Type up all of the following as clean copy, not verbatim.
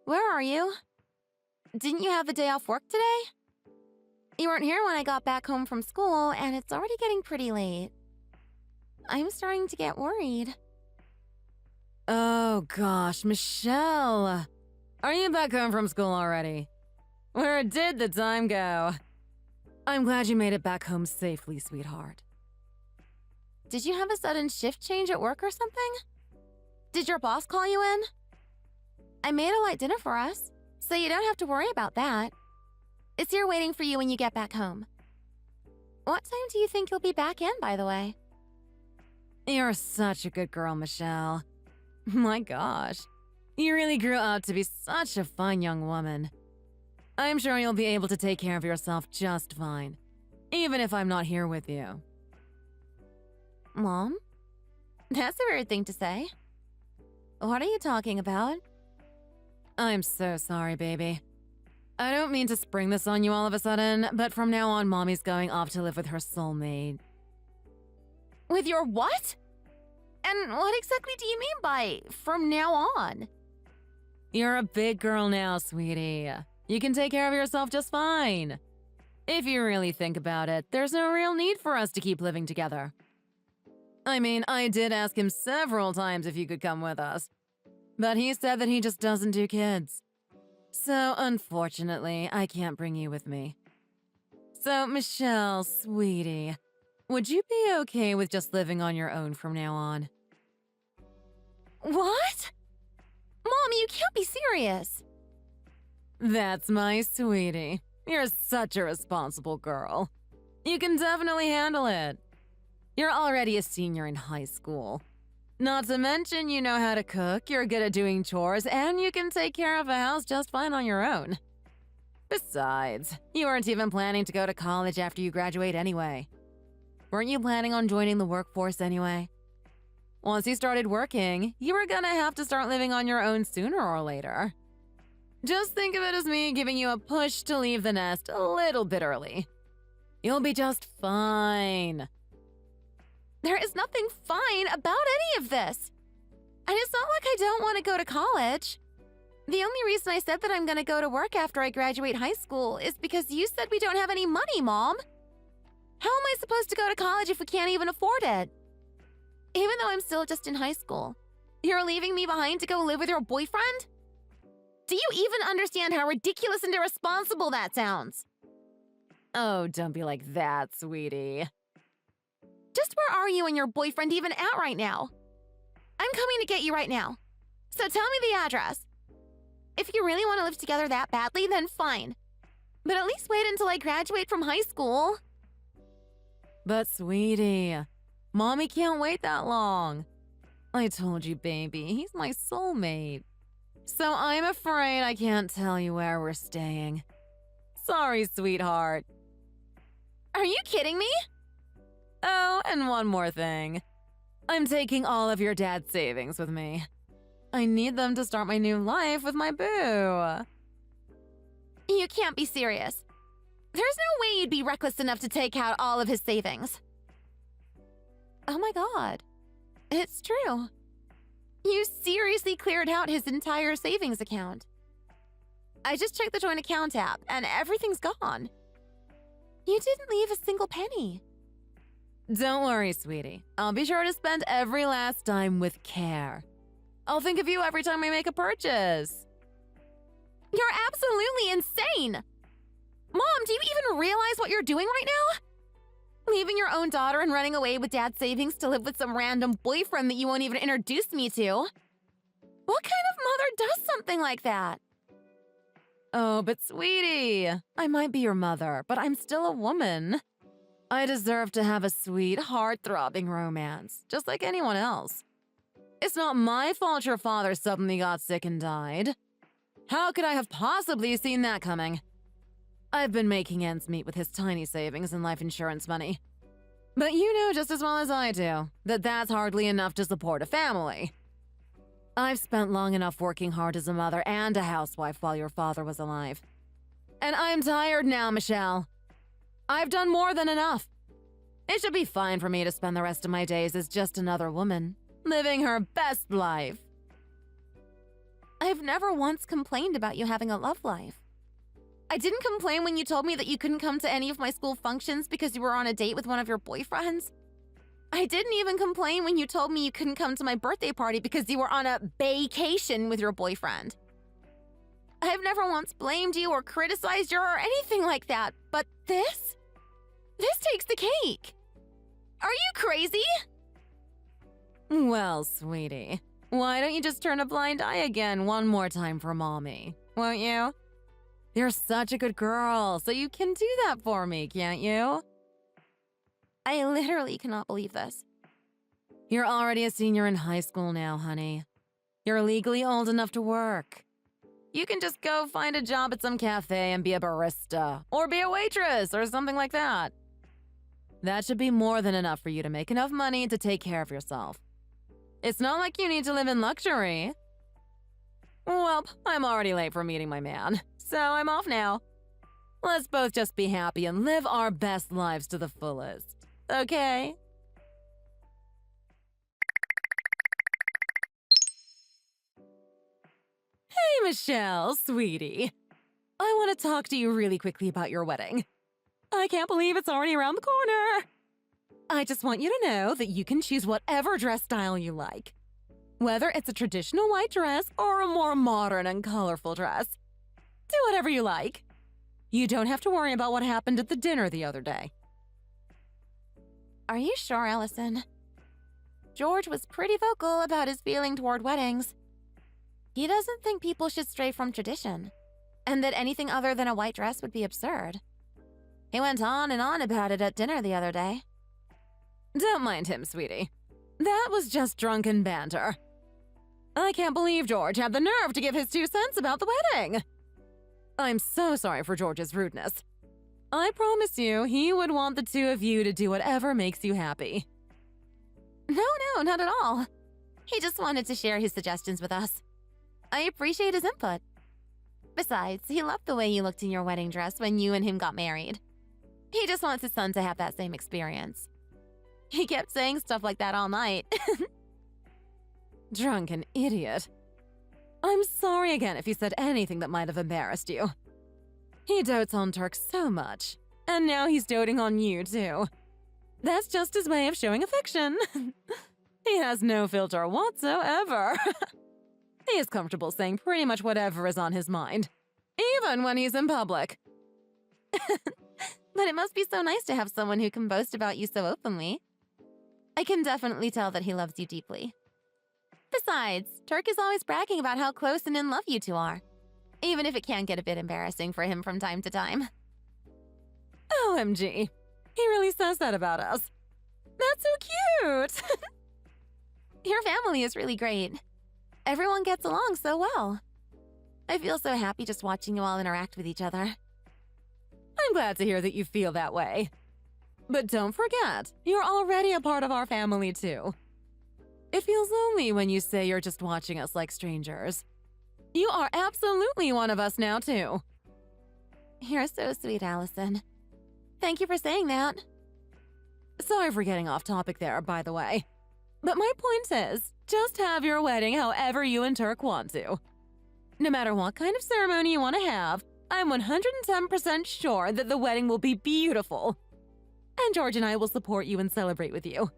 Where are you? Didn't you have the day off work today? You weren't here when I got back home from school, and it's already getting pretty late. I'm starting to get worried. Oh gosh, Michelle! Are you back home from school already? Where did the time go? I'm glad you made it back home safely, sweetheart. Did you have a sudden shift change at work or something? Did your boss call you in? I made a light dinner for us, so you don't have to worry about that. It's here waiting for you when you get back home. What time do you think you'll be back in, by the way? You're such a good girl, Michelle. My gosh, you really grew up to be such a fine young woman. I'm sure you'll be able to take care of yourself just fine, even if I'm not here with you. Mom? That's a weird thing to say. What are you talking about? I'm so sorry, baby. I don't mean to spring this on you all of a sudden, but from now on, Mommy's going off to live with her soulmate. With your what? And what exactly do you mean by from now on? You're a big girl now, sweetie. You can take care of yourself just fine. If you really think about it, there's no real need for us to keep living together. I mean, I did ask him several times if you could come with us, but he said that he just doesn't do kids. So, unfortunately, I can't bring you with me. So, Michelle, sweetie, would you be okay with just living on your own from now on? What? Mom, you can't be serious. That's my sweetie. You're such a responsible girl. You can definitely handle it. You're already a senior in high school. Not to mention you know how to cook, you're good at doing chores, and you can take care of a house just fine on your own. Besides, you weren't even planning to go to college after you graduate anyway. Weren't you planning on joining the workforce anyway? Once you started working, you were gonna have to start living on your own sooner or later. Just think of it as me giving you a push to leave the nest a little bit early. You'll be just fine. There is nothing fine about any of this. And it's not like I don't want to go to college. The only reason I said that I'm going to go to work after I graduate high school is because you said we don't have any money, Mom. How am I supposed to go to college if we can't even afford it? Even though I'm still just in high school, you're leaving me behind to go live with your boyfriend? Do you even understand how ridiculous and irresponsible that sounds? Oh, don't be like that, sweetie. Just where are you and your boyfriend even at right now? I'm coming to get you right now. So tell me the address. If you really want to live together that badly, then fine. But at least wait until I graduate from high school. But sweetie, Mommy can't wait that long. I told you, baby, he's my soulmate. So I'm afraid I can't tell you where we're staying. Sorry, sweetheart. Are you kidding me? Oh, and one more thing. I'm taking all of your dad's savings with me. I need them to start my new life with my boo. You can't be serious. There's no way you'd be reckless enough to take out all of his savings. Oh my God. It's true. You seriously cleared out his entire savings account. I just checked the joint account app and everything's gone. You didn't leave a single penny. Don't worry, sweetie. I'll be sure to spend every last dime with care. I'll think of you every time I make a purchase. You're absolutely insane! Mom, do you even realize what you're doing right now? Leaving your own daughter and running away with dad's savings to live with some random boyfriend that you won't even introduce me to? What kind of mother does something like that? Oh, but sweetie, I might be your mother, but I'm still a woman. I deserve to have a sweet, heart-throbbing romance, just like anyone else. It's not my fault your father suddenly got sick and died. How could I have possibly seen that coming? I've been making ends meet with his tiny savings and life insurance money. But you know just as well as I do that that's hardly enough to support a family. I've spent long enough working hard as a mother and a housewife while your father was alive. And I'm tired now, Michelle. I've done more than enough. It should be fine for me to spend the rest of my days as just another woman, living her best life. I've never once complained about you having a love life. I didn't complain when you told me that you couldn't come to any of my school functions because you were on a date with one of your boyfriends. I didn't even complain when you told me you couldn't come to my birthday party because you were on a vacation with your boyfriend. I've never once blamed you or criticized you or anything like that, but this takes the cake. Are you crazy? Well, sweetie, why don't you just turn a blind eye again one more time for mommy, won't you? You're such a good girl, so you can do that for me, can't you? I literally cannot believe this. You're already a senior in high school now, honey. You're legally old enough to work. You can just go find a job at some cafe and be a barista, or be a waitress, or something like that. That should be more than enough for you to make enough money to take care of yourself. It's not like you need to live in luxury. Well, I'm already late for meeting my man, so I'm off now. Let's both just be happy and live our best lives to the fullest, okay? Hey, Michelle, sweetie. I want to talk to you really quickly about your wedding. I can't believe it's already around the corner. I just want you to know that you can choose whatever dress style you like. Whether it's a traditional white dress or a more modern and colorful dress. Do whatever you like. You don't have to worry about what happened at the dinner the other day. Are you sure, Allison? George was pretty vocal about his feeling toward weddings. He doesn't think people should stray from tradition, and that anything other than a white dress would be absurd. He went on and on about it at dinner the other day. Don't mind him, sweetie. That was just drunken banter. I can't believe George had the nerve to give his 2 cents about the wedding. I'm so sorry for George's rudeness. I promise you, he would want the 2 of you to do whatever makes you happy. No, not at all. He just wanted to share his suggestions with us. I appreciate his input. Besides, he loved the way you looked in your wedding dress when you and him got married. He just wants his son to have that same experience. He kept saying stuff like that all night. Drunken idiot. I'm sorry again if he said anything that might have embarrassed you. He dotes on Turk so much, and now he's doting on you too. That's just his way of showing affection. He has no filter whatsoever. He is comfortable saying pretty much whatever is on his mind, even when he's in public. But it must be so nice to have someone who can boast about you so openly. I can definitely tell that he loves you deeply. Besides, Turk is always bragging about how close and in love you two are, even if it can get a bit embarrassing for him from time to time. OMG, he really says that about us. That's so cute! Your family is really great. Everyone gets along so well. I feel so happy just watching you all interact with each other. I'm glad to hear that you feel that way. But don't forget, you're already a part of our family too. It feels lonely when you say you're just watching us like strangers. You are absolutely one of us now too. You're so sweet, Allison. Thank you for saying that. Sorry for getting off topic there, by the way. But my point is, just have your wedding however you and Turk want to. No matter what kind of ceremony you want to have, I'm 110% sure that the wedding will be beautiful. And George and I will support you and celebrate with you.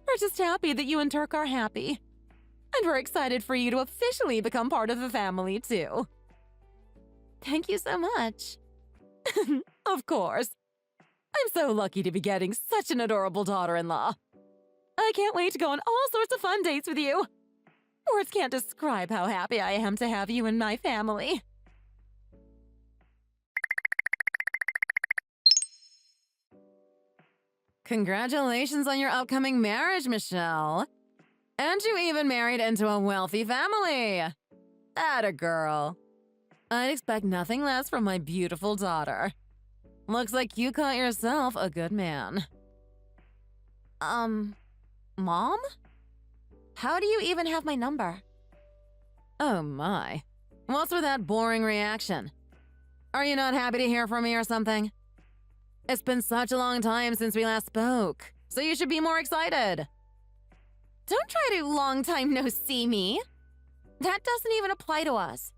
We're just happy that you and Turk are happy. And we're excited for you to officially become part of the family, too. Thank you so much. Of course. I'm so lucky to be getting such an adorable daughter-in-law. I can't wait to go on all sorts of fun dates with you. Words can't describe how happy I am to have you in my family. Congratulations on your upcoming marriage, Michelle. And you even married into a wealthy family. Atta girl. I'd expect nothing less from my beautiful daughter. Looks like you caught yourself a good man. Mom? How do you even have my number? Oh my. What's with that boring reaction? Are you not happy to hear from me or something? It's been such a long time since we last spoke, so you should be more excited. Don't try to long time no see me. That doesn't even apply to us.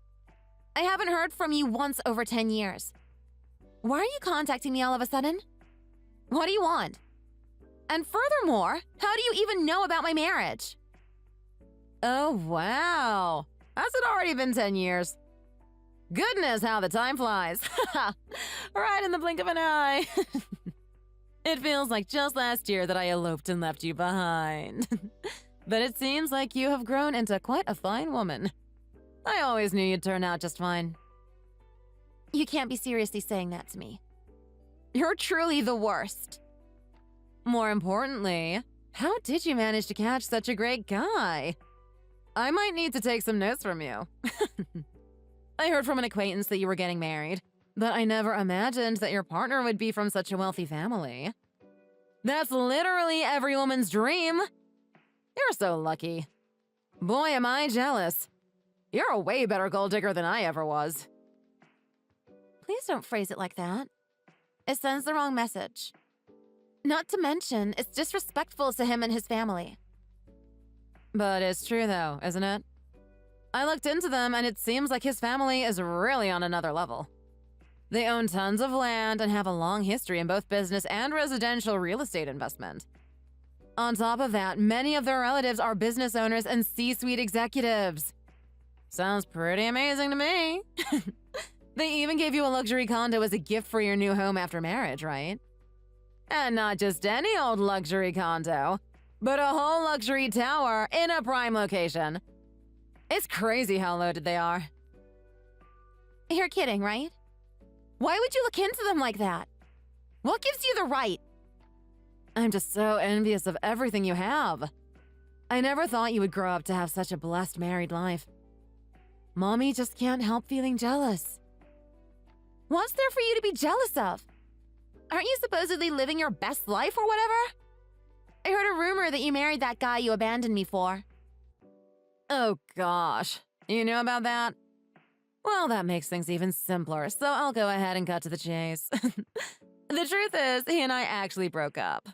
I haven't heard from you once over 10 years. Why are you contacting me all of a sudden? What do you want? And furthermore, how do you even know about my marriage? Oh, wow. Has it already been 10 years? Goodness, how the time flies. Right in the blink of an eye. It feels like just last year that I eloped and left you behind. But it seems like you have grown into quite a fine woman. I always knew you'd turn out just fine. You can't be seriously saying that to me. You're truly the worst. More importantly, how did you manage to catch such a great guy? I might need to take some notes from you. I heard from an acquaintance that you were getting married, but I never imagined that your partner would be from such a wealthy family. That's literally every woman's dream. You're so lucky. Boy, am I jealous. You're a way better gold digger than I ever was. Please don't phrase it like that. It sends the wrong message. Not to mention, it's disrespectful to him and his family. But it's true though, isn't it? I looked into them and it seems like his family is really on another level. They own tons of land and have a long history in both business and residential real estate investment. On top of that, many of their relatives are business owners and C-suite executives. Sounds pretty amazing to me. They even gave you a luxury condo as a gift for your new home after marriage, right? And not just any old luxury condo, but a whole luxury tower in a prime location. It's crazy how loaded they are. You're kidding, right? Why would you look into them like that? What gives you the right? I'm just so envious of everything you have. I never thought you would grow up to have such a blessed married life. Mommy just can't help feeling jealous. What's there for you to be jealous of? Aren't you supposedly living your best life or whatever? I heard a rumor that you married that guy you abandoned me for. Oh gosh, you know about that? Well, that makes things even simpler, so I'll go ahead and cut to the chase. The truth is, he and I actually broke up.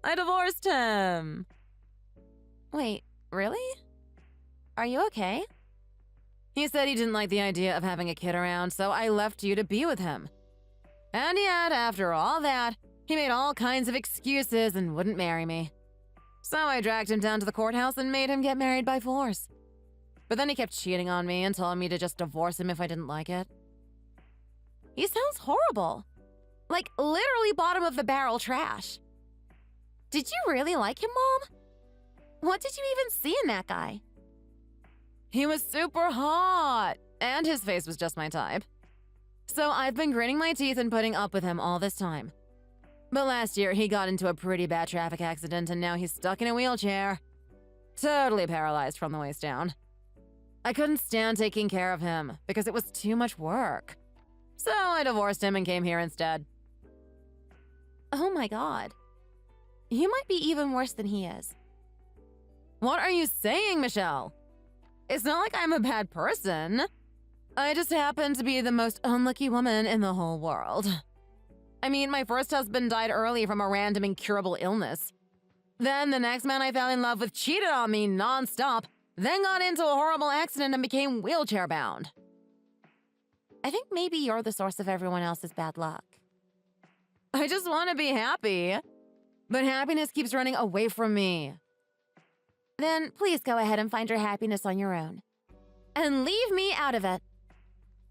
I divorced him. Wait, really? Are you okay? He said he didn't like the idea of having a kid around, so I left you to be with him. And yet, after all that, he made all kinds of excuses and wouldn't marry me. So I dragged him down to the courthouse and made him get married by force. But then he kept cheating on me and telling me to just divorce him if I didn't like it. He sounds horrible. Like literally bottom of the barrel trash. Did you really like him, Mom? What did you even see in that guy? He was super hot, and his face was just my type. So I've been gritting my teeth and putting up with him all this time. But last year, he got into a pretty bad traffic accident and now he's stuck in a wheelchair. Totally paralyzed from the waist down. I couldn't stand taking care of him because it was too much work. So I divorced him and came here instead. Oh my god. You might be even worse than he is. What are you saying, Michelle? It's not like I'm a bad person. I just happen to be the most unlucky woman in the whole world. I mean, my first husband died early from a random incurable illness. Then the next man I fell in love with cheated on me nonstop, then got into a horrible accident and became wheelchair-bound. I think maybe you're the source of everyone else's bad luck. I just want to be happy, but happiness keeps running away from me. Then please go ahead and find your happiness on your own. And leave me out of it.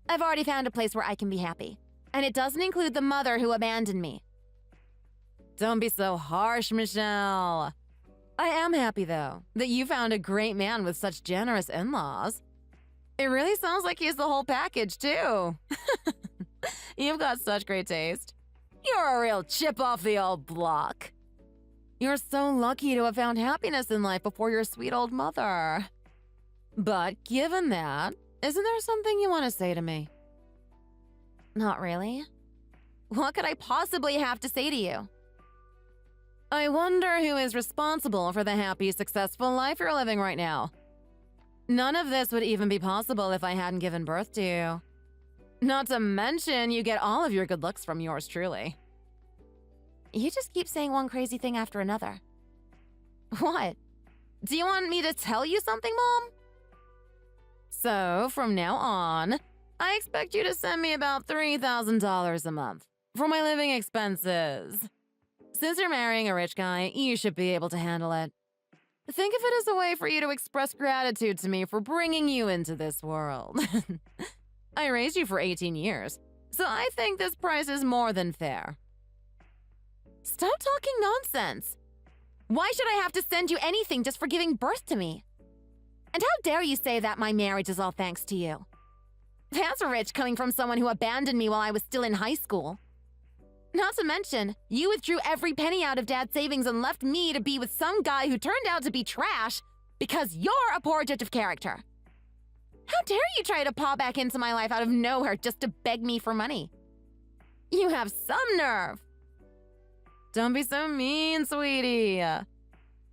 I've already found a place where I can be happy. And it doesn't include the mother who abandoned me. Don't be so harsh, Michelle. I am happy, though, that you found a great man with such generous in-laws. It really sounds like he's the whole package, too. You've got such great taste. You're a real chip off the old block. You're so lucky to have found happiness in life before your sweet old mother. But given that, isn't there something you want to say to me? Not really. What could I possibly have to say to you? I wonder who is responsible for the happy, successful life you're living right now. None of this would even be possible if I hadn't given birth to you. Not to mention, you get all of your good looks from yours truly. You just keep saying one crazy thing after another. What? Do you want me to tell you something, Mom? So, from now on, I expect you to send me about $3,000 a month for my living expenses. Since you're marrying a rich guy, you should be able to handle it. Think of it as a way for you to express gratitude to me for bringing you into this world. I raised you for 18 years, so I think this price is more than fair. Stop talking nonsense. Why should I have to send you anything just for giving birth to me? And how dare you say that my marriage is all thanks to you? That's rich coming from someone who abandoned me while I was still in high school. Not to mention, you withdrew every penny out of Dad's savings and left me to be with some guy who turned out to be trash because you're a poor judge of character. How dare you try to paw back into my life out of nowhere just to beg me for money? You have some nerve. Don't be so mean, sweetie.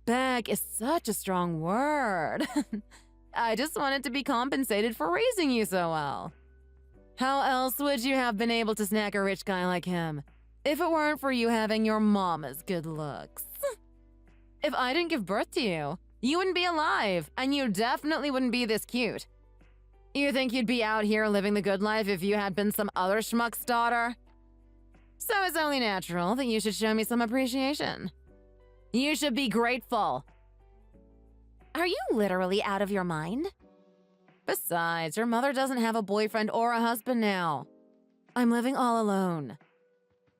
Beg is such a strong word. I just wanted to be compensated for raising you so well. How else would you have been able to snag a rich guy like him if it weren't for you having your mama's good looks? If I didn't give birth to you, you wouldn't be alive, and you definitely wouldn't be this cute. You think you'd be out here living the good life if you had been some other schmuck's daughter? So it's only natural that you should show me some appreciation. You should be grateful. Are you literally out of your mind? Besides, your mother doesn't have a boyfriend or a husband now. I'm living all alone.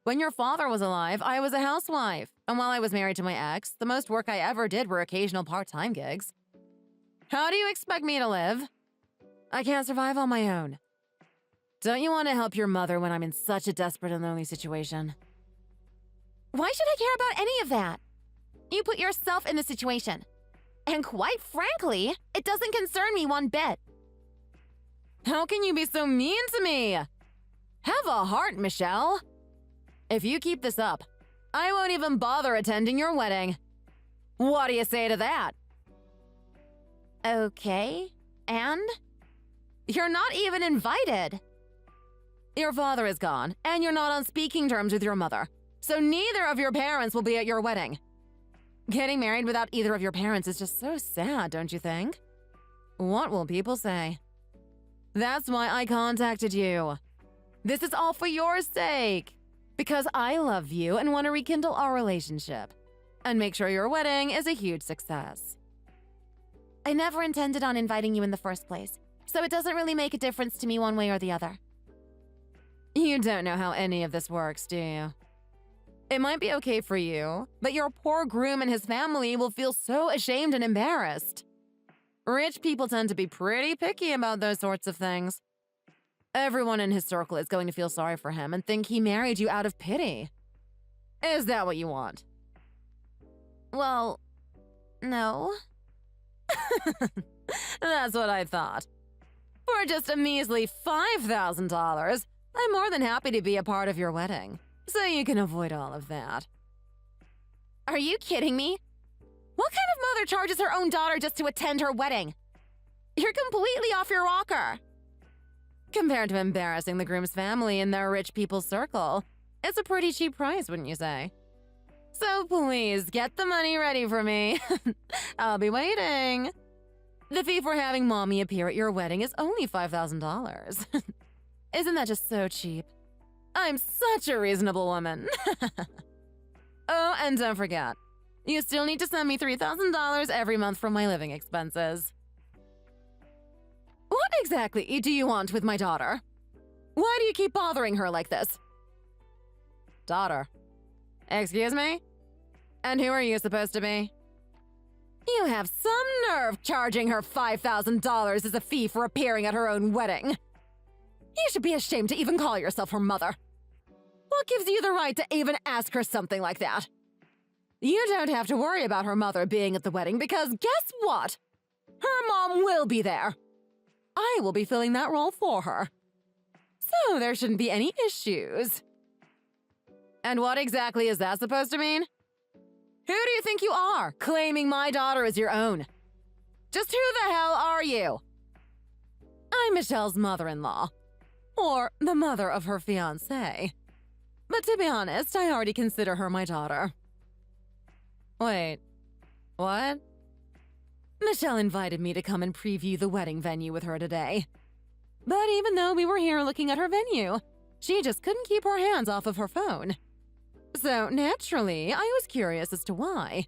When your father was alive, I was a housewife. And while I was married to my ex, the most work I ever did were occasional part-time gigs. How do you expect me to live? I can't survive on my own. Don't you want to help your mother when I'm in such a desperate and lonely situation? Why should I care about any of that? You put yourself in the situation. And quite frankly, it doesn't concern me one bit. How can you be so mean to me? Have a heart, Michelle. If you keep this up, I won't even bother attending your wedding. What do you say to that? Okay, and? You're not even invited. Your father is gone, and you're not on speaking terms with your mother, so neither of your parents will be at your wedding. Getting married without either of your parents is just so sad, don't you think? What will people say? That's why I contacted you. This is all for your sake. Because I love you and want to rekindle our relationship. And make sure your wedding is a huge success. I never intended on inviting you in the first place, so it doesn't really make a difference to me one way or the other. You don't know how any of this works, do you? It might be okay for you, but your poor groom and his family will feel so ashamed and embarrassed. Rich people tend to be pretty picky about those sorts of things. Everyone in his circle is going to feel sorry for him and think he married you out of pity. Is that what you want? Well, no. That's what I thought. For just a measly $5,000, I'm more than happy to be a part of your wedding, so you can avoid all of that. Are you kidding me? What kind of mother charges her own daughter just to attend her wedding? You're completely off your rocker. Compared to embarrassing the groom's family in their rich people's circle, it's a pretty cheap price, wouldn't you say? So please, get the money ready for me. I'll be waiting. The fee for having Mommy appear at your wedding is only $5,000. Isn't that just so cheap? I'm such a reasonable woman. Oh, and don't forget, you still need to send me $3,000 every month for my living expenses. What exactly do you want with my daughter? Why do you keep bothering her like this? Daughter. Excuse me? And who are you supposed to be? You have some nerve charging her $5,000 as a fee for appearing at her own wedding. You should be ashamed to even call yourself her mother. What gives you the right to even ask her something like that? You don't have to worry about her mother being at the wedding because guess what? Her mom will be there. I will be filling that role for her. So there shouldn't be any issues. And what exactly is that supposed to mean? Who do you think you are, claiming my daughter as your own? Just who the hell are you? I'm Michelle's mother-in-law. Or the mother of her fiancé. But to be honest, I already consider her my daughter. Wait, what? Michelle invited me to come and preview the wedding venue with her today. But even though we were here looking at her venue, she just couldn't keep her hands off of her phone. So naturally, I was curious as to why.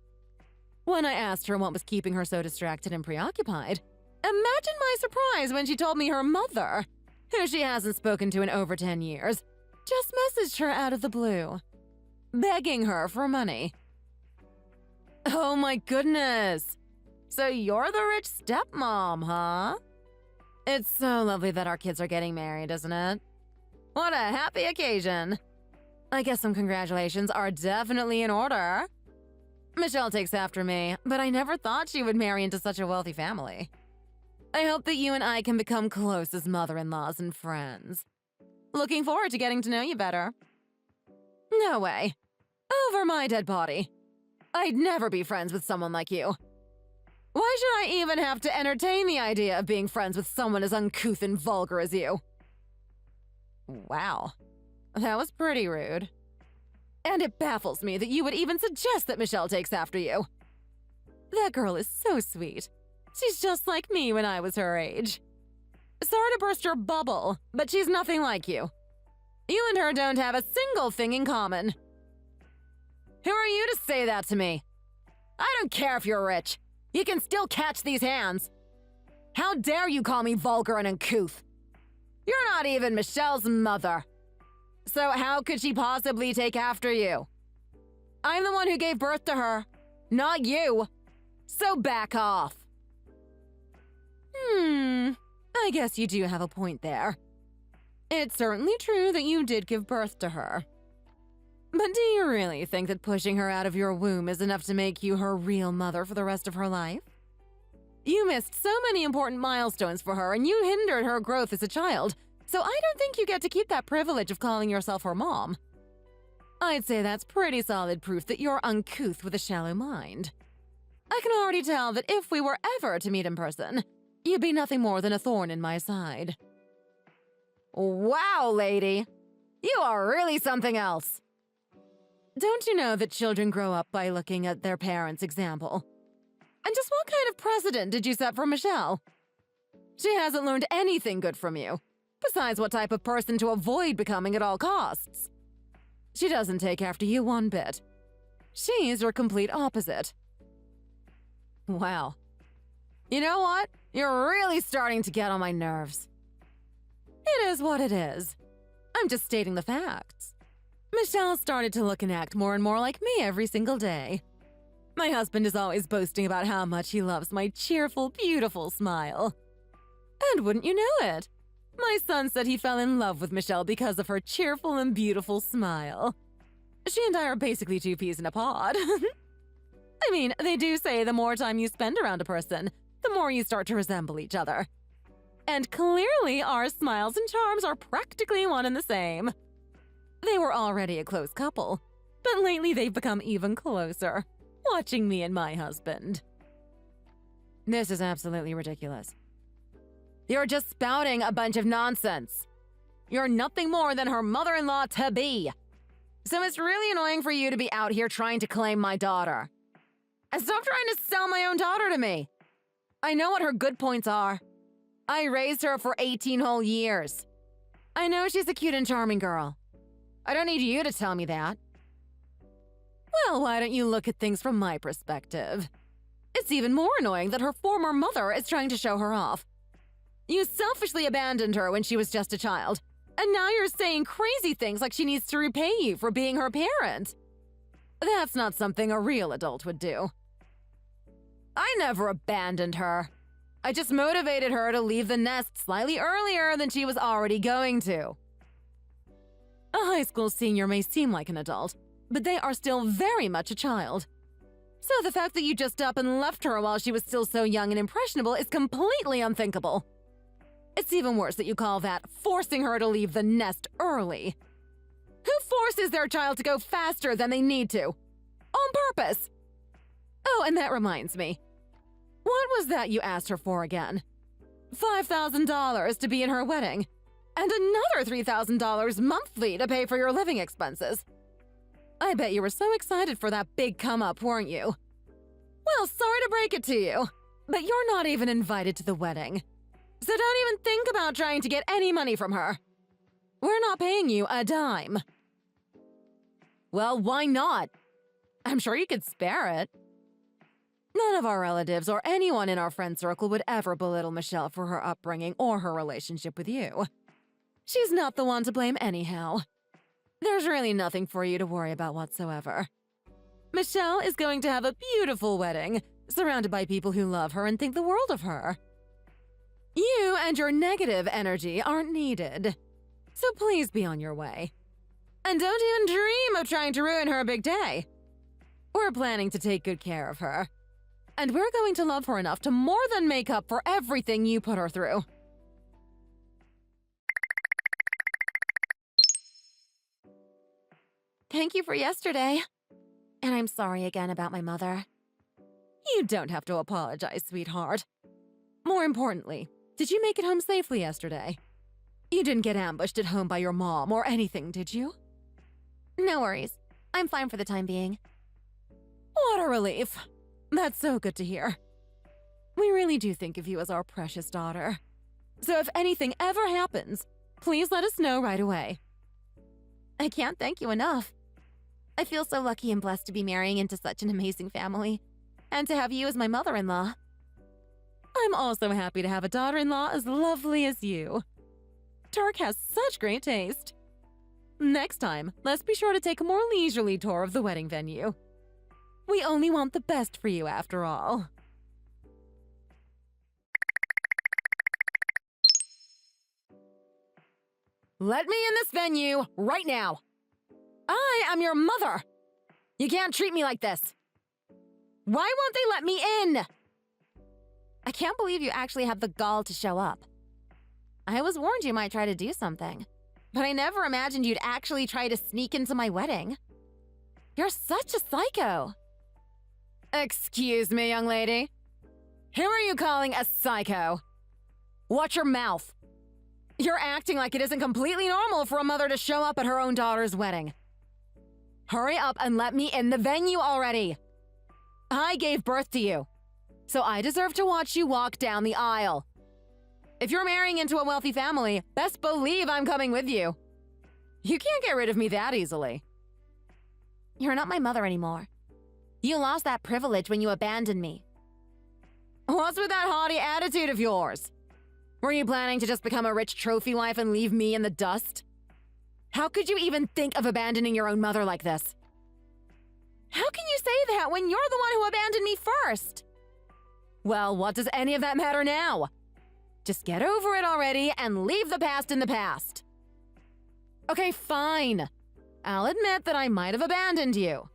When I asked her what was keeping her so distracted and preoccupied, imagine my surprise when she told me her mother, who she hasn't spoken to in over 10 years, just messaged her out of the blue, begging her for money. Oh my goodness! So you're the rich stepmom, huh? It's so lovely that our kids are getting married, isn't it? What a happy occasion! I guess some congratulations are definitely in order. Michelle takes after me, but I never thought she would marry into such a wealthy family. I hope that you and I can become close as mother-in-laws and friends. Looking forward to getting to know you better. No way. Over my dead body. I'd never be friends with someone like you. Why should I even have to entertain the idea of being friends with someone as uncouth and vulgar as you? Wow. That was pretty rude. And it baffles me that you would even suggest that Michelle takes after you. That girl is so sweet. She's just like me when I was her age. Sorry to burst your bubble, but she's nothing like you. You and her don't have a single thing in common. Who are you to say that to me? I don't care if you're rich. You can still catch these hands. How dare you call me vulgar and uncouth? You're not even Michelle's mother. So how could she possibly take after you? I'm the one who gave birth to her, not you. So back off. I guess you do have a point there. It's certainly true that you did give birth to her. But do you really think that pushing her out of your womb is enough to make you her real mother for the rest of her life? You missed so many important milestones for her and you hindered her growth as a child, so I don't think you get to keep that privilege of calling yourself her mom. I'd say that's pretty solid proof that you're uncouth with a shallow mind. I can already tell that if we were ever to meet in person, you'd be nothing more than a thorn in my side. Wow, lady! You are really something else! Don't you know that children grow up by looking at their parents' example? And just what kind of precedent did you set for Michelle? She hasn't learned anything good from you, besides what type of person to avoid becoming at all costs. She doesn't take after you one bit. She's your complete opposite. Wow. You know what? You're really starting to get on my nerves. It is what it is. I'm just stating the facts. Michelle started to look and act more and more like me every single day. My husband is always boasting about how much he loves my cheerful, beautiful smile. And wouldn't you know it? My son said he fell in love with Michelle because of her cheerful and beautiful smile. She and I are basically two peas in a pod. I mean, they do say the more time you spend around a person, the more you start to resemble each other. And clearly our smiles and charms are practically one and the same. They were already a close couple, but lately they've become even closer, watching me and my husband. This is absolutely ridiculous. You're just spouting a bunch of nonsense. You're nothing more than her mother-in-law to be. So it's really annoying for you to be out here trying to claim my daughter. And stop trying to sell my own daughter to me. I know what her good points are. I raised her for 18 whole years. I know she's a cute and charming girl. I don't need you to tell me that. Well, why don't you look at things from my perspective? It's even more annoying that her former mother is trying to show her off. You selfishly abandoned her when she was just a child, and now you're saying crazy things like she needs to repay you for being her parent. That's not something a real adult would do. I never abandoned her. I just motivated her to leave the nest slightly earlier than she was already going to. A high school senior may seem like an adult, but they are still very much a child. So the fact that you just up and left her while she was still so young and impressionable is completely unthinkable. It's even worse that you call that forcing her to leave the nest early. Who forces their child to go faster than they need to? On purpose! Oh, and that reminds me. What was that you asked her for again? $5,000 to be in her wedding, and another $3,000 monthly to pay for your living expenses. I bet you were so excited for that big come-up, weren't you? Well, sorry to break it to you, But you're not even invited to the wedding. So don't even think about trying to get any money from her. We're not paying you a dime. Well, why not? I'm sure you could spare it. None of our relatives or anyone in our friend circle would ever belittle Michelle for her upbringing or her relationship with you. She's not the one to blame anyhow. There's really nothing for you to worry about whatsoever. Michelle is going to have a beautiful wedding, surrounded by people who love her and think the world of her. You and your negative energy aren't needed. So please be on your way. And don't even dream of trying to ruin her big day. We're planning to take good care of her. And we're going to love her enough to more than make up for everything you put her through. Thank you for yesterday. And I'm sorry again about my mother. You don't have to apologize, sweetheart. More importantly, did you make it home safely yesterday? You didn't get ambushed at home by your mom or anything, did you? No worries. I'm fine for the time being. What a relief. That's so good to hear. We really do think of you as our precious daughter. So if anything ever happens, please let us know right away. I can't thank you enough. I feel so lucky and blessed to be marrying into such an amazing family, and to have you as my mother-in-law. I'm also happy to have a daughter-in-law as lovely as you. Turk has such great taste. Next time, let's be sure to take a more leisurely tour of the wedding venue. We only want the best for you after all. Let me in this venue right now. I am your mother. You can't treat me like this. Why won't they let me in? I can't believe you actually have the gall to show up. I was warned you might try to do something, but I never imagined you'd actually try to sneak into my wedding. You're such a psycho. Excuse me, young lady. Who are you calling a psycho? Watch your mouth. You're acting like it isn't completely normal for a mother to show up at her own daughter's wedding. Hurry up and let me in the venue already. I gave birth to you, so I deserve to watch you walk down the aisle. If you're marrying into a wealthy family, best believe I'm coming with you. You can't get rid of me that easily. You're not my mother anymore. You lost that privilege when you abandoned me. What's with that haughty attitude of yours? Were you planning to just become a rich trophy wife and leave me in the dust? How could you even think of abandoning your own mother like this? How can you say that when you're the one who abandoned me first? Well, what does any of that matter now? Just get over it already and leave the past in the past. Okay, fine. I'll admit that I might have abandoned you.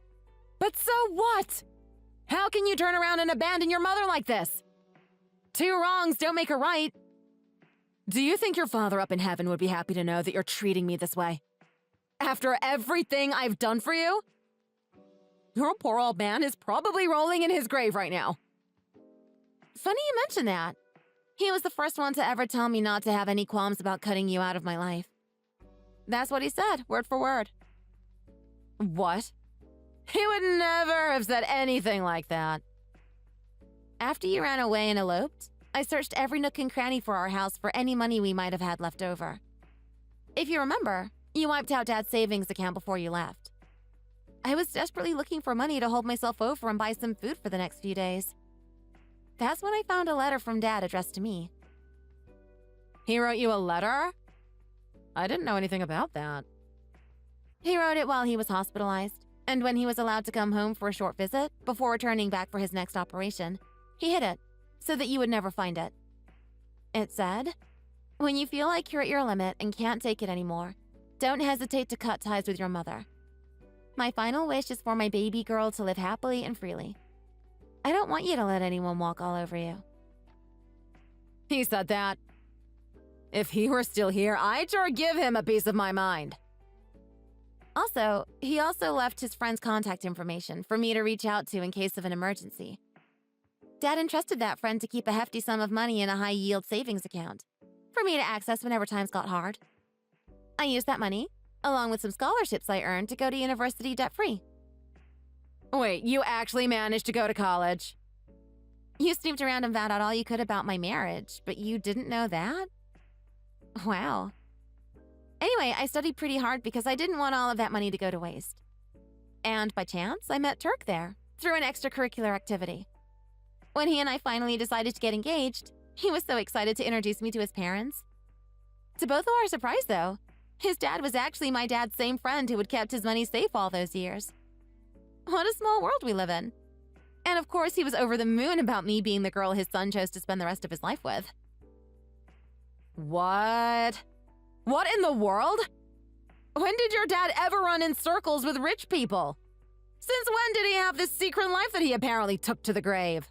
But so what? How can you turn around and abandon your mother like this? Two wrongs don't make a right. Do you think your father up in heaven would be happy to know that you're treating me this way? After everything I've done for you? Your poor old man is probably rolling in his grave right now. Funny you mention that. He was the first one to ever tell me not to have any qualms about cutting you out of my life. That's what he said, word for word. What? He would never have said anything like that. After you ran away and eloped, I searched every nook and cranny for our house for any money we might have had left over. If you remember, you wiped out Dad's savings account before you left. I was desperately looking for money to hold myself over and buy some food for the next few days. That's when I found a letter from Dad addressed to me. He wrote you a letter? I didn't know anything about that. He wrote it while he was hospitalized, and when he was allowed to come home for a short visit before returning back for his next operation, he hid it so that you would never find it. It said, "When you feel like you're at your limit and can't take it anymore, don't hesitate to cut ties with your mother. My final wish is for my baby girl to live happily and freely. I don't want you to let anyone walk all over you." He said that. If he were still here, I'd sure give him a piece of my mind. Also, he also left his friend's contact information for me to reach out to in case of an emergency. Dad entrusted that friend to keep a hefty sum of money in a high-yield savings account for me to access whenever times got hard. I used that money, along with some scholarships I earned, to go to university debt-free. Wait, you actually managed to go to college? You snooped around and found out all you could about my marriage, but you didn't know that? Wow. Anyway, I studied pretty hard because I didn't want all of that money to go to waste. And by chance, I met Turk there, through an extracurricular activity. When he and I finally decided to get engaged, he was so excited to introduce me to his parents. To both of our surprise, though, his dad was actually my dad's same friend who had kept his money safe all those years. What a small world we live in. And of course, he was over the moon about me being the girl his son chose to spend the rest of his life with. What? What in the world? When did your dad ever run in circles with rich people? Since when did he have this secret life that he apparently took to the grave?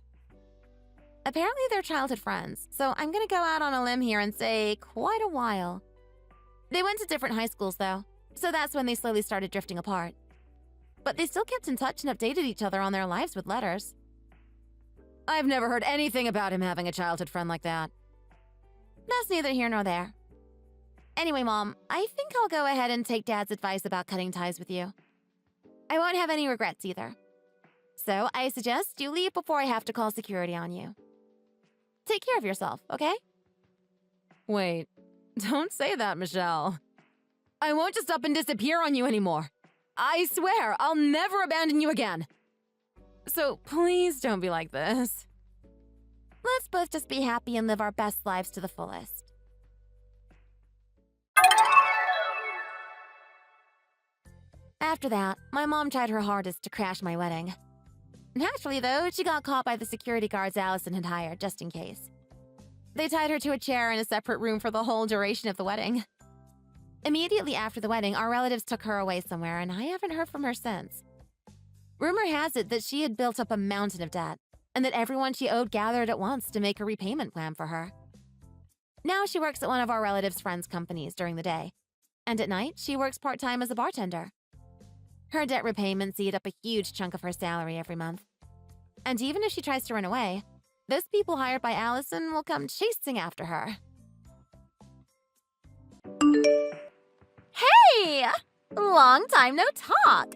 Apparently they're childhood friends, so I'm gonna go out on a limb here and say quite a while. They went to different high schools, though, so that's when they slowly started drifting apart. But they still kept in touch and updated each other on their lives with letters. I've never heard anything about him having a childhood friend like that. That's neither here nor there. Anyway, Mom, I think I'll go ahead and take Dad's advice about cutting ties with you. I won't have any regrets either. So I suggest you leave before I have to call security on you. Take care of yourself, okay? Wait, don't say that, Michelle. I won't just up and disappear on you anymore. I swear, I'll never abandon you again. So please don't be like this. Let's both just be happy and live our best lives to the fullest. After that, my mom tried her hardest to crash my wedding. Naturally, though, she got caught by the security guards Allison had hired just in case. They tied her to a chair in a separate room for the whole duration of the wedding. Immediately after the wedding, our relatives took her away somewhere, and I haven't heard from her since. Rumor has it that she had built up a mountain of debt, and that everyone she owed gathered at once to make a repayment plan for her. Now she works at one of our relatives' friends' companies during the day, and at night she works part-time as a bartender. Her debt repayments eat up a huge chunk of her salary every month. And even if she tries to run away, those people hired by Allison will come chasing after her. Hey! Long time no talk.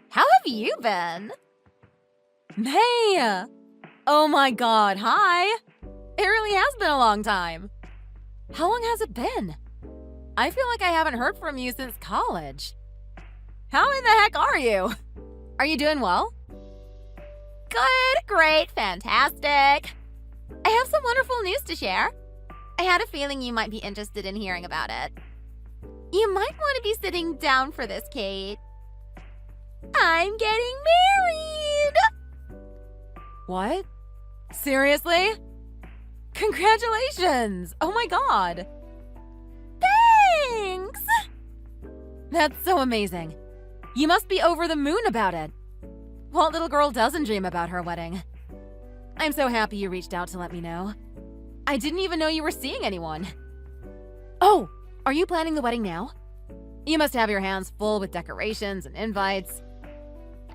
How have you been? Hey! Oh my god, hi! It really has been a long time. How long has it been? I feel like I haven't heard from you since college. How in the heck are you? Are you doing well? Good, great, fantastic. I have some wonderful news to share. I had a feeling you might be interested in hearing about it. You might want to be sitting down for this, Kate. I'm getting married! What? Seriously? Congratulations! Oh my god! Thanks! That's so amazing. You must be over the moon about it. What little girl doesn't dream about her wedding? I'm so happy you reached out to let me know. I didn't even know you were seeing anyone. Oh, are you planning the wedding now? You must have your hands full with decorations and invites.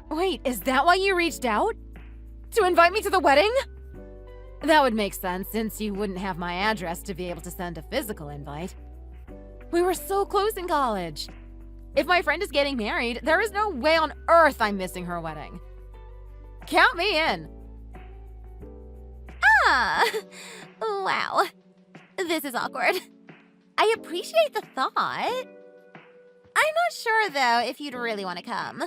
Wait, is that why you reached out? To invite me to the wedding? That would make sense since you wouldn't have my address to be able to send a physical invite. We were so close in college. If my friend is getting married, there is no way on earth I'm missing her wedding. Count me in. Ah, wow. This is awkward. I appreciate the thought. I'm not sure, though, if you'd really want to come.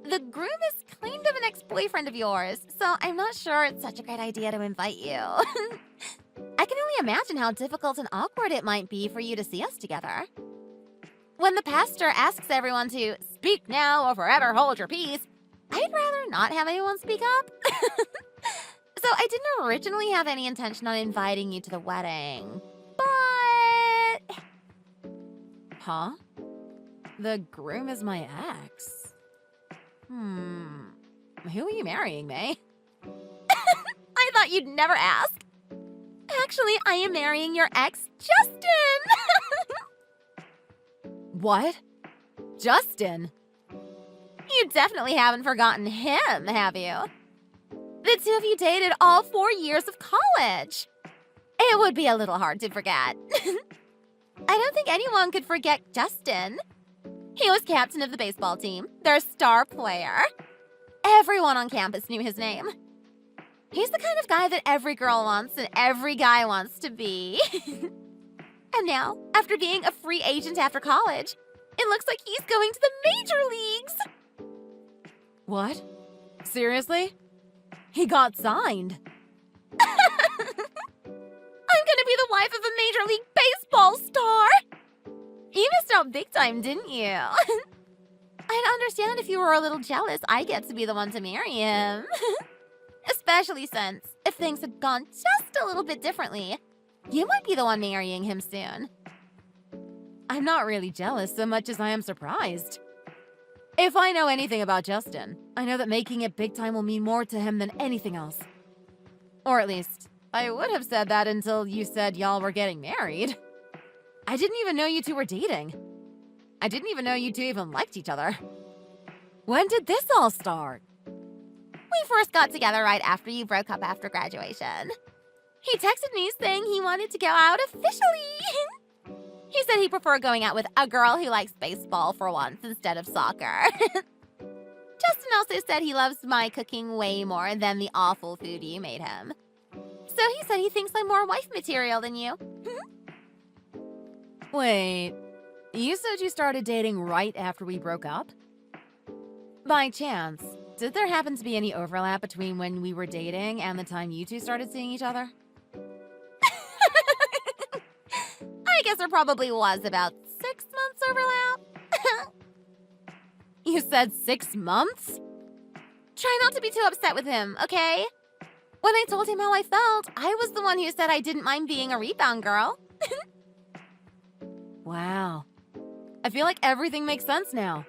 The groom is kind of an ex-boyfriend of yours, so I'm not sure it's such a great idea to invite you. I can only imagine how difficult and awkward it might be for you to see us together. When the pastor asks everyone to speak now or forever hold your peace, I'd rather not have anyone speak up. So I didn't originally have any intention on inviting you to the wedding, but... Huh? The groom is my ex. Who are you marrying, May? I thought you'd never ask. Actually, I am marrying your ex, Justin! What? Justin? You definitely haven't forgotten him, have you? The two of you dated all 4 years of college. It would be a little hard to forget. I don't think anyone could forget Justin. He was captain of the baseball team, their star player. Everyone on campus knew his name. He's the kind of guy that every girl wants and every guy wants to be. And now, after being a free agent after college, it looks like he's going to the major leagues. What? Seriously? He got signed. I'm gonna be the wife of a Major League Baseball star! You missed out big time, didn't you? I'd understand if you were a little jealous I get to be the one to marry him. Especially since, if things had gone just a little bit differently, you might be the one marrying him soon. I'm not really jealous so much as I am surprised. If I know anything about Justin, I know that making it big time will mean more to him than anything else. Or at least, I would have said that until you said y'all were getting married. I didn't even know you two were dating. I didn't even know you two even liked each other. When did this all start? We first got together right after you broke up after graduation. He texted me saying he wanted to go out officially. He said he preferred going out with a girl who likes baseball for once instead of soccer. Justin also said he loves my cooking way more than the awful food you made him. So he said he thinks I'm more wife material than you. Wait, you said you started dating right after we broke up? By chance, did there happen to be any overlap between when we were dating and the time you two started seeing each other? I guess there probably was about 6 months overlap. You said 6 months? Try not to be too upset with him, okay? When I told him how I felt, I was the one who said I didn't mind being a rebound girl. Wow. I feel like everything makes sense now.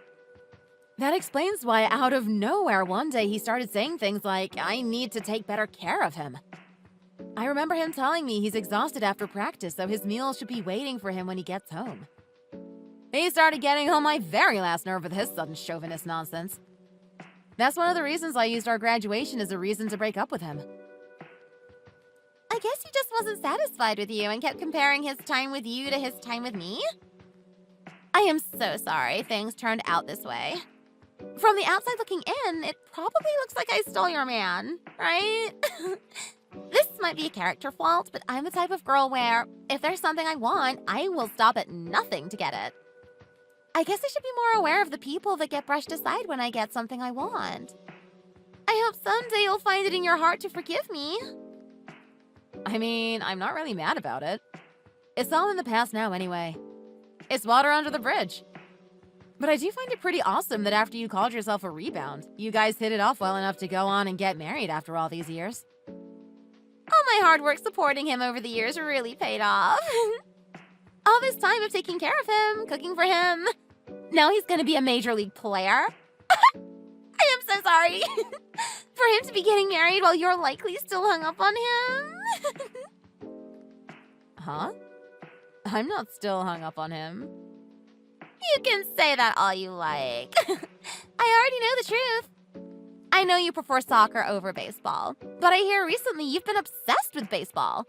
That explains why out of nowhere one day he started saying things like, I need to take better care of him. I remember him telling me he's exhausted after practice, so his meals should be waiting for him when he gets home. He started getting on my very last nerve with his sudden chauvinist nonsense. That's one of the reasons I used our graduation as a reason to break up with him. I guess he just wasn't satisfied with you and kept comparing his time with you to his time with me? I am so sorry things turned out this way. From the outside looking in, it probably looks like I stole your man, right? This might be a character fault, but I'm the type of girl where, if there's something I want, I will stop at nothing to get it. I guess I should be more aware of the people that get brushed aside when I get something I want. I hope someday you'll find it in your heart to forgive me. I mean, I'm not really mad about it. It's all in the past now anyway. It's water under the bridge. But I do find it pretty awesome that after you called yourself a rebound, you guys hit it off well enough to go on and get married after all these years. All my hard work supporting him over the years really paid off. All this time of taking care of him, cooking for him. Now he's gonna be a major league player. I am so sorry. For him to be getting married while you're likely still hung up on him. Huh? I'm not still hung up on him. You can say that all you like. I already know the truth. I know you prefer soccer over baseball, but I hear recently you've been obsessed with baseball.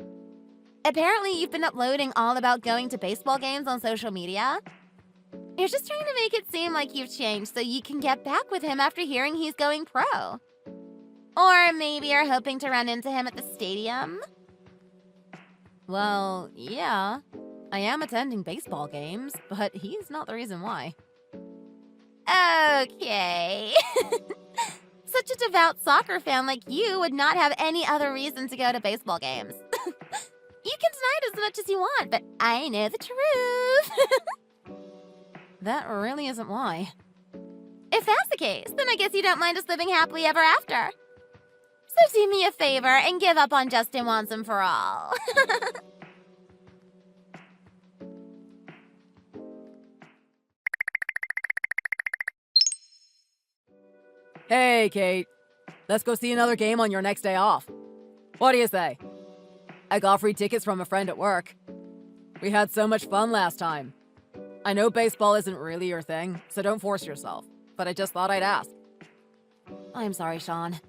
Apparently, you've been uploading all about going to baseball games on social media. You're just trying to make it seem like you've changed so you can get back with him after hearing he's going pro. Or maybe you're hoping to run into him at the stadium. Well, yeah. I am attending baseball games, but he's not the reason why. Okay. Such a devout soccer fan like you would not have any other reason to go to baseball games. You can deny it as much as you want, but I know the truth. That really isn't why. If that's the case, then I guess you don't mind us living happily ever after. So do me a favor and give up on Justin once and for all. Hey, Kate. Let's go see another game on your next day off. What do you say? I got free tickets from a friend at work. We had so much fun last time. I know baseball isn't really your thing, so don't force yourself, but I just thought I'd ask. I'm sorry, Sean.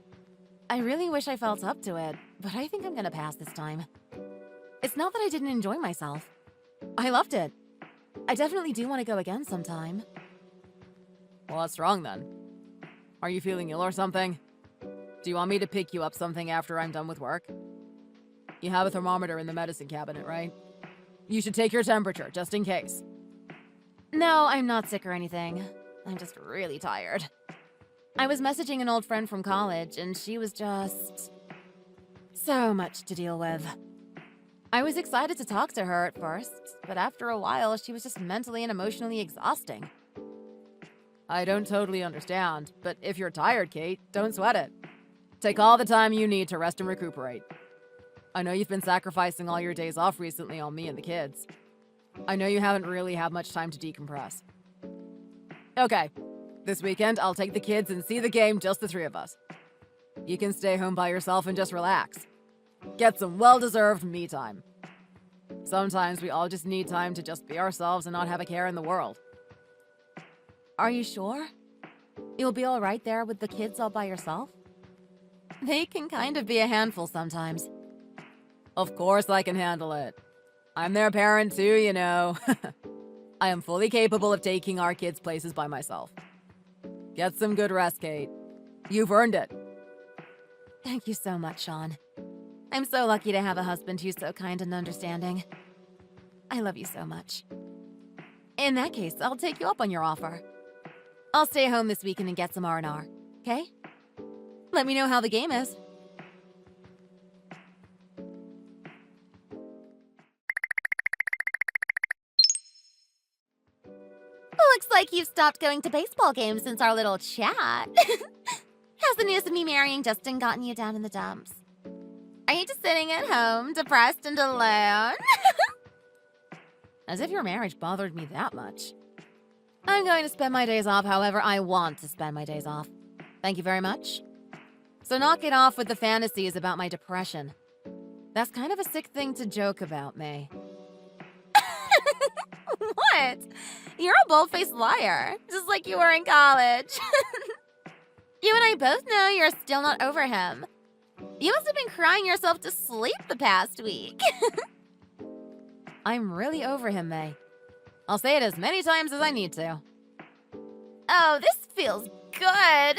I really wish I felt up to it, but I think I'm gonna pass this time. It's not that I didn't enjoy myself. I loved it. I definitely do want to go again sometime. What's wrong then? Are you feeling ill or something? Do you want me to pick you up something after I'm done with work? You have a thermometer in the medicine cabinet, right? You should take your temperature, just in case. No, I'm not sick or anything. I'm just really tired. I was messaging an old friend from college, and she was just... so much to deal with. I was excited to talk to her at first, but after a while, she was just mentally and emotionally exhausting. I don't totally understand, but if you're tired, Kate, don't sweat it. Take all the time you need to rest and recuperate. I know you've been sacrificing all your days off recently on me and the kids. I know you haven't really had much time to decompress. Okay, this weekend I'll take the kids and see the game, just the three of us. You can stay home by yourself and just relax. Get some well-deserved me time. Sometimes we all just need time to just be ourselves and not have a care in the world. Are you sure? You'll be all right there with the kids all by yourself? They can kind of be a handful sometimes. Of course I can handle it. I'm their parent too, you know. I am fully capable of taking our kids places by myself. Get some good rest, Kate. You've earned it. Thank you so much, Sean. I'm so lucky to have a husband who's so kind and understanding. I love you so much. In that case, I'll take you up on your offer. I'll stay home this weekend and get some R&R, okay? Let me know how the game is. Looks like you've stopped going to baseball games since our little chat. Has the news of me marrying Justin gotten you down in the dumps? Are you just sitting at home, depressed and alone? As if your marriage bothered me that much. I'm going to spend my days off however I want to spend my days off. Thank you very much. So knock it off with the fantasies about my depression. That's kind of a sick thing to joke about, May. What? You're a bold-faced liar, just like you were in college. You and I both know you're still not over him. You must have been crying yourself to sleep the past week. I'm really over him, May. I'll say it as many times as I need to. Oh, this feels good.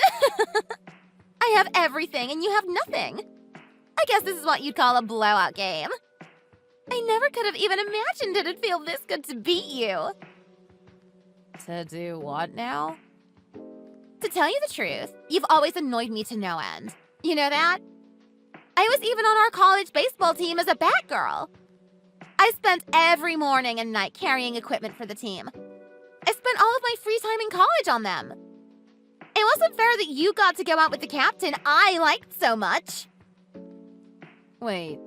I have everything and you have nothing. I guess this is what you'd call a blowout game. I never could have even imagined it'd feel this good to beat you. To do what now? To tell you the truth, you've always annoyed me to no end. You know that? I was even on our college baseball team as a bat girl. I spent every morning and night carrying equipment for the team. I spent all of my free time in college on them. It wasn't fair that you got to go out with the captain I liked so much. Wait,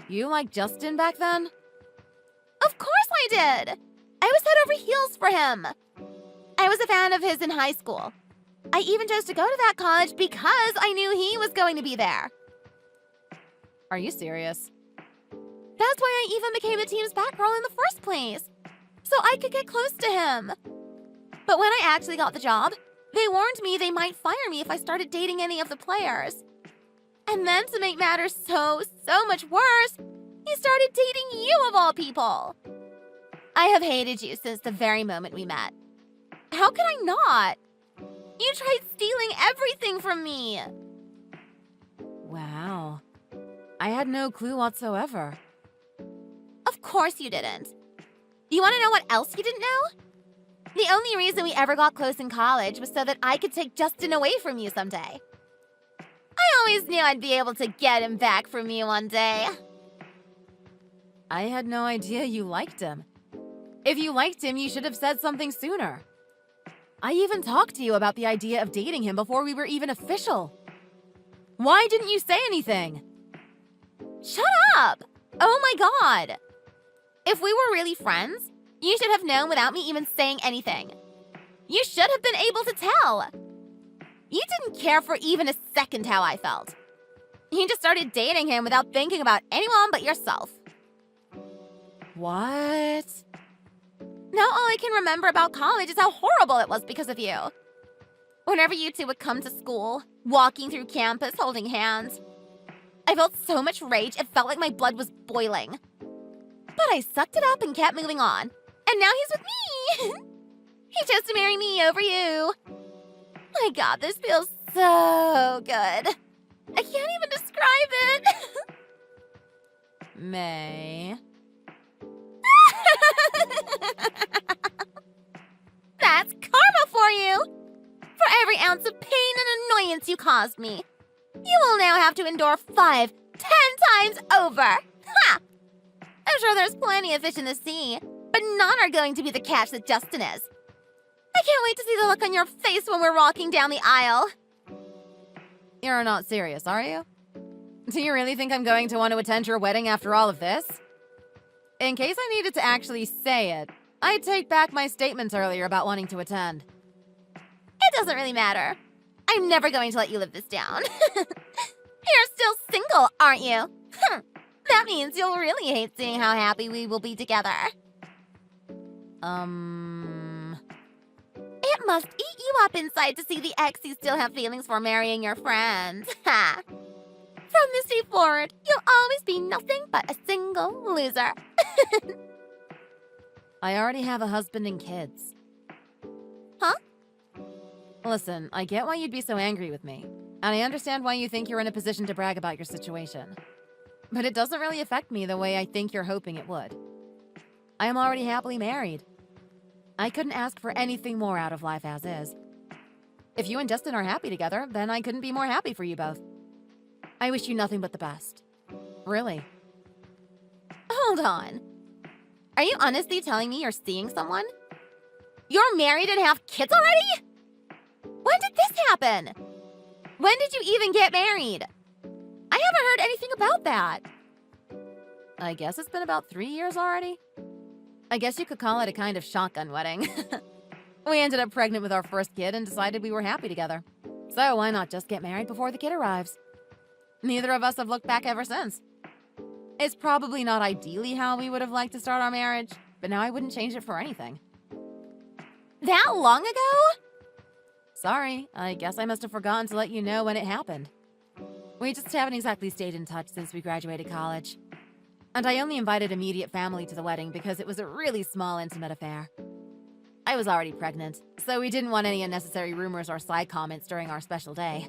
you liked Justin back then? Of course I did. I was head over heels for him. I was a fan of his in high school. I even chose to go to that college because I knew he was going to be there. Are you serious? That's why I even became the team's bat girl in the first place, so I could get close to him. But when I actually got the job, they warned me they might fire me if I started dating any of the players. And then to make matters so much worse, he started dating you of all people. I have hated you since the very moment we met. How could I not? You tried stealing everything from me. Wow. I had no clue whatsoever. Of course you didn't. You want to know what else you didn't know? The only reason we ever got close in college was so that I could take Justin away from you someday. I always knew I'd be able to get him back from you one day. I had no idea you liked him. If you liked him, you should have said something sooner. I even talked to you about the idea of dating him before we were even official. Why didn't you say anything? Shut up! Oh my god! If we were really friends, you should have known without me even saying anything. You should have been able to tell. You didn't care for even a second how I felt. You just started dating him without thinking about anyone but yourself. What? Now all I can remember about college is how horrible it was because of you. Whenever you two would come to school, walking through campus holding hands, I felt so much rage it felt like my blood was boiling. But I sucked it up and kept moving on. And now he's with me! He chose to marry me over you. My god, this feels so good. I can't even describe it. May. That's karma for you! For every ounce of pain and annoyance you caused me, you will now have to endure 5, 10 times over! Ha! I'm sure there's plenty of fish in the sea, but none are going to be the catch that Justin is. I can't wait to see the look on your face when we're walking down the aisle. You're not serious, are you? Do you really think I'm going to want to attend your wedding after all of this? In case I needed to actually say it, I take back my statements earlier about wanting to attend. It doesn't really matter. I'm never going to let you live this down. You're still single, aren't you? That means you'll really hate seeing how happy we will be together. It must eat you up inside to see the ex you still have feelings for marrying your friend. Ha! From this day forward, you'll always be nothing but a single loser. I already have a husband and kids. Huh? Listen, I get why you'd be so angry with me, and I understand why you think you're in a position to brag about your situation. But it doesn't really affect me the way I think you're hoping it would. I am already happily married. I couldn't ask for anything more out of life as is. If you and Justin are happy together, then I couldn't be more happy for you both. I wish you nothing but the best. Really. Hold on. Are you honestly telling me you're seeing someone? You're married and have kids already? When did this happen? When did you even get married? I haven't heard anything about that. I guess it's been about 3 years already. I guess you could call it a kind of shotgun wedding. We ended up pregnant with our first kid and decided we were happy together. So why not just get married before the kid arrives? Neither of us have looked back ever since. It's probably not ideally how we would have liked to start our marriage, but now I wouldn't change it for anything. That long ago? Sorry, I guess I must have forgotten to let you know when it happened. We just haven't exactly stayed in touch since we graduated college. And I only invited immediate family to the wedding because it was a really small, intimate affair. I was already pregnant, so we didn't want any unnecessary rumors or side comments during our special day.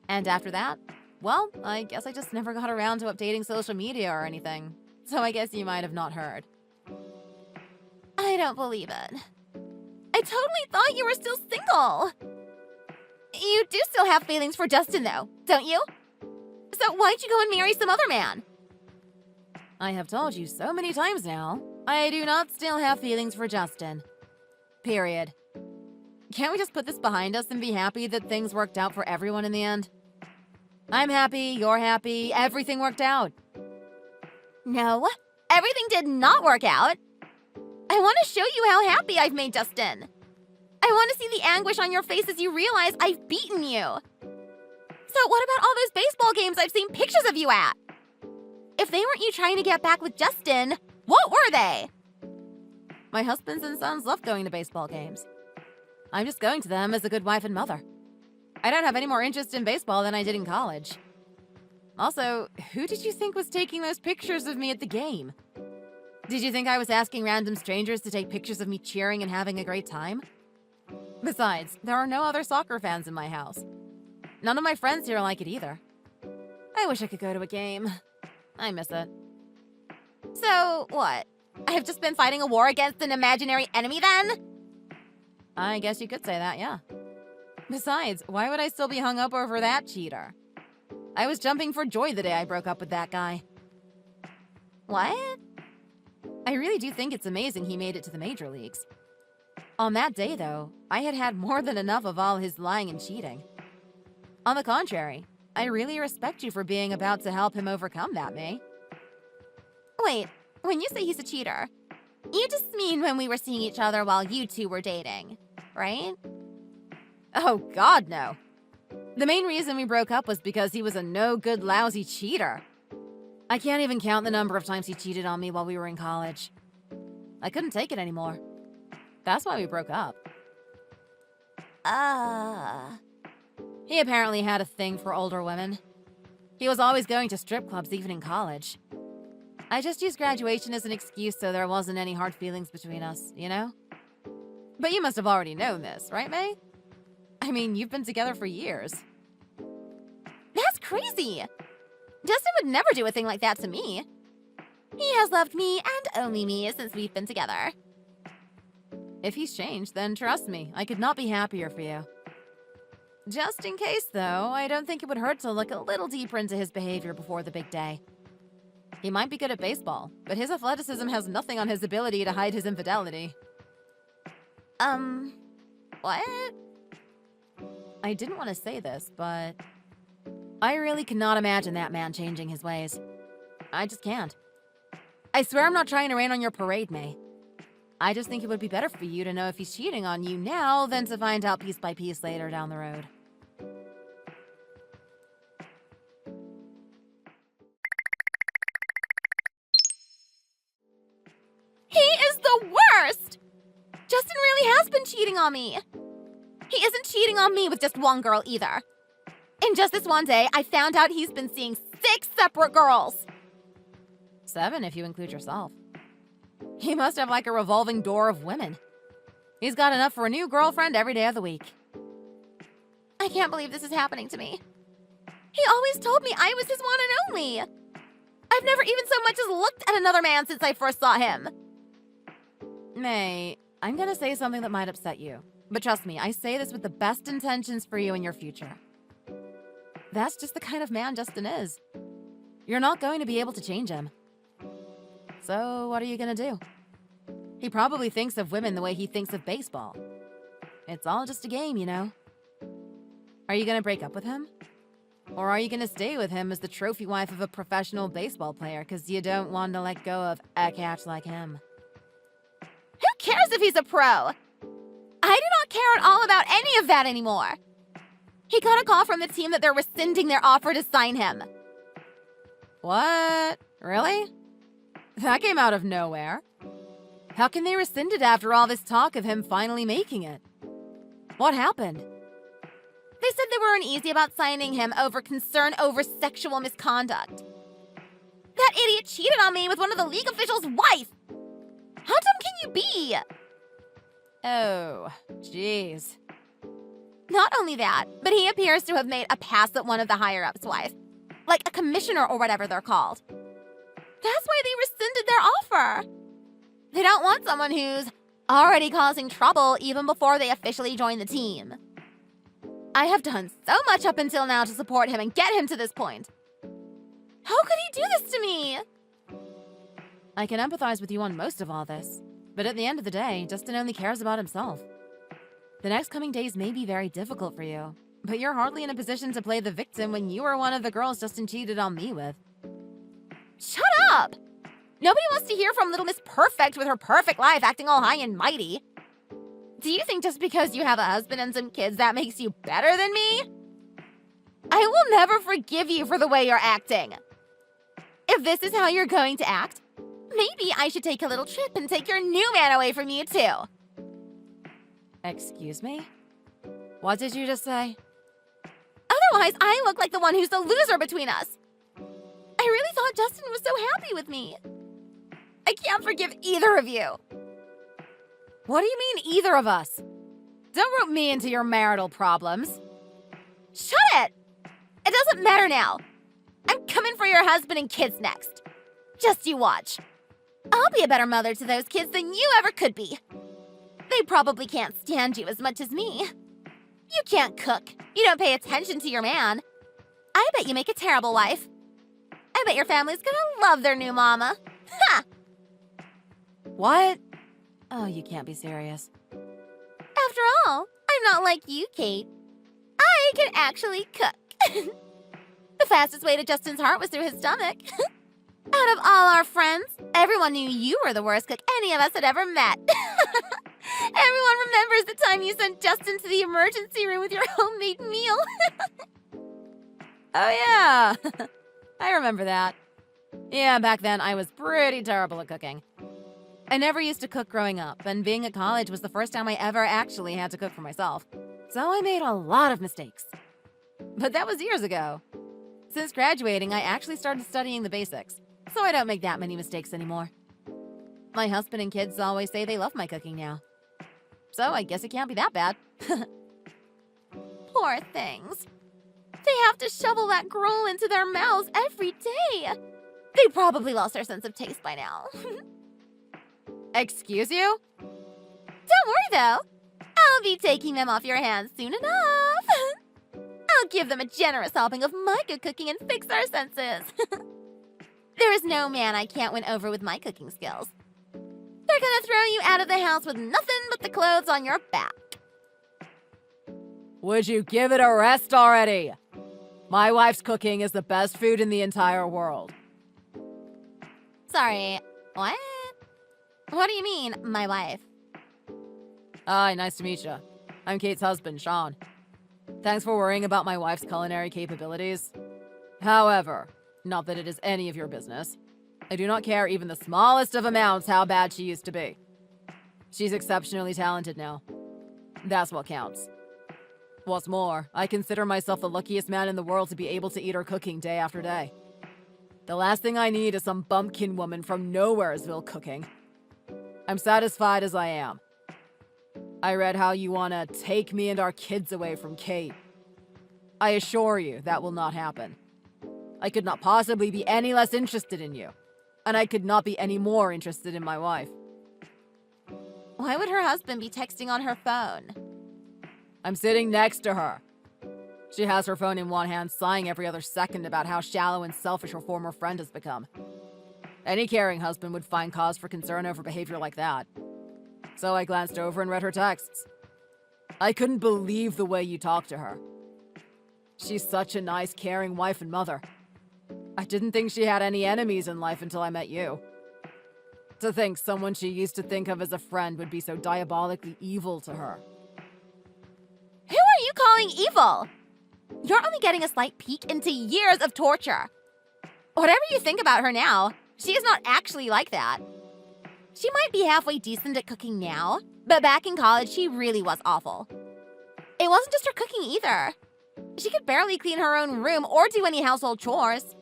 And after that, well, I guess I just never got around to updating social media or anything. So I guess you might have not heard. I don't believe it. I totally thought you were still single. You do still have feelings for Justin, though, don't you? So why'd you go and marry some other man? I have told you so many times now, I do not still have feelings for Justin. Period. Can't we just put this behind us and be happy that things worked out for everyone in the end? I'm happy, you're happy, everything worked out. No, everything did not work out. I want to show you how happy I've made Justin. I want to see the anguish on your face as you realize I've beaten you. So what about all those baseball games I've seen pictures of you at? If they weren't you trying to get back with Justin, what were they? My husbands and sons love going to baseball games. I'm just going to them as a good wife and mother. I don't have any more interest in baseball than I did in college. Also, who did you think was taking those pictures of me at the game? Did you think I was asking random strangers to take pictures of me cheering and having a great time? Besides, there are no other soccer fans in my house. None of my friends here like it either. I wish I could go to a game. I miss it. So, what? I've just been fighting a war against an imaginary enemy then? I guess you could say that, yeah. Besides, why would I still be hung up over that cheater? I was jumping for joy the day I broke up with that guy. What? I really do think it's amazing he made it to the major leagues. On that day, though, I had had more than enough of all his lying and cheating. On the contrary, I really respect you for being about to help him overcome that, May. Wait, when you say he's a cheater, you just mean when we were seeing each other while you two were dating, right? Oh, God, no. The main reason we broke up was because he was a no-good, lousy cheater. I can't even count the number of times he cheated on me while we were in college. I couldn't take it anymore. That's why we broke up. He apparently had a thing for older women. He was always going to strip clubs even in college. I just used graduation as an excuse so there wasn't any hard feelings between us, you know? But you must have already known this, right, May? I mean, you've been together for years. That's crazy. Justin would never do a thing like that to me. He has loved me and only me since we've been together. If he's changed, then trust me, I could not be happier for you. Just in case, though, I don't think it would hurt to look a little deeper into his behavior before the big day. He might be good at baseball, but his athleticism has nothing on his ability to hide his infidelity. What? I didn't want to say this, but I really cannot imagine that man changing his ways. I just can't. I swear I'm not trying to rain on your parade, May. I just think it would be better for you to know if he's cheating on you now than to find out piece by piece later down the road. He is the worst! Justin really has been cheating on me. He isn't cheating on me with just one girl either. In just this one day, I found out he's been seeing 6 separate girls. 7 if you include yourself. He must have like a revolving door of women. He's got enough for a new girlfriend every day of the week. I can't believe this is happening to me. He always told me I was his one and only. I've never even so much as looked at another man since I first saw him. May, I'm gonna say something that might upset you. But trust me, I say this with the best intentions for you and your future. That's just the kind of man Justin is. You're not going to be able to change him. So what are you gonna do? He probably thinks of women the way he thinks of baseball. It's all just a game, you know. Are you gonna break up with him? Or are you gonna stay with him as the trophy wife of a professional baseball player because you don't want to let go of a catch like him? Who cares if he's a pro? I do not care at all about any of that anymore. He got a call from the team that they're rescinding their offer to sign him. What? Really? That came out of nowhere. How can they rescind it after all this talk of him finally making it? What happened? They said they were uneasy about signing him over concern over sexual misconduct. That idiot cheated on me with one of the league officials' wife. How dumb can you be? Oh, jeez. Not only that, but he appears to have made a pass at one of the higher-ups' wife. Like a commissioner or whatever they're called. That's why they rescinded their offer. They don't want someone who's already causing trouble even before they officially join the team. I have done so much up until now to support him and get him to this point. How could he do this to me? I can empathize with you on most of all this, but at the end of the day, Justin only cares about himself. The next coming days may be very difficult for you, but you're hardly in a position to play the victim when you are one of the girls Justin cheated on me with. Shut up! Nobody wants to hear from Little Miss Perfect with her perfect life acting all high and mighty. Do you think just because you have a husband and some kids that makes you better than me? I will never forgive you for the way you're acting. If this is how you're going to act, maybe I should take a little trip and take your new man away from you too. Excuse me? What did you just say? Otherwise, I look like the one who's the loser between us. I really thought Justin was so happy with me. I can't forgive either of you. What do you mean, either of us? Don't rope me into your marital problems. Shut it! It doesn't matter now. I'm coming for your husband and kids next. Just you watch. I'll be a better mother to those kids than you ever could be. They probably can't stand you as much as me. You can't cook. You don't pay attention to your man. I bet you make a terrible wife. I bet your family's gonna love their new mama. Ha! What? Oh, you can't be serious. After all, I'm not like you, Kate. I can actually cook. The fastest way to Justin's heart was through his stomach. Out of all our friends, everyone knew you were the worst cook any of us had ever met. Everyone remembers the time you sent Justin to the emergency room with your homemade meal. Oh, yeah. I remember that. Yeah, back then I was pretty terrible at cooking. I never used to cook growing up, and being at college was the first time I ever actually had to cook for myself. So I made a lot of mistakes. But that was years ago. Since graduating, I actually started studying the basics, so I don't make that many mistakes anymore. My husband and kids always say they love my cooking now. So I guess it can't be that bad. Poor things. They have to shovel that gruel into their mouths every day. They probably lost their sense of taste by now. Excuse you? Don't worry, though. I'll be taking them off your hands soon enough. I'll give them a generous helping of my good cooking and fix our senses. There is no man I can't win over with my cooking skills. They're gonna throw you out of the house with nothing but the clothes on your back. Would you give it a rest already? My wife's cooking is the best food in the entire world. Sorry, what? What do you mean, my wife? Hi, nice to meet you. I'm Kate's husband, Sean. Thanks for worrying about my wife's culinary capabilities. However, not that it is any of your business, I do not care even the smallest of amounts how bad she used to be. She's exceptionally talented now. That's what counts. What's more, I consider myself the luckiest man in the world to be able to eat her cooking day after day. The last thing I need is some bumpkin woman from Nowheresville cooking. I'm satisfied as I am. I read how you want to take me and our kids away from Kate. I assure you that will not happen. I could not possibly be any less interested in you, and I could not be any more interested in my wife. Why would her husband be texting on her phone? I'm sitting next to her. She has her phone in one hand, sighing every other second about how shallow and selfish her former friend has become. Any caring husband would find cause for concern over behavior like that. So I glanced over and read her texts. I couldn't believe the way you talk to her. She's such a nice, caring wife and mother. I didn't think she had any enemies in life until I met you. To think someone she used to think of as a friend would be so diabolically evil to her. Who are you calling evil? You're only getting a slight peek into years of torture. Whatever you think about her now, she is not actually like that. She might be halfway decent at cooking now, but back in college, she really was awful. It wasn't just her cooking either. She could barely clean her own room or do any household chores.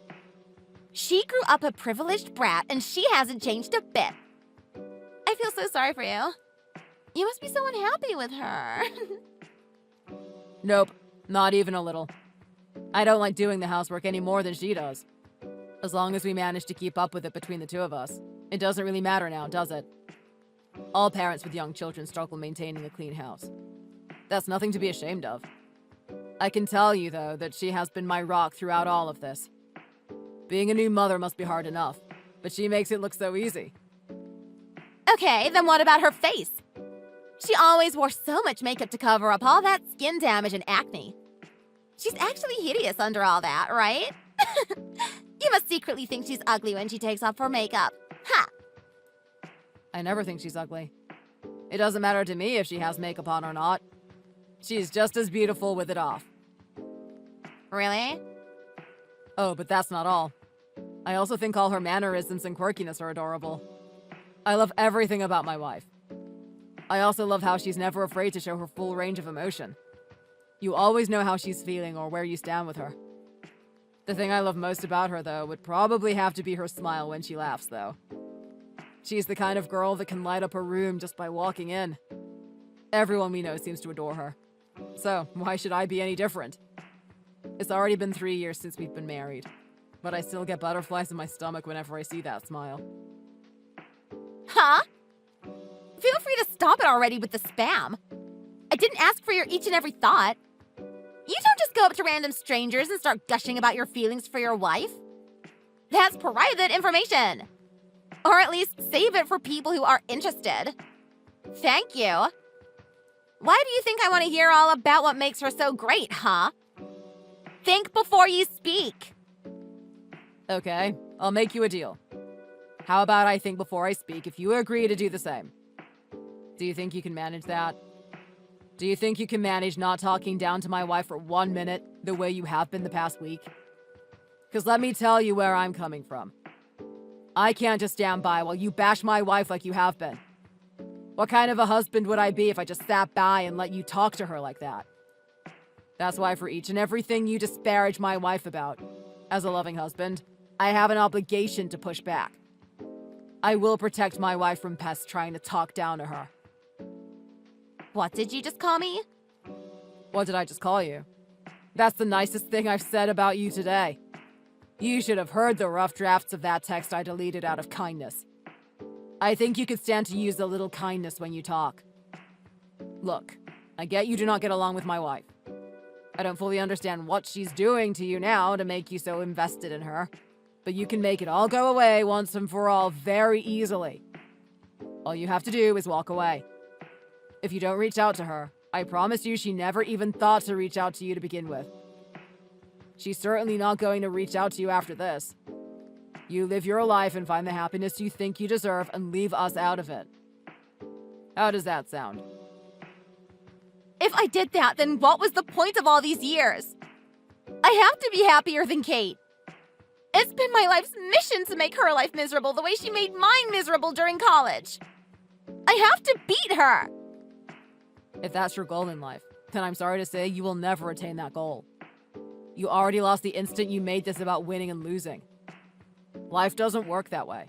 She grew up a privileged brat, and she hasn't changed a bit. I feel so sorry for you. You must be so unhappy with her. Nope, not even a little. I don't like doing the housework any more than she does. As long as we manage to keep up with it between the two of us, it doesn't really matter now, does it? All parents with young children struggle maintaining a clean house. That's nothing to be ashamed of. I can tell you, though, that she has been my rock throughout all of this. Being a new mother must be hard enough, but she makes it look so easy. Okay, then what about her face? She always wore so much makeup to cover up all that skin damage and acne. She's actually hideous under all that, right? You must secretly think she's ugly when she takes off her makeup. Ha! I never think she's ugly. It doesn't matter to me if she has makeup on or not. She's just as beautiful with it off. Really? Oh, but that's not all. I also think all her mannerisms and quirkiness are adorable. I love everything about my wife. I also love how she's never afraid to show her full range of emotion. You always know how she's feeling or where you stand with her. The thing I love most about her, though, would probably have to be her smile when she laughs, though. She's the kind of girl that can light up a room just by walking in. Everyone we know seems to adore her. So, why should I be any different? It's already been 3 years since we've been married, but I still get butterflies in my stomach whenever I see that smile. Huh? Feel free to stop it already with the spam. I didn't ask for your each and every thought. You don't just go up to random strangers and start gushing about your feelings for your wife. That's private information. Or at least save it for people who are interested. Thank you. Why do you think I want to hear all about what makes her so great, huh? Think before you speak. Okay, I'll make you a deal. How about I think before I speak if you agree to do the same? Do you think you can manage that? Do you think you can manage not talking down to my wife for 1 minute the way you have been the past week? Because let me tell you where I'm coming from. I can't just stand by while you bash my wife like you have been. What kind of a husband would I be if I just sat by and let you talk to her like that? That's why for each and everything you disparage my wife about, as a loving husband, I have an obligation to push back. I will protect my wife from pests trying to talk down to her. What did you just call me? What did I just call you? That's the nicest thing I've said about you today. You should have heard the rough drafts of that text I deleted out of kindness. I think you could stand to use a little kindness when you talk. Look, I get you do not get along with my wife. I don't fully understand what she's doing to you now to make you so invested in her, but you can make it all go away once and for all very easily. All you have to do is walk away. If you don't reach out to her, I promise you she never even thought to reach out to you to begin with. She's certainly not going to reach out to you after this. You live your life and find the happiness you think you deserve and leave us out of it. How does that sound? If I did that, then what was the point of all these years? I have to be happier than Kate. It's been my life's mission to make her life miserable the way she made mine miserable during college. I have to beat her. If that's your goal in life, then I'm sorry to say you will never attain that goal. You already lost the instant you made this about winning and losing. Life doesn't work that way.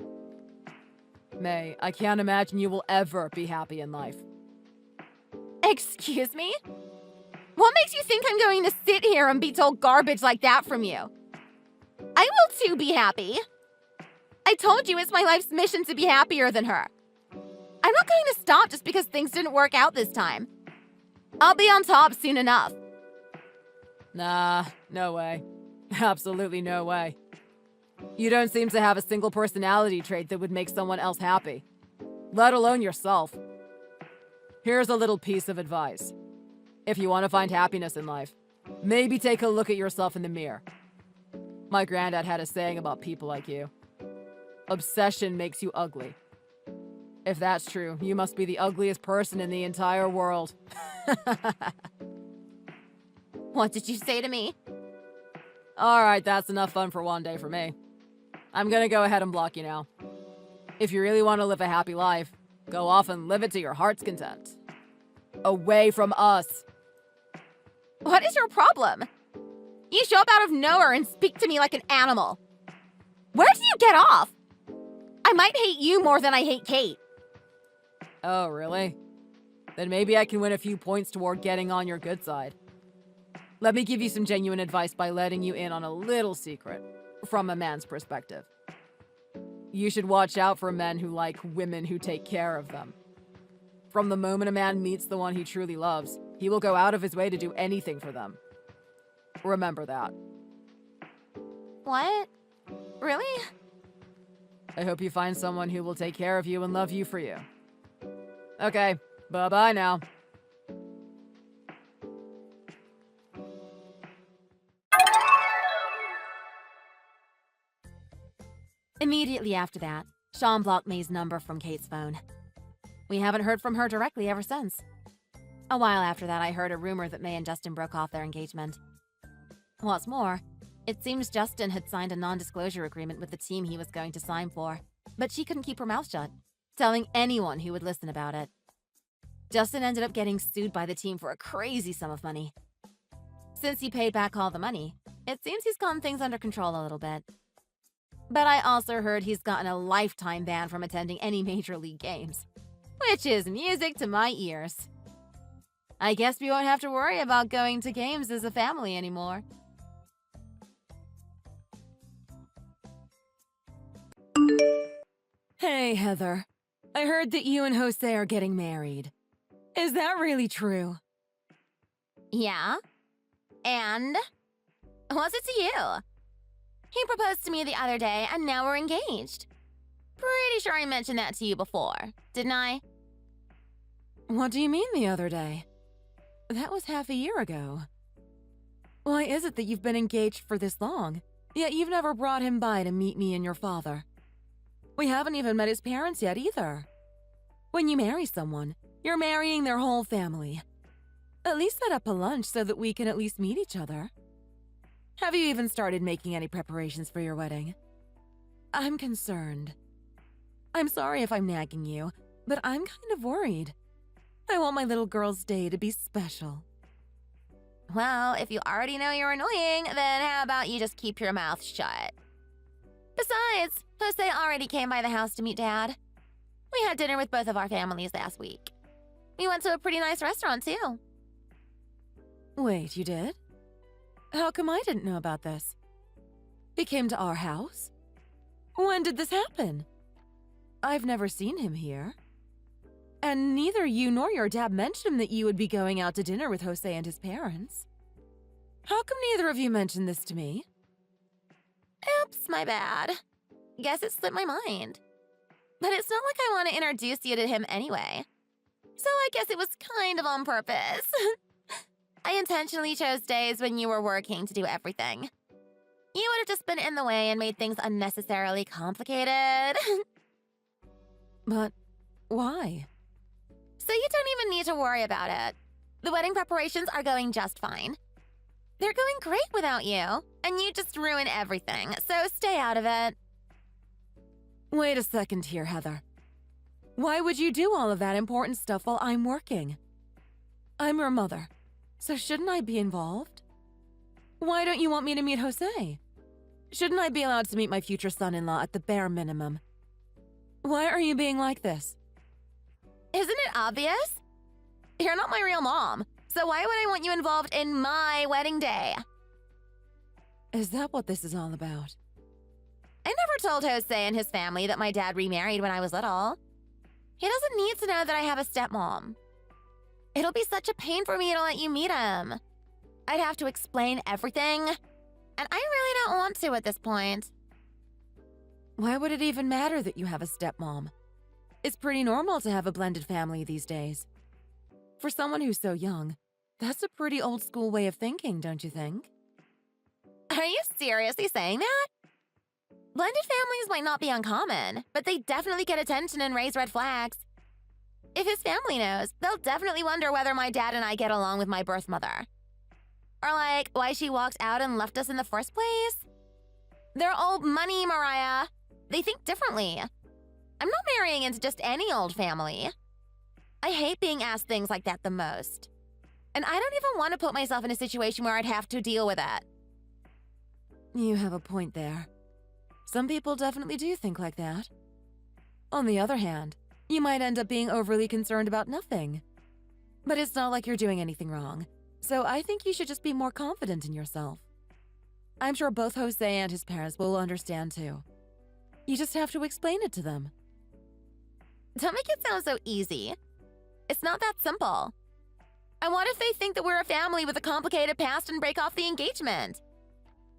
May, I can't imagine you will ever be happy in life. Excuse me? What makes you think I'm going to sit here and be told garbage like that from you? I will too be happy. I told you it's my life's mission to be happier than her. I'm not going to stop just because things didn't work out this time. I'll be on top soon enough. Nah, no way. Absolutely no way. You don't seem to have a single personality trait that would make someone else happy, let alone yourself. Here's a little piece of advice. If you want to find happiness in life, maybe take a look at yourself in the mirror. My granddad had a saying about people like you. Obsession makes you ugly. If that's true, you must be the ugliest person in the entire world. What did you say to me? Alright, that's enough fun for one day for me. I'm gonna go ahead and block you now. If you really want to live a happy life, go off and live it to your heart's content. Away from us. What is your problem? You show up out of nowhere and speak to me like an animal. Where do you get off? I might hate you more than I hate Kate. Oh, really? Then maybe I can win a few points toward getting on your good side. Let me give you some genuine advice by letting you in on a little secret, from a man's perspective. You should watch out for men who like women who take care of them. From the moment a man meets the one he truly loves, he will go out of his way to do anything for them. Remember that. What? Really? I hope you find someone who will take care of you and love you for you. Okay, bye-bye now. Immediately after that, Sean blocked May's number from Kate's phone. We haven't heard from her directly ever since. A while after that, I heard a rumor that May and Justin broke off their engagement. What's more, it seems Justin had signed a non-disclosure agreement with the team he was going to sign for, but she couldn't keep her mouth shut, telling anyone who would listen about it. Justin ended up getting sued by the team for a crazy sum of money. Since he paid back all the money, it seems he's gotten things under control a little bit. But I also heard he's gotten a lifetime ban from attending any major league games, which is music to my ears. I guess we won't have to worry about going to games as a family anymore. Hey, Heather. I heard that you and Jose are getting married. Is that really true? Yeah? And? What's it to you? He proposed to me the other day, and now we're engaged. Pretty sure I mentioned that to you before, didn't I? What do you mean the other day? That was half a year ago. Why is it that you've been engaged for this long, yet you've never brought him by to meet me and your father? We haven't even met his parents yet either. When you marry someone, you're marrying their whole family. At least set up a lunch so that we can at least meet each other. Have you even started making any preparations for your wedding? I'm concerned. I'm sorry if I'm nagging you, but I'm kind of worried. I want my little girl's day to be special. Well, if you already know you're annoying, then how about you just keep your mouth shut? Besides, Jose already came by the house to meet Dad. We had dinner with both of our families last week. We went to a pretty nice restaurant, too. Wait, you did? How come I didn't know about this? He came to our house? When did this happen? I've never seen him here. And neither you nor your dad mentioned that you would be going out to dinner with Jose and his parents. How come neither of you mentioned this to me? Oops, my bad. Guess it slipped my mind. But it's not like I want to introduce you to him anyway. So I guess it was kind of on purpose. I intentionally chose days when you were working to do everything. You would have just been in the way and made things unnecessarily complicated. But why? So you don't even need to worry about it. The wedding preparations are going just fine. They're going great without you, and you just ruin everything, so stay out of it. Wait a second here, Heather. Why would you do all of that important stuff while I'm working? I'm your mother, so shouldn't I be involved? Why don't you want me to meet Jose? Shouldn't I be allowed to meet my future son-in-law at the bare minimum? Why are you being like this? Isn't it obvious? You're not my real mom, so why would I want you involved in my wedding day? Is that what this is all about? I never told Jose and his family that my dad remarried when I was little. He doesn't need to know that I have a stepmom. It'll be such a pain for me to let you meet him. I'd have to explain everything, and I really don't want to at this point. Why would it even matter that you have a stepmom? It's pretty normal to have a blended family these days. For someone who's so young, that's a pretty old-school way of thinking, don't you think? Are you seriously saying that? Blended families might not be uncommon, but they definitely get attention and raise red flags. If his family knows, they'll definitely wonder whether my dad and I get along with my birth mother. Or like, why she walked out and left us in the first place. They're old money, Mariah. They think differently. I'm not marrying into just any old family. I hate being asked things like that the most. And I don't even want to put myself in a situation where I'd have to deal with it. You have a point there. Some people definitely do think like that. On the other hand, you might end up being overly concerned about nothing. But it's not like you're doing anything wrong, so I think you should just be more confident in yourself. I'm sure both Jose and his parents will understand too. You just have to explain it to them. Don't make it sound so easy. It's not that simple. And what if they think that we're a family with a complicated past and break off the engagement?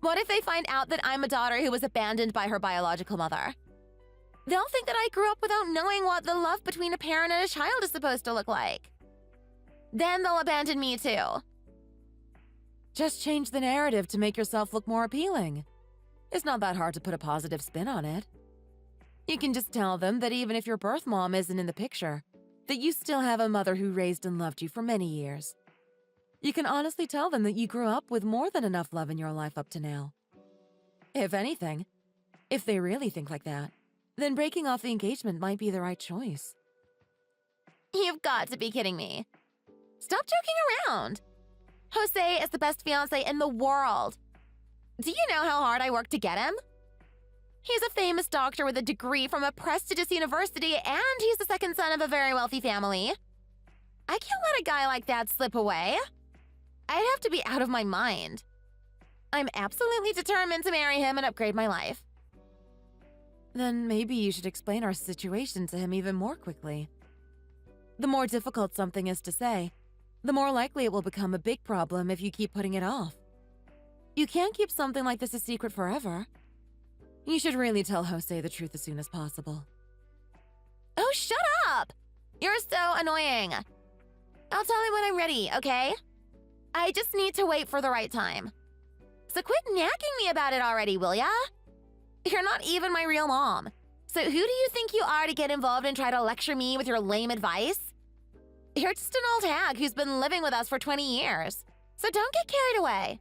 What if they find out that I'm a daughter who was abandoned by her biological mother? They'll think that I grew up without knowing what the love between a parent and a child is supposed to look like. Then they'll abandon me too. Just change the narrative to make yourself look more appealing. It's not that hard to put a positive spin on it. You can just tell them that even if your birth mom isn't in the picture, that you still have a mother who raised and loved you for many years. You can honestly tell them that you grew up with more than enough love in your life up to now. If anything, if they really think like that, then breaking off the engagement might be the right choice. You've got to be kidding me. Stop joking around. Jose is the best fiancé in the world. Do you know how hard I worked to get him? He's a famous doctor with a degree from a prestigious university, and he's the second son of a very wealthy family. I can't let a guy like that slip away. I'd have to be out of my mind. I'm absolutely determined to marry him and upgrade my life. Then maybe you should explain our situation to him even more quickly. The more difficult something is to say, the more likely it will become a big problem if you keep putting it off. You can't keep something like this a secret forever. You should really tell Jose the truth as soon as possible. Oh, shut up! You're so annoying. I'll tell him when I'm ready, okay? I just need to wait for the right time. So quit nagging me about it already, will ya? You're not even my real mom. So who do you think you are to get involved and try to lecture me with your lame advice? You're just an old hag who's been living with us for 20 years. So don't get carried away.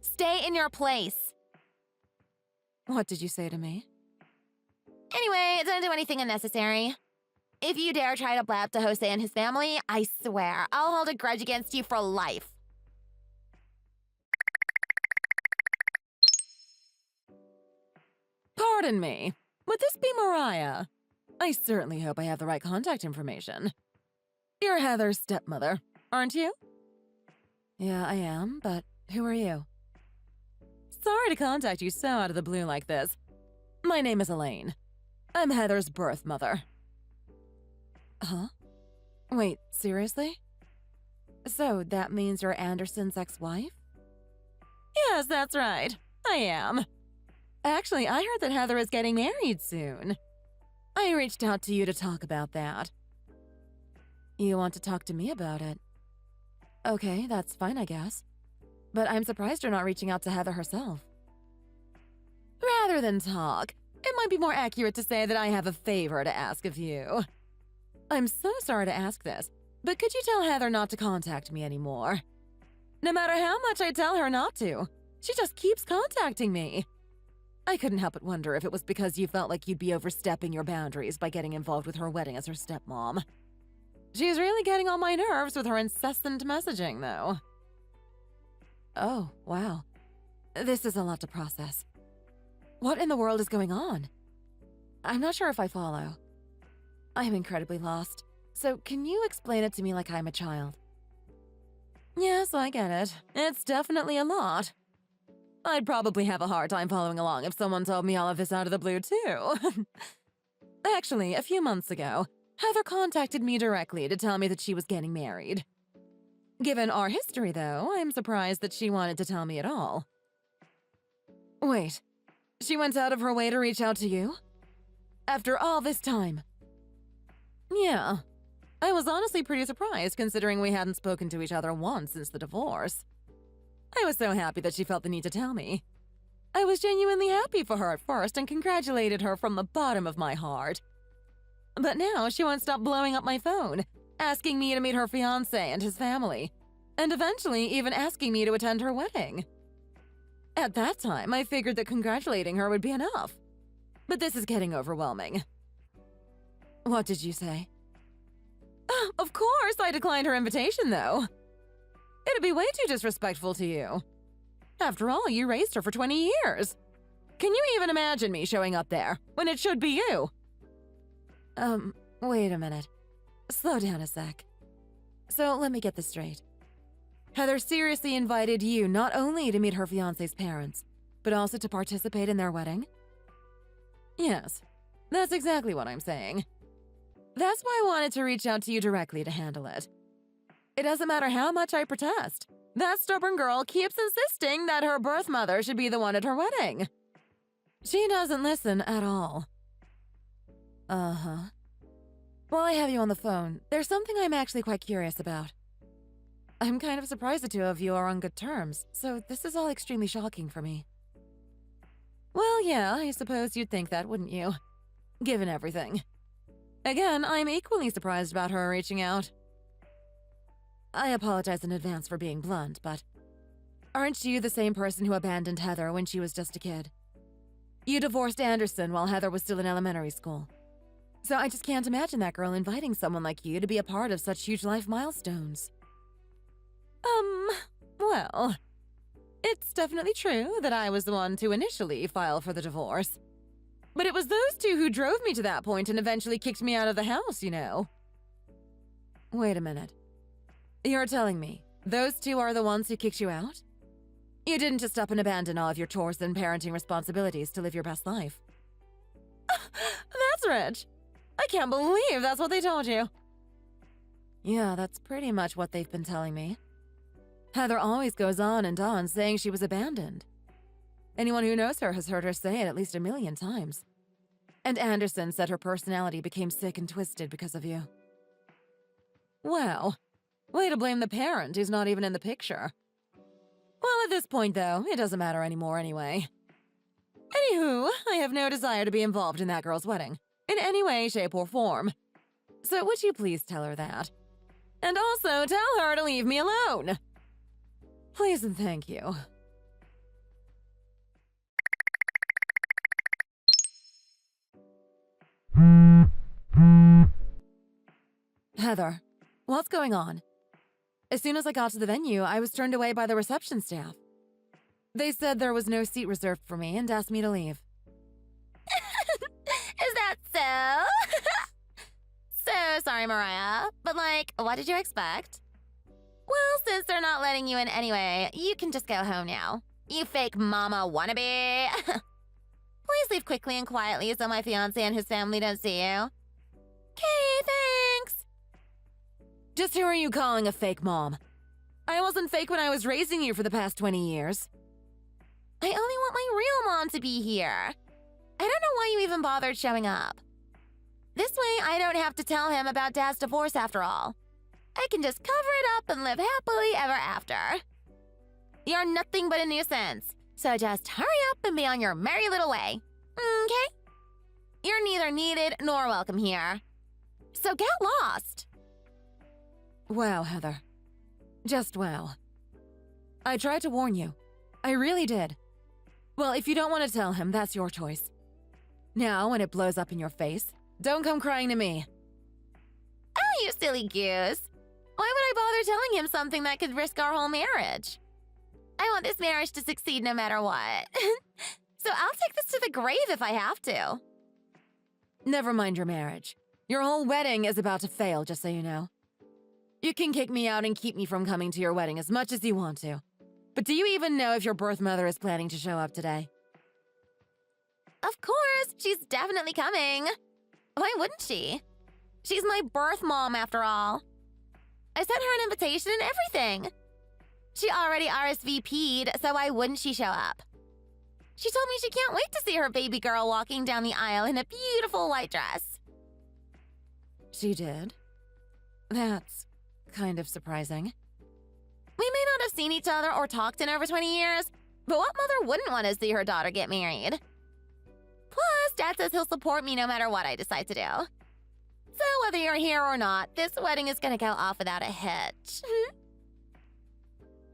Stay in your place. What did you say to me? Anyway, don't do anything unnecessary. If you dare try to blab to Jose and his family, I swear, I'll hold a grudge against you for life. Pardon me, would this be Mariah? I certainly hope I have the right contact information. You're Heather's stepmother, aren't you? Yeah, I am, but who are you? Sorry to contact you so out of the blue like this. My name is Elaine. I'm Heather's birth mother. Huh? Wait, seriously? So that means you're Anderson's ex-wife? Yes, that's right. I am. Actually, I heard that Heather is getting married soon. I reached out to you to talk about that. You want to talk to me about it? Okay, that's fine, I guess. But I'm surprised you're not reaching out to Heather herself. Rather than talk, it might be more accurate to say that I have a favor to ask of you. I'm so sorry to ask this, but could you tell Heather not to contact me anymore? No matter how much I tell her not to, she just keeps contacting me. I couldn't help but wonder if it was because you felt like you'd be overstepping your boundaries by getting involved with her wedding as her stepmom. She's really getting on my nerves with her incessant messaging, though. Oh, wow. This is a lot to process. What in the world is going on? I'm not sure if I follow. I'm incredibly lost. So can you explain it to me like I'm a child? Yes, I get it. It's definitely a lot. I'd probably have a hard time following along if someone told me all of this out of the blue, too. Actually, a few months ago, Heather contacted me directly to tell me that she was getting married. Given our history, though, I'm surprised that she wanted to tell me at all. Wait, she went out of her way to reach out to you? After all this time? Yeah. I was honestly pretty surprised considering we hadn't spoken to each other once since the divorce. I was so happy that she felt the need to tell me. I was genuinely happy for her at first and congratulated her from the bottom of my heart. But now she won't stop blowing up my phone, asking me to meet her fiancé and his family, and eventually even asking me to attend her wedding. At that time, I figured that congratulating her would be enough. But this is getting overwhelming. What did you say? Of course, I declined her invitation, though. It'd be way too disrespectful to you. After all, you raised her for 20 years. Can you even imagine me showing up there when it should be you? Wait a minute. Slow down a sec. So let me get this straight. Heather seriously invited you not only to meet her fiancé's parents, but also to participate in their wedding? Yes, that's exactly what I'm saying. That's why I wanted to reach out to you directly to handle it. It doesn't matter how much I protest. That stubborn girl keeps insisting that her birth mother should be the one at her wedding. She doesn't listen at all. Uh-huh. While I have you on the phone, there's something I'm actually quite curious about. I'm kind of surprised the two of you are on good terms, so this is all extremely shocking for me. Well, yeah, I suppose you'd think that, wouldn't you? Given everything. Again, I'm equally surprised about her reaching out. I apologize in advance for being blunt, but aren't you the same person who abandoned Heather when she was just a kid? You divorced Anderson while Heather was still in elementary school. So I just can't imagine that girl inviting someone like you to be a part of such huge life milestones. Well, it's definitely true that I was the one to initially file for the divorce. But it was those two who drove me to that point and eventually kicked me out of the house, you know. Wait a minute. You're telling me those two are the ones who kicked you out? You didn't just up and abandon all of your chores and parenting responsibilities to live your best life. That's rich. I can't believe that's what they told you. Yeah, that's pretty much what they've been telling me. Heather always goes on and on saying she was abandoned. Anyone who knows her has heard her say it at least 1,000,000 times. And Anderson said her personality became sick and twisted because of you. Wow. Way to blame the parent who's not even in the picture. Well, at this point, though, it doesn't matter anymore anyway. Anywho, I have no desire to be involved in that girl's wedding, in any way, shape, or form. So would you please tell her that? And also tell her to leave me alone. Please and thank you. Heather, what's going on? As soon as I got to the venue, I was turned away by the reception staff. They said there was no seat reserved for me and asked me to leave. Is that so? So sorry, Mariah. But what did you expect? Well, since they're not letting you in anyway, you can just go home now. You fake mama wannabe. Please leave quickly and quietly so my fiancé and his family don't see you. Okay, thanks. Just who are you calling a fake mom? I wasn't fake when I was raising you for the past 20 years. I only want my real mom to be here. I don't know why you even bothered showing up. This way, I don't have to tell him about Dad's divorce after all. I can just cover it up and live happily ever after. You're nothing but a nuisance, so just hurry up and be on your merry little way. Okay? You're neither needed nor welcome here. So get lost. Wow, Heather. Just wow. I tried to warn you. I really did. Well, if you don't want to tell him, that's your choice. Now, when it blows up in your face, don't come crying to me. Oh, you silly goose. Why would I bother telling him something that could risk our whole marriage? I want this marriage to succeed no matter what. So I'll take this to the grave if I have to. Never mind your marriage. Your whole wedding is about to fail, just so you know. You can kick me out and keep me from coming to your wedding as much as you want to. But do you even know if your birth mother is planning to show up today? Of course, she's definitely coming. Why wouldn't she? She's my birth mom, after all. I sent her an invitation and everything. She already RSVP'd, so why wouldn't she show up? She told me she can't wait to see her baby girl walking down the aisle in a beautiful white dress. She did? That's kind of surprising. We may not have seen each other or talked in over 20 years, but what mother wouldn't want to see her daughter get married? Plus, Dad says he'll support me no matter what I decide to do. So whether you're here or not, this wedding is gonna go off without a hitch.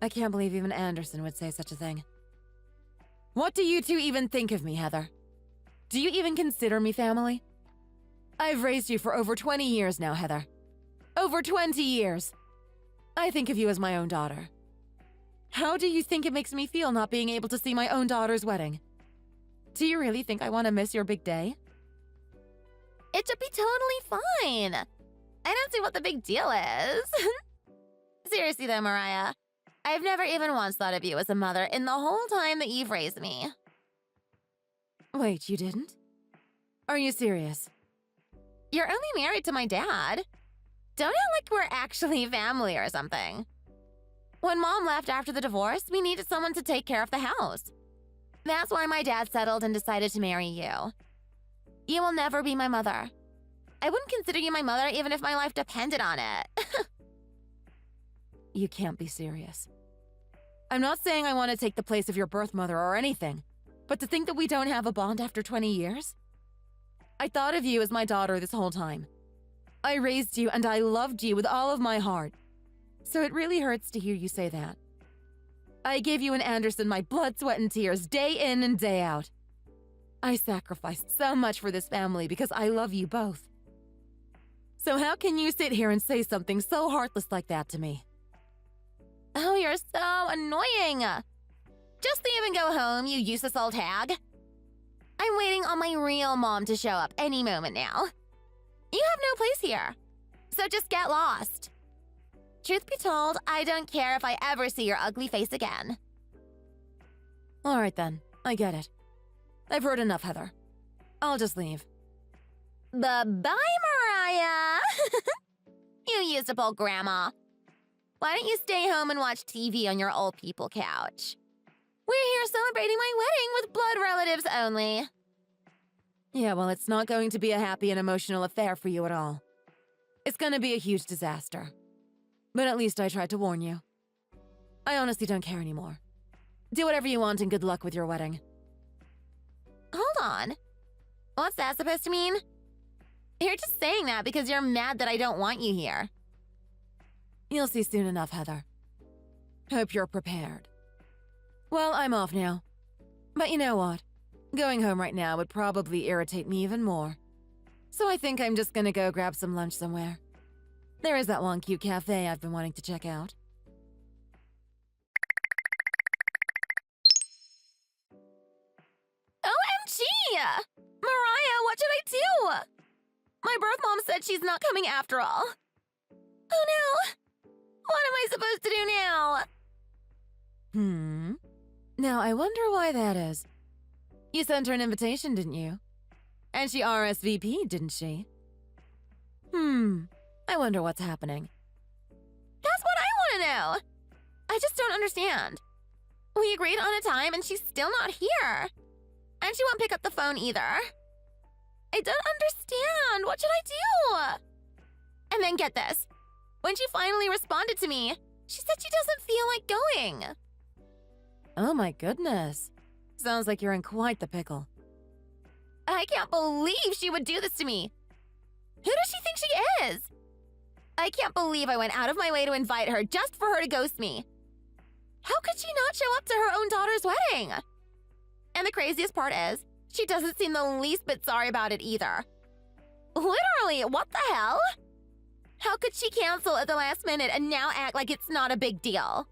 I can't believe even Anderson would say such a thing. What do you two even think of me, Heather? Do you even consider me family? I've raised you for over 20 years now, Heather. Over 20 years! I think of you as my own daughter. How do you think it makes me feel not being able to see my own daughter's wedding? Do you really think I want to miss your big day? It should be totally fine. I don't see what the big deal is. Seriously though, Mariah, I've never even once thought of you as a mother in the whole time that you've raised me. Wait, you didn't? Are you serious? You're only married to my dad. Don't act like we're actually family or something. When Mom left after the divorce, we needed someone to take care of the house. That's why my dad settled and decided to marry you. You will never be my mother. I wouldn't consider you my mother even if my life depended on it. You can't be serious. I'm not saying I want to take the place of your birth mother or anything, but to think that we don't have a bond after 20 years? I thought of you as my daughter this whole time. I raised you and I loved you with all of my heart. So it really hurts to hear you say that. I gave you and Anderson my blood, sweat, and tears day in and day out. I sacrificed so much for this family because I love you both. So how can you sit here and say something so heartless like that to me? Oh, you're so annoying. Just leave and go home, you useless old hag. I'm waiting on my real mom to show up any moment now. You have no place here, so just get lost. Truth be told, I don't care if I ever see your ugly face again. All right then, I get it. I've heard enough, Heather. I'll just leave. Bye-bye, Mariah! You usable grandma. Why don't you stay home and watch TV on your old people couch? We're here celebrating my wedding with blood relatives only. Yeah, well, it's not going to be a happy and emotional affair for you at all. It's gonna be a huge disaster. But at least I tried to warn you. I honestly don't care anymore. Do whatever you want and good luck with your wedding. Hold on. What's that supposed to mean? You're just saying that because you're mad that I don't want you here. You'll see soon enough, Heather. Hope you're prepared. Well, I'm off now. But you know what? Going home right now would probably irritate me even more. So I think I'm just gonna go grab some lunch somewhere. There is that one cute cafe I've been wanting to check out. OMG! Mariah, what should I do? My birth mom said she's not coming after all. Oh no! What am I supposed to do now? Now, I wonder why that is. You sent her an invitation, didn't you? And she RSVP'd, didn't she? I wonder what's happening. That's what I want to know. I just don't understand. We agreed on a time and she's still not here. And she won't pick up the phone either. I don't understand. What should I do? And then get this. When she finally responded to me, she said she doesn't feel like going. Oh my goodness. Sounds like you're in quite the pickle. I can't believe she would do this to me. Who does she think she is? I can't believe I went out of my way to invite her just for her to ghost me. How could she not show up to her own daughter's wedding? And the craziest part is, she doesn't seem the least bit sorry about it either. Literally, what the hell? How could she cancel at the last minute and now act like it's not a big deal?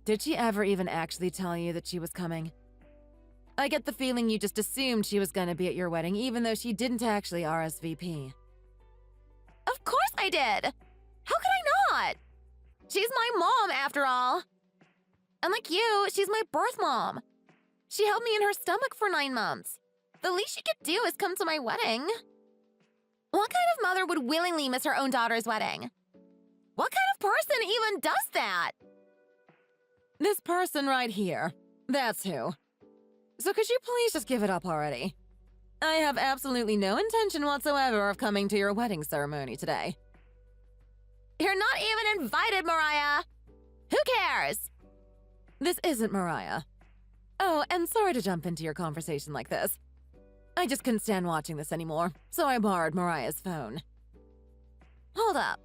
Did she ever even actually tell you that she was coming? I get the feeling you just assumed she was gonna be at your wedding even though she didn't actually RSVP. Of course I did! How could I not? She's my mom, after all. Unlike you, she's my birth mom. She held me in her stomach for 9 months. The least she could do is come to my wedding. What kind of mother would willingly miss her own daughter's wedding? What kind of person even does that? This person right here. That's who. So could you please just give it up already? I have absolutely no intention whatsoever of coming to your wedding ceremony today. You're not even invited, Mariah! Who cares? This isn't Mariah. Oh, and sorry to jump into your conversation like this. I just couldn't stand watching this anymore, so I borrowed Mariah's phone. Hold up.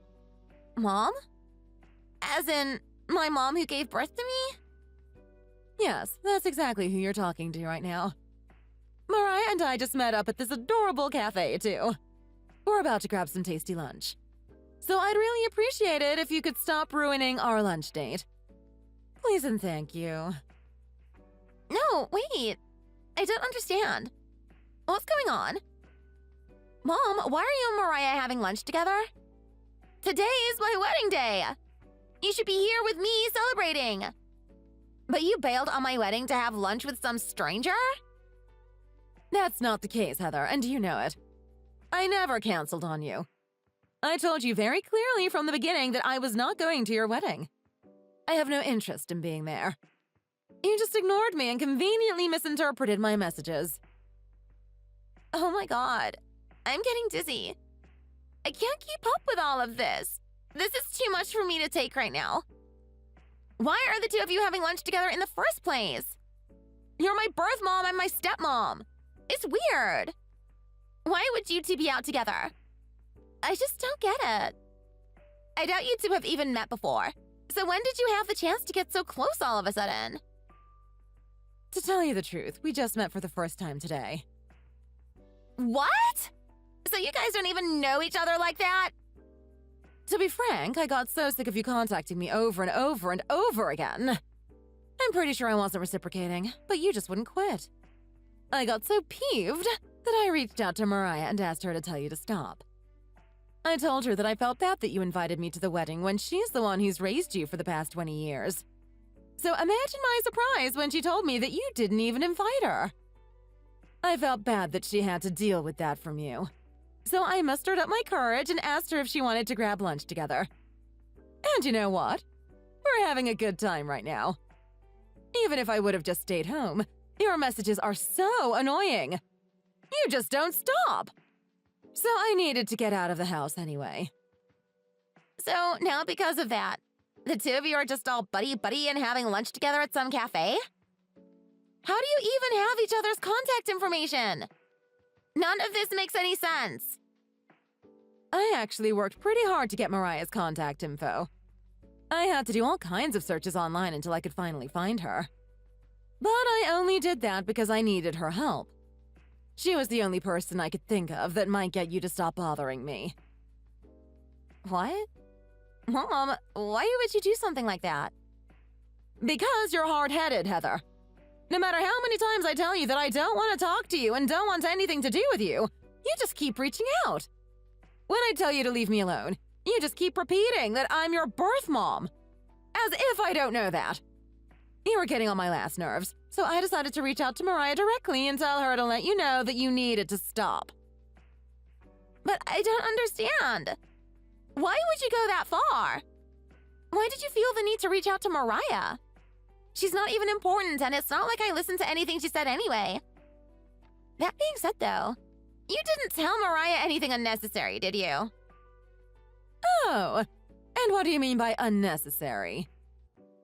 Mom? As in, my mom who gave birth to me? Yes, that's exactly who you're talking to right now. Mariah and I just met up at this adorable cafe, too. We're about to grab some tasty lunch. So I'd really appreciate it if you could stop ruining our lunch date. Please and thank you. No, wait. I don't understand. What's going on? Mom, why are you and Mariah having lunch together? Today is my wedding day. You should be here with me celebrating. But you bailed on my wedding to have lunch with some stranger? That's not the case, Heather, and you know it. I never canceled on you. I told you very clearly from the beginning that I was not going to your wedding. I have no interest in being there. You just ignored me and conveniently misinterpreted my messages. Oh my god. I'm getting dizzy. I can't keep up with all of this. This is too much for me to take right now. Why are the two of you having lunch together in the first place? You're my birth mom and my stepmom. It's weird. Why would you two be out together? I just don't get it. I doubt you two have even met before. So when did you have the chance to get so close all of a sudden? To tell you the truth, we just met for the first time today. What? So you guys don't even know each other like that? To be frank, I got so sick of you contacting me over and over and over again. I'm pretty sure I wasn't reciprocating, but you just wouldn't quit. I got so peeved that I reached out to Mariah and asked her to tell you to stop. I told her that I felt bad that you invited me to the wedding when she's the one who's raised you for the past 20 years. So imagine my surprise when she told me that you didn't even invite her. I felt bad that she had to deal with that from you. So I mustered up my courage and asked her if she wanted to grab lunch together. And you know what? We're having a good time right now. Even if I would have just stayed home, your messages are so annoying. You just don't stop. So I needed to get out of the house anyway. So now because of that, the two of you are just all buddy-buddy and having lunch together at some cafe? How do you even have each other's contact information? None of this makes any sense. I actually worked pretty hard to get Mariah's contact info. I had to do all kinds of searches online until I could finally find her. But I only did that because I needed her help. She was the only person I could think of that might get you to stop bothering me. What? Mom, why would you do something like that? Because you're hard-headed, Heather. No matter how many times I tell you that I don't want to talk to you and don't want anything to do with you, you just keep reaching out. When I tell you to leave me alone, you just keep repeating that I'm your birth mom. As if I don't know that. You were getting on my last nerves, so I decided to reach out to Mariah directly and tell her to let you know that you needed to stop. But I don't understand. Why would you go that far? Why did you feel the need to reach out to Mariah? She's not even important, and it's not like I listened to anything she said anyway. That being said, though, you didn't tell Mariah anything unnecessary, did you? Oh, and what do you mean by unnecessary?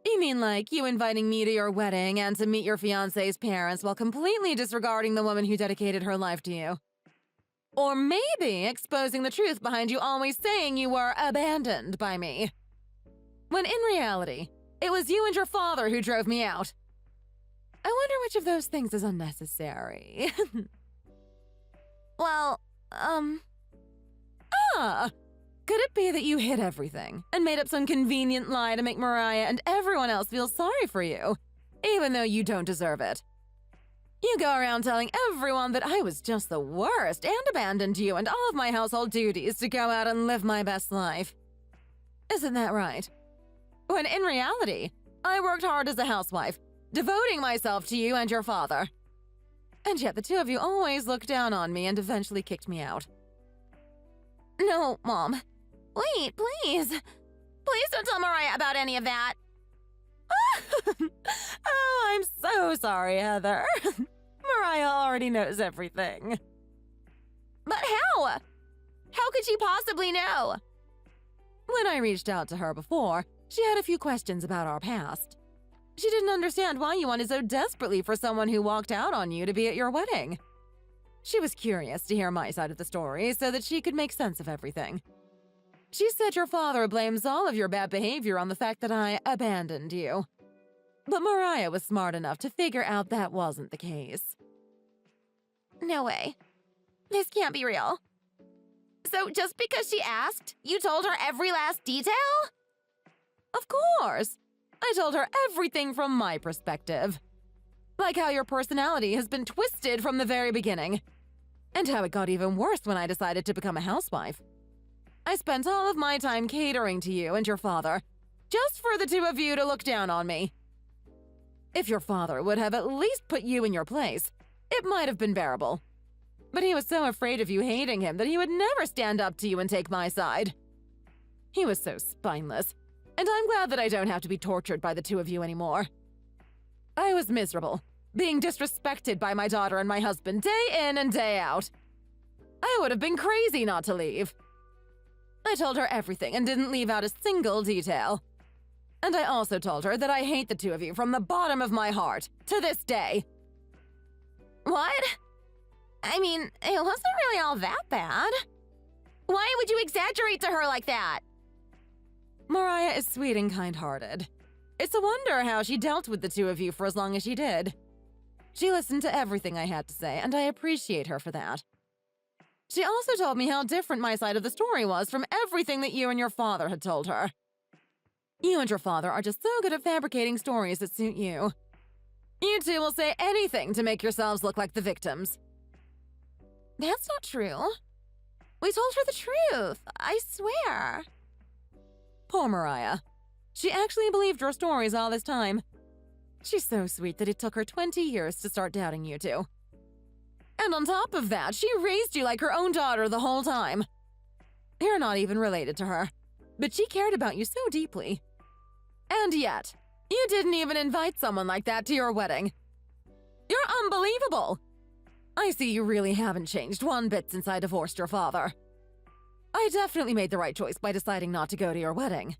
You mean like you inviting me to your wedding and to meet your fiancé's parents while completely disregarding the woman who dedicated her life to you? Or maybe exposing the truth behind you always saying you were abandoned by me. When in reality, it was you and your father who drove me out. I wonder which of those things is unnecessary. Well, Could it be that you hid everything and made up some convenient lie to make Mariah and everyone else feel sorry for you, even though you don't deserve it? You go around telling everyone that I was just the worst and abandoned you and all of my household duties to go out and live my best life. Isn't that right? When in reality, I worked hard as a housewife, devoting myself to you and your father. And yet the two of you always looked down on me and eventually kicked me out. No, Mom. Wait, please. Please don't tell Mariah about any of that. Oh, I'm so sorry, Heather. Mariah already knows everything. But how? How could she possibly know? When I reached out to her before, she had a few questions about our past. She didn't understand why you wanted so desperately for someone who walked out on you to be at your wedding. She was curious to hear my side of the story so that she could make sense of everything. She said your father blames all of your bad behavior on the fact that I abandoned you. But Mariah was smart enough to figure out that wasn't the case. No way. This can't be real. So just because she asked, you told her every last detail? Of course. I told her everything from my perspective. Like how your personality has been twisted from the very beginning. And how it got even worse when I decided to become a housewife. I spent all of my time catering to you and your father, just for the two of you to look down on me. If your father would have at least put you in your place, it might have been bearable. But he was so afraid of you hating him that he would never stand up to you and take my side. He was so spineless, and I'm glad that I don't have to be tortured by the two of you anymore. I was miserable, being disrespected by my daughter and my husband day in and day out. I would have been crazy not to leave. I told her everything and didn't leave out a single detail. And I also told her that I hate the two of you from the bottom of my heart, to this day. What? I mean, it wasn't really all that bad. Why would you exaggerate to her like that? Mariah is sweet and kind-hearted. It's a wonder how she dealt with the two of you for as long as she did. She listened to everything I had to say, and I appreciate her for that. She also told me how different my side of the story was from everything that you and your father had told her. You and your father are just so good at fabricating stories that suit you. You two will say anything to make yourselves look like the victims. That's not true. We told her the truth, I swear. Poor Mariah. She actually believed your stories all this time. She's so sweet that it took her 20 years to start doubting you two. And on top of that, she raised you like her own daughter the whole time. You're not even related to her, but she cared about you so deeply. And yet, you didn't even invite someone like that to your wedding. You're unbelievable! I see you really haven't changed one bit since I divorced your father. I definitely made the right choice by deciding not to go to your wedding.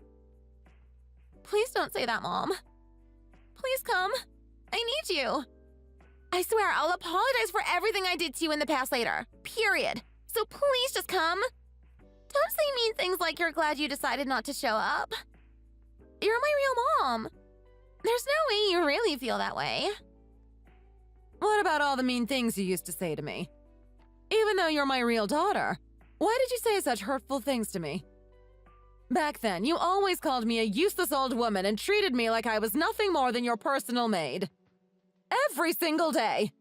Please don't say that, Mom. Please come. I need you. I swear I'll apologize for everything I did to you in the past later. Period. So please just come. Don't say mean things like you're glad you decided not to show up. You're my real mom. There's no way you really feel that way. What about all the mean things you used to say to me? Even though you're my real daughter, why did you say such hurtful things to me? Back then, you always called me a useless old woman and treated me like I was nothing more than your personal maid. Every single day.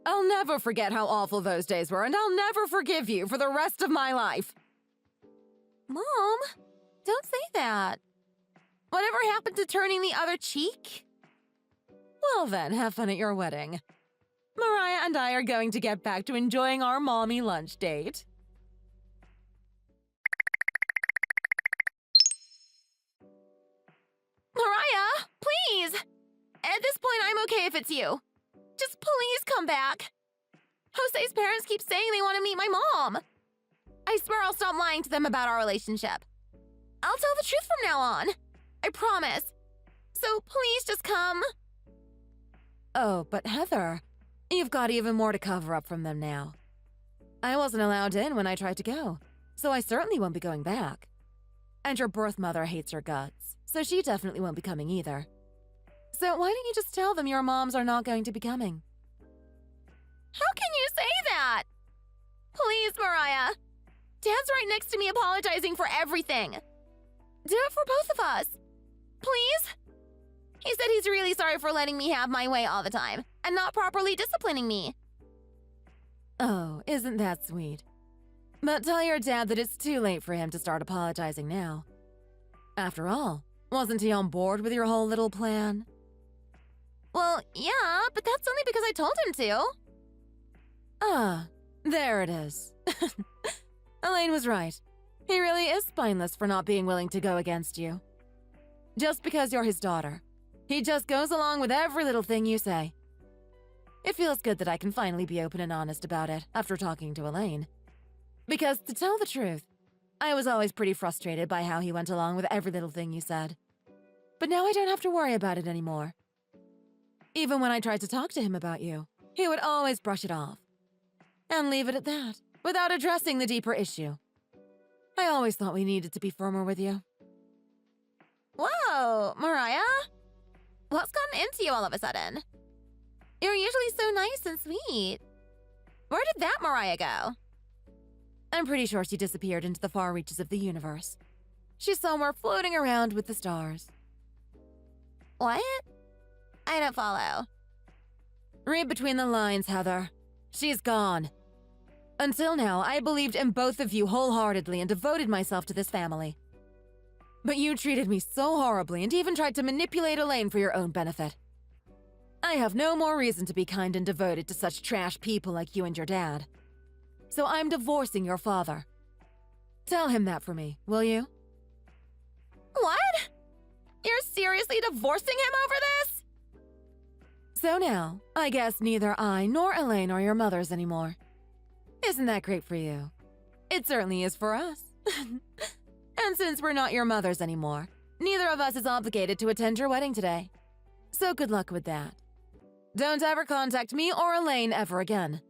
I'll never forget how awful those days were, and I'll never forgive you for the rest of my life. Mom, don't say that. Whatever happened to turning the other cheek? Well then, have fun at your wedding. Mariah and I are going to get back to enjoying our mommy lunch date. Mariah, please! At this point, I'm okay if it's you. Just please come back. Jose's parents keep saying they want to meet my mom. I swear I'll stop lying to them about our relationship. I'll tell the truth from now on. I promise. So please just come. Oh, but Heather, you've got even more to cover up from them now. I wasn't allowed in when I tried to go, so I certainly won't be going back. And your birth mother hates your guts, so she definitely won't be coming either. So why don't you just tell them your moms are not going to be coming? How can you say that? Please, Mariah. Dad's right next to me apologizing for everything. Do it for both of us. Please? He said he's really sorry for letting me have my way all the time and not properly disciplining me. Oh, isn't that sweet? But tell your dad that it's too late for him to start apologizing now. After all, wasn't he on board with your whole little plan? Well, yeah, but that's only because I told him to. Ah, there it is. Elaine was right. He really is spineless for not being willing to go against you. Just because you're his daughter, he just goes along with every little thing you say. It feels good that I can finally be open and honest about it after talking to Elaine. Because, to tell the truth, I was always pretty frustrated by how he went along with every little thing you said. But now I don't have to worry about it anymore. Even when I tried to talk to him about you, he would always brush it off. And leave it at that, without addressing the deeper issue. I always thought we needed to be firmer with you. Whoa, Mariah? What's gotten into you all of a sudden? You're usually so nice and sweet. Where did that Mariah go? I'm pretty sure she disappeared into the far reaches of the universe. She's somewhere floating around with the stars. What? I don't follow. Read between the lines, Heather. She's gone. Until now, I believed in both of you wholeheartedly and devoted myself to this family. But you treated me so horribly and even tried to manipulate Elaine for your own benefit. I have no more reason to be kind and devoted to such trash people like you and your dad. So I'm divorcing your father. Tell him that for me, will you? What? You're seriously divorcing him over this? So now, I guess neither I nor Elaine are your mothers anymore. Isn't that great for you? It certainly is for us. And since we're not your mothers anymore, neither of us is obligated to attend your wedding today. So good luck with that. Don't ever contact me or Elaine ever again.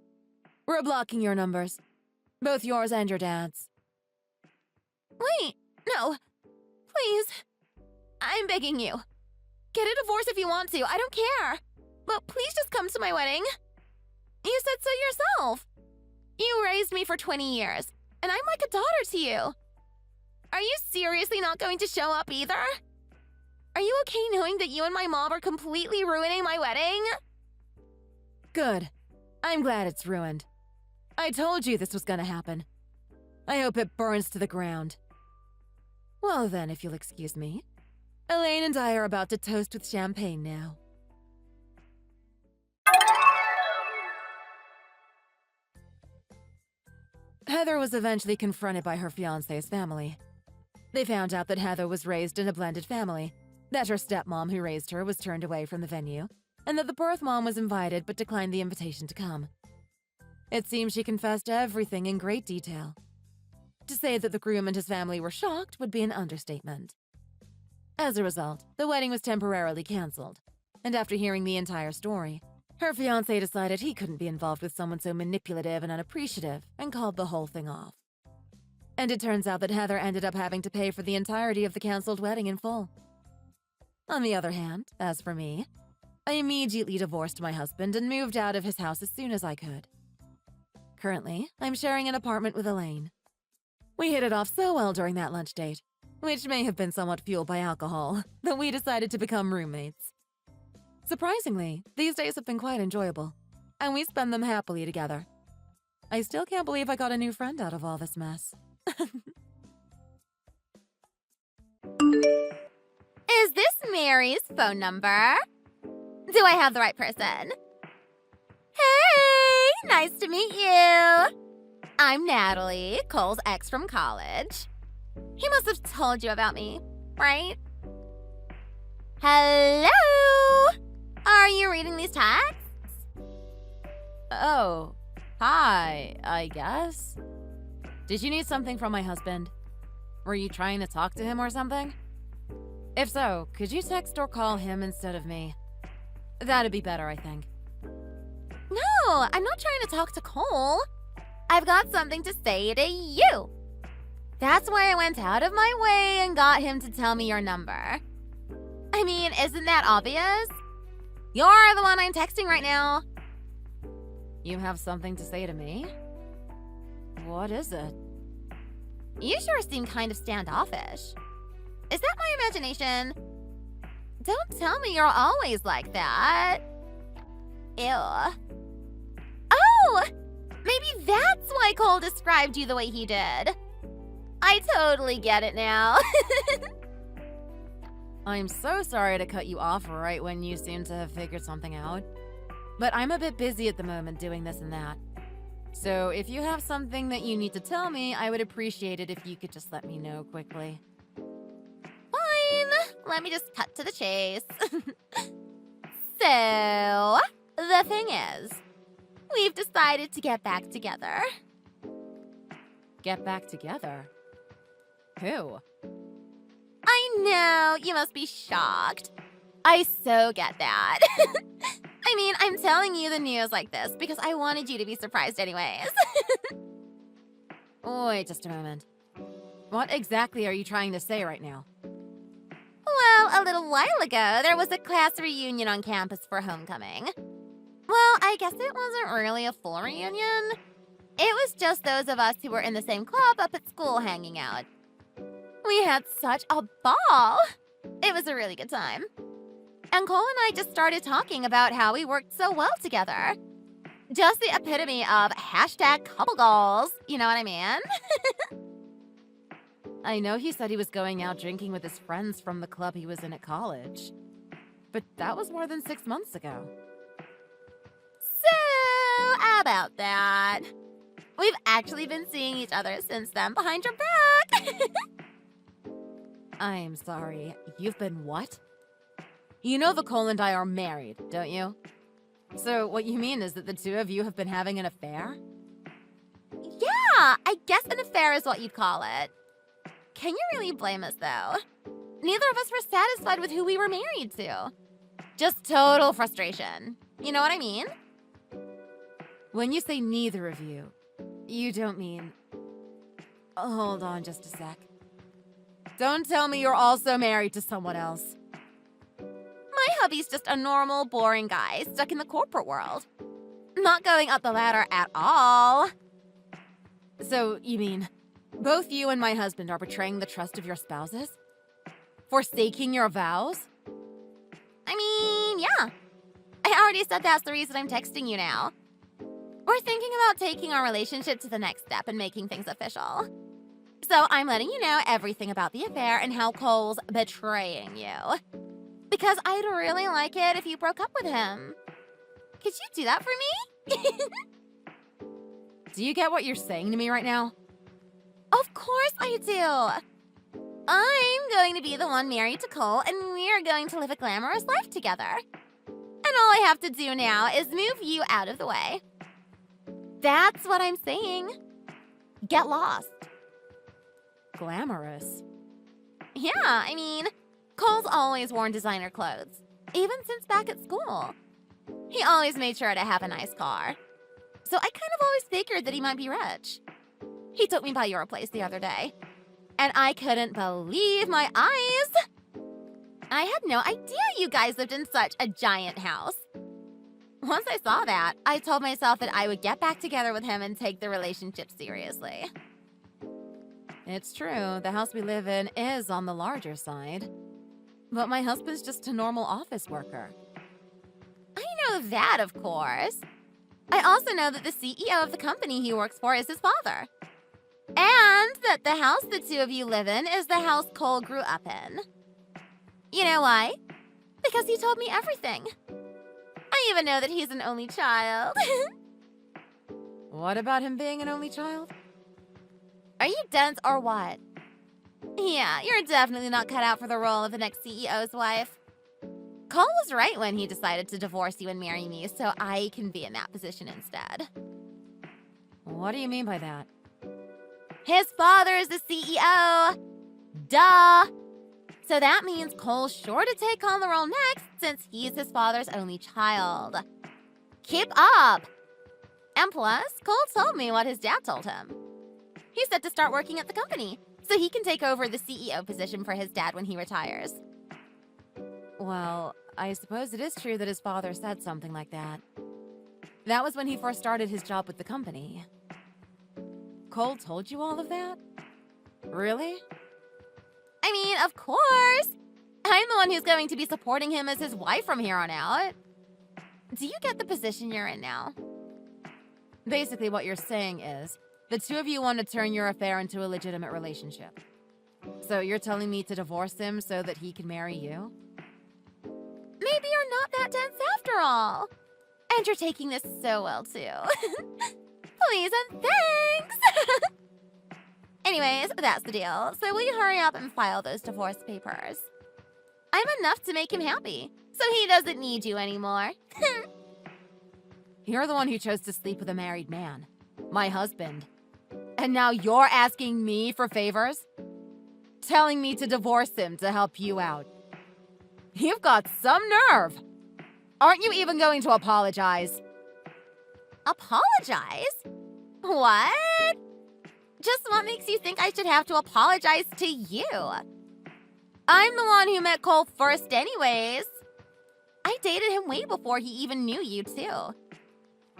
We're blocking your numbers. Both yours and your dad's. Wait, no. Please. I'm begging you. Get a divorce if you want to, I don't care. But please just come to my wedding. You said so yourself. You raised me for 20 years, and I'm like a daughter to you. Are you seriously not going to show up either? Are you okay knowing that you and my mom are completely ruining my wedding? Good. I'm glad it's ruined. I told you this was gonna happen. I hope it burns to the ground. Well then, if you'll excuse me, Elaine and I are about to toast with champagne now. Heather was eventually confronted by her fiancé's family. They found out that Heather was raised in a blended family, that her stepmom who raised her was turned away from the venue, and that the birth mom was invited but declined the invitation to come. It seems she confessed everything in great detail. To say that the groom and his family were shocked would be an understatement. As a result, the wedding was temporarily cancelled, and after hearing the entire story, her fiancé decided he couldn't be involved with someone so manipulative and unappreciative and called the whole thing off. And it turns out that Heather ended up having to pay for the entirety of the cancelled wedding in full. On the other hand, as for me, I immediately divorced my husband and moved out of his house as soon as I could. Currently, I'm sharing an apartment with Elaine. We hit it off so well during that lunch date, which may have been somewhat fueled by alcohol, that we decided to become roommates. Surprisingly, these days have been quite enjoyable, and we spend them happily together. I still can't believe I got a new friend out of all this mess. Is this Mary's phone number? Do I have the right person? Hey, nice to meet you. I'm Natalie, Cole's ex from college. He must have told you about me, right? Hello? Are you reading these texts? Oh, hi, I guess. Did you need something from my husband? Were you trying to talk to him or something? If so, could you text or call him instead of me? That'd be better, I think. No, I'm not trying to talk to Cole. I've got something to say to you. That's why I went out of my way and got him to tell me your number. I mean, isn't that obvious? You're the one I'm texting right now. You have something to say to me? What is it? You sure seem kind of standoffish. Is that my imagination? Don't tell me you're always like that. Ew. Oh! Maybe that's why Cole described you the way he did. I totally get it now. I'm so sorry to cut you off right when you seem to have figured something out. But I'm a bit busy at the moment doing this and that. So if you have something that you need to tell me, I would appreciate it if you could just let me know quickly. Fine. Let me just cut to the chase. So, the thing is, we've decided to get back together. Get back together? Who? I know, you must be shocked. I so get that. I mean, I'm telling you the news like this because I wanted you to be surprised anyways. Wait just a moment. What exactly are you trying to say right now? Well, a little while ago, there was a class reunion on campus for homecoming. Well, I guess it wasn't really a full reunion. It was just those of us who were in the same club up at school hanging out. We had such a ball. It was a really good time. And Cole and I just started talking about how we worked so well together. Just the epitome of hashtag couple goals, you know what I mean? I know he said he was going out drinking with his friends from the club he was in at college. But that was more than 6 months ago. So, about that. We've actually been seeing each other since then behind your back. I'm sorry, you've been what? You know the Cole and I are married, don't you? So what you mean is that the two of you have been having an affair? Yeah, I guess an affair is what you'd call it. Can you really blame us, though? Neither of us were satisfied with who we were married to. Just total frustration. You know what I mean? When you say neither of you, you don't mean... Hold on just a sec. Don't tell me you're also married to someone else. My hubby's just a normal, boring guy stuck in the corporate world. Not going up the ladder at all. So, you mean, both you and my husband are betraying the trust of your spouses? Forsaking your vows? I mean, yeah. I already said that's the reason I'm texting you now. We're thinking about taking our relationship to the next step and making things official. So I'm letting you know everything about the affair and how Cole's betraying you. Because I'd really like it if you broke up with him. Could you do that for me? Do you get what you're saying to me right now? Of course I do. I'm going to be the one married to Cole, and we're going to live a glamorous life together. And all I have to do now is move you out of the way. That's what I'm saying. Get lost. Glamorous? Yeah, I mean, Cole's always worn designer clothes, even since back at school. He always made sure to have a nice car. So I kind of always figured that he might be rich. He took me by your place the other day, and I couldn't believe my eyes. I had no idea you guys lived in such a giant house. Once I saw that, I told myself that I would get back together with him and take the relationship seriously. It's true, the house we live in is on the larger side. But my husband's just a normal office worker. I know that, of course. I also know that the CEO of the company he works for is his father. And that the house the two of you live in is the house Cole grew up in. You know why? Because he told me everything. even know that he's an only child. What about him being an only child? Are you dense or what? Yeah, you're definitely not cut out for the role of the next CEO's wife. Cole was right when he decided to divorce you and marry me, so I can be in that position instead. What do you mean by that? His father is the CEO. Duh. So that means Cole's sure to take on the role next since he's his father's only child. Keep up. And plus, Cole told me what his dad told him. He said to start working at the company so he can take over the CEO position for his dad when he retires. Well, I suppose it is true that his father said something like that. That was when he first started his job with the company. Cole told you all of that? Really? I mean, of course. I'm the one who's going to be supporting him as his wife from here on out. Do you get the position you're in now? Basically, what you're saying is, the two of you want to turn your affair into a legitimate relationship. So you're telling me to divorce him so that he can marry you? Maybe you're not that dense after all. And you're taking this so well, too. Please and thanks! Anyways, that's the deal. So will you hurry up and file those divorce papers? I'm enough to make him happy, so he doesn't need you anymore. You're the one who chose to sleep with a married man. My husband. And now you're asking me for favors? Telling me to divorce him to help you out. You've got some nerve. Aren't you even going to apologize? Apologize? What? Just what makes you think I should have to apologize to you? I'm the one who met Cole first anyways. I dated him way before he even knew you, too.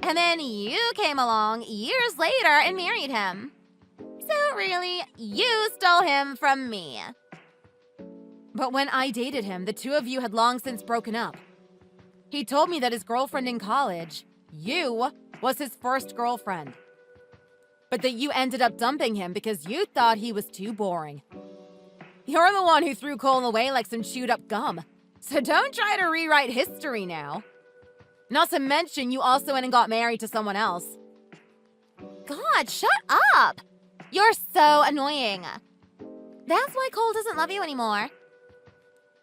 And then you came along years later and married him. So really, you stole him from me. But when I dated him, the two of you had long since broken up. He told me that his girlfriend in college, you, was his first girlfriend. But that you ended up dumping him because you thought he was too boring. You're the one who threw Cole away like some chewed up gum. So don't try to rewrite history now. Not to mention, you also went and got married to someone else. God, shut up! You're so annoying. That's why Cole doesn't love you anymore.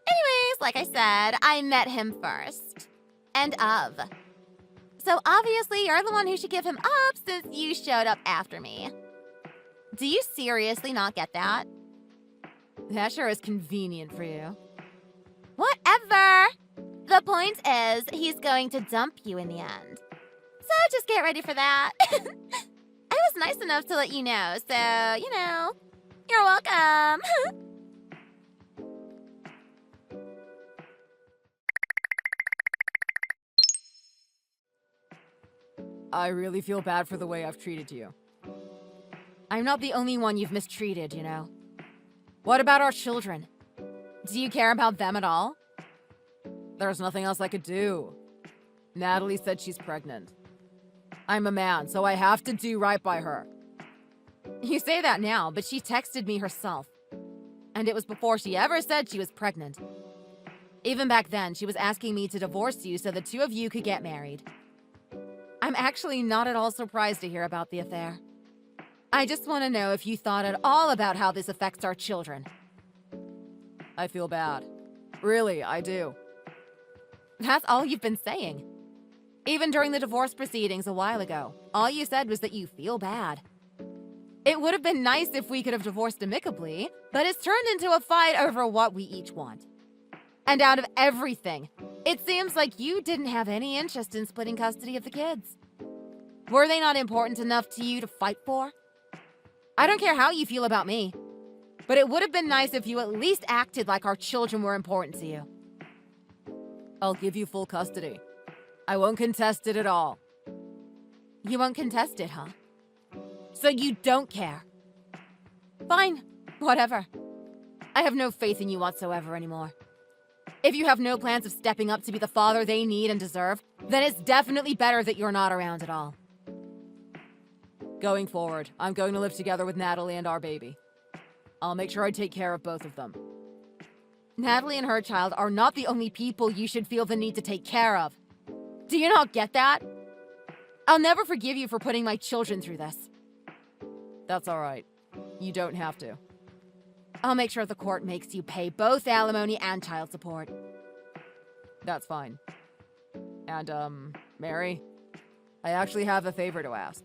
Anyways, like I said, I met him first. End of. So obviously you're the one who should give him up since you showed up after me. Do you seriously not get that? That sure is convenient for you. Whatever! The point is, he's going to dump you in the end. So just get ready for that. I was nice enough to let you know, so, you're welcome. I really feel bad for the way I've treated you. I'm not the only one you've mistreated, you know. What about our children? Do you care about them at all? There's nothing else I could do. Natalie said she's pregnant. I'm a man, so I have to do right by her. You say that now, but she texted me herself. And it was before she ever said she was pregnant. Even back then, she was asking me to divorce you so the two of you could get married. I'm actually not at all surprised to hear about the affair. I just want to know if you thought at all about how this affects our children. I feel bad. Really, I do. That's all you've been saying. Even during the divorce proceedings a while ago, all you said was that you feel bad. It would have been nice if we could have divorced amicably, but it's turned into a fight over what we each want. And out of everything, it seems like you didn't have any interest in splitting custody of the kids. Were they not important enough to you to fight for? I don't care how you feel about me, but it would have been nice if you at least acted like our children were important to you. I'll give you full custody. I won't contest it at all. You won't contest it, huh? So you don't care. Fine, whatever. I have no faith in you whatsoever anymore. If you have no plans of stepping up to be the father they need and deserve, then it's definitely better that you're not around at all. Going forward, I'm going to live together with Natalie and our baby. I'll make sure I take care of both of them. Natalie and her child are not the only people you should feel the need to take care of. Do you not get that? I'll never forgive you for putting my children through this. That's all right. You don't have to. I'll make sure the court makes you pay both alimony and child support. That's fine. And, Mary, I actually have a favor to ask.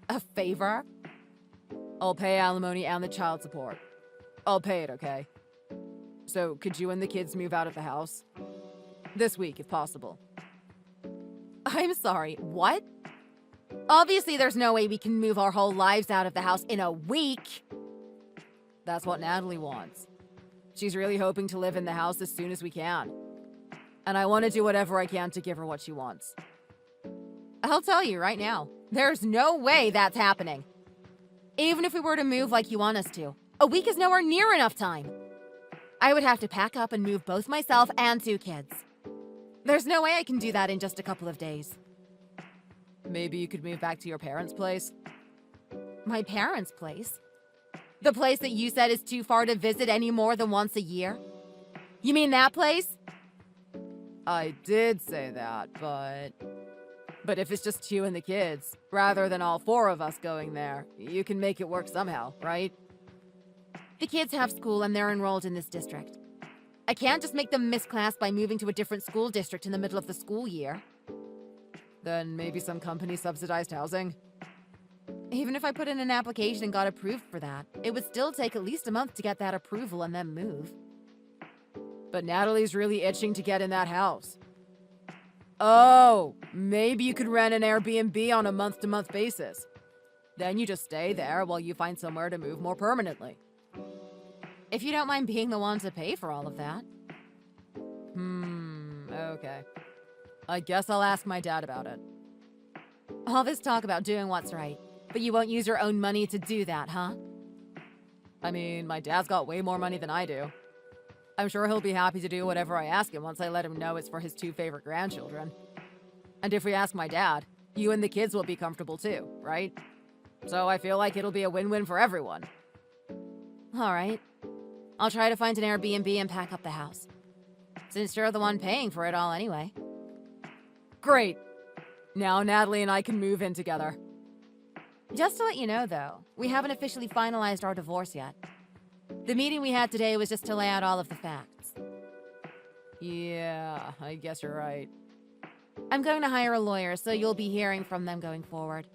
A favor? I'll pay alimony and the child support. I'll pay it, okay? So, could you and the kids move out of the house? This week, if possible. I'm sorry, what? Obviously, there's no way we can move our whole lives out of the house in a week. That's what Natalie wants. She's really hoping to live in the house as soon as we can. And I want to do whatever I can to give her what she wants. I'll tell you right now, there's no way that's happening. Even if we were to move like you want us to, a week is nowhere near enough time. I would have to pack up and move both myself and 2 kids. There's no way I can do that in just a couple of days. Maybe you could move back to your parents' place? My parents' place? The place that you said is too far to visit any more than once a year? You mean that place? I did say that, but if it's just you and the kids, rather than all 4 of us going there, you can make it work somehow, right? The kids have school and they're enrolled in this district. I can't just make them miss class by moving to a different school district in the middle of the school year. Then maybe some company subsidized housing? Even if I put in an application and got approved for that, it would still take at least a month to get that approval and then move. But Natalie's really itching to get in that house. Oh, maybe you could rent an Airbnb on a month-to-month basis. Then you just stay there while you find somewhere to move more permanently. If you don't mind being the one to pay for all of that. Okay. I guess I'll ask my dad about it. All this talk about doing what's right, but you won't use your own money to do that, huh? I mean, my dad's got way more money than I do. I'm sure he'll be happy to do whatever I ask him once I let him know it's for his 2 favorite grandchildren. And if we ask my dad, you and the kids will be comfortable too, right? So I feel like it'll be a win-win for everyone. All right. I'll try to find an Airbnb and pack up the house. Since you're the one paying for it all anyway. Great. Now Natalie and I can move in together. Just to let you know, though, we haven't officially finalized our divorce yet. The meeting we had today was just to lay out all of the facts. Yeah, I guess you're right. I'm going to hire a lawyer, so you'll be hearing from them going forward.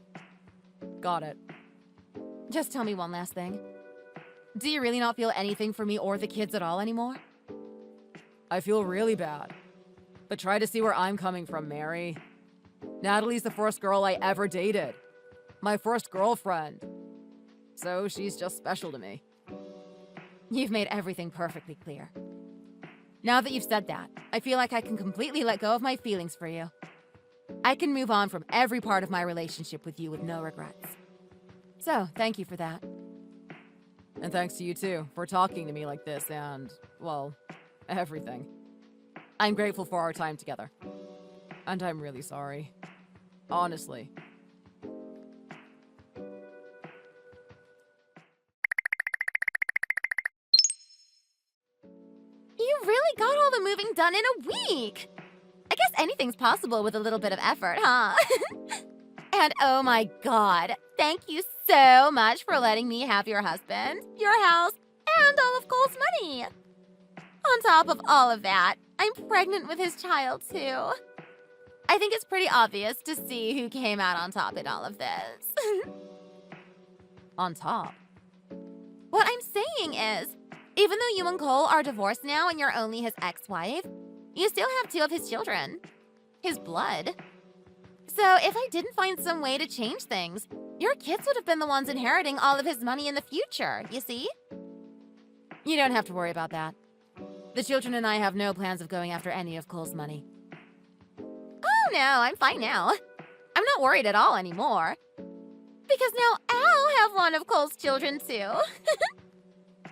Got it. Just tell me one last thing. Do you really not feel anything for me or the kids at all anymore? I feel really bad. But try to see where I'm coming from, Mary. Natalie's the first girl I ever dated. My first girlfriend. So she's just special to me. You've made everything perfectly clear. Now that you've said that, I feel like I can completely let go of my feelings for you. I can move on from every part of my relationship with you with no regrets. So, thank you for that. And thanks to you too, for talking to me like this and, well, everything. I'm grateful for our time together. And I'm really sorry. Honestly. You really got all the moving done in a week! I guess anything's possible with a little bit of effort, huh? And oh my god, thank you so much for letting me have your husband, your house, and all of Cole's money. On top of all of that, I'm pregnant with his child too. I think it's pretty obvious to see who came out on top in all of this. On top? What I'm saying is, even though you and Cole are divorced now and you're only his ex-wife, you still have 2 of his children. His blood. So if I didn't find some way to change things, your kids would have been the ones inheriting all of his money in the future, you see? You don't have to worry about that. The children and I have no plans of going after any of Cole's money. Oh no, I'm fine now. I'm not worried at all anymore. Because now I'll have one of Cole's children too.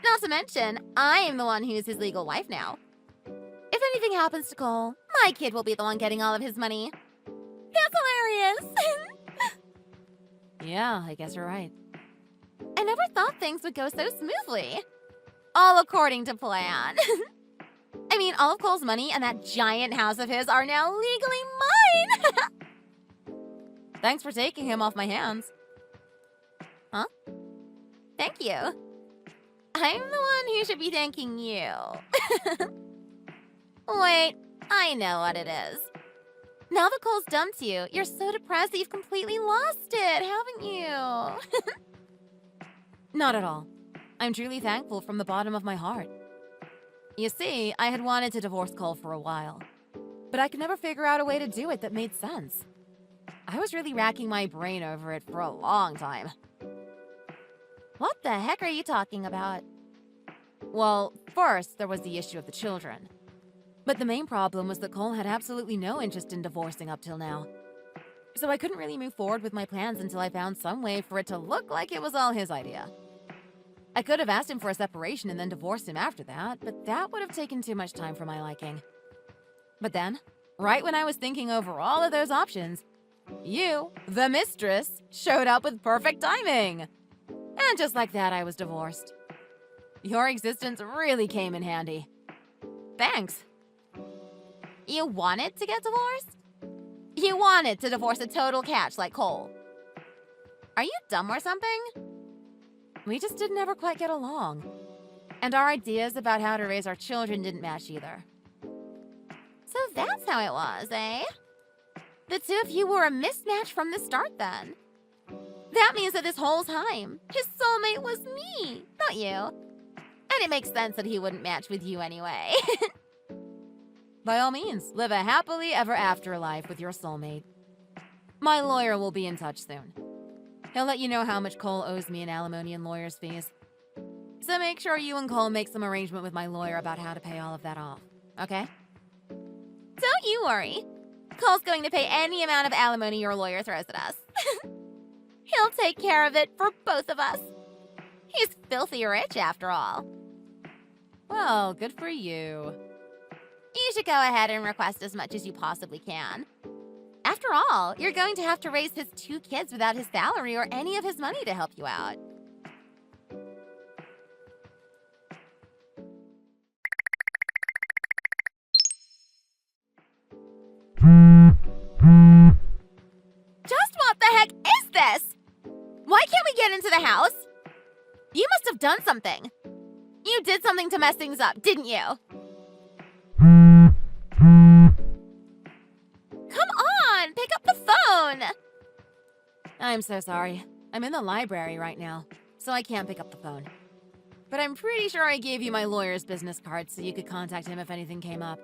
Not to mention, I'm the one who's his legal wife now. If anything happens to Cole, my kid will be the one getting all of his money. That's hilarious! Yeah, I guess you're right. I never thought things would go so smoothly. All according to plan. I I mean, all of Cole's money and that giant house of his are now legally mine! Thanks for taking him off my hands. Huh? Thank you. I'm the one who should be thanking you. Wait, I know what it is. Now that Cole's dumped you, you're so depressed that you've completely lost it, haven't you? Not at all. I'm truly thankful from the bottom of my heart. You see, I had wanted to divorce Cole for a while, but I could never figure out a way to do it that made sense. I was really racking my brain over it for a long time. What the heck are you talking about? Well, first, there was the issue of the children. But the main problem was that Cole had absolutely no interest in divorcing up till now. So I couldn't really move forward with my plans until I found some way for it to look like it was all his idea. I could have asked him for a separation and then divorced him after that, but that would have taken too much time for my liking. But then, right when I was thinking over all of those options, you, the mistress, showed up with perfect timing. And just like that, I was divorced. Your existence really came in handy. Thanks. You wanted to get divorced? You wanted to divorce a total catch like Cole. Are you dumb or something? We just didn't ever quite get along. And our ideas about how to raise our children didn't match either. So that's how it was, eh? The two of you were a mismatch from the start then. That means that this whole time, his soulmate was me, not you. And it makes sense that he wouldn't match with you anyway. By all means, live a happily ever after life with your soulmate. My lawyer will be in touch soon. He'll let you know how much Cole owes me in alimony and lawyer's fees. So make sure you and Cole make some arrangement with my lawyer about how to pay all of that off, okay? Don't you worry. Cole's going to pay any amount of alimony your lawyer throws at us. He'll take care of it for both of us. He's filthy rich after all. Well, good for you. You should go ahead and request as much as you possibly can. After all, you're going to have to raise his 2 kids without his salary or any of his money to help you out. Just what the heck is this? Why can't we get into the house? You must have done something. You did something to mess things up, didn't you? Come on, pick up the phone. I'm so sorry. I'm in the library right now, so I can't pick up the phone. But I'm pretty sure I gave you my lawyer's business card so you could contact him if anything came up.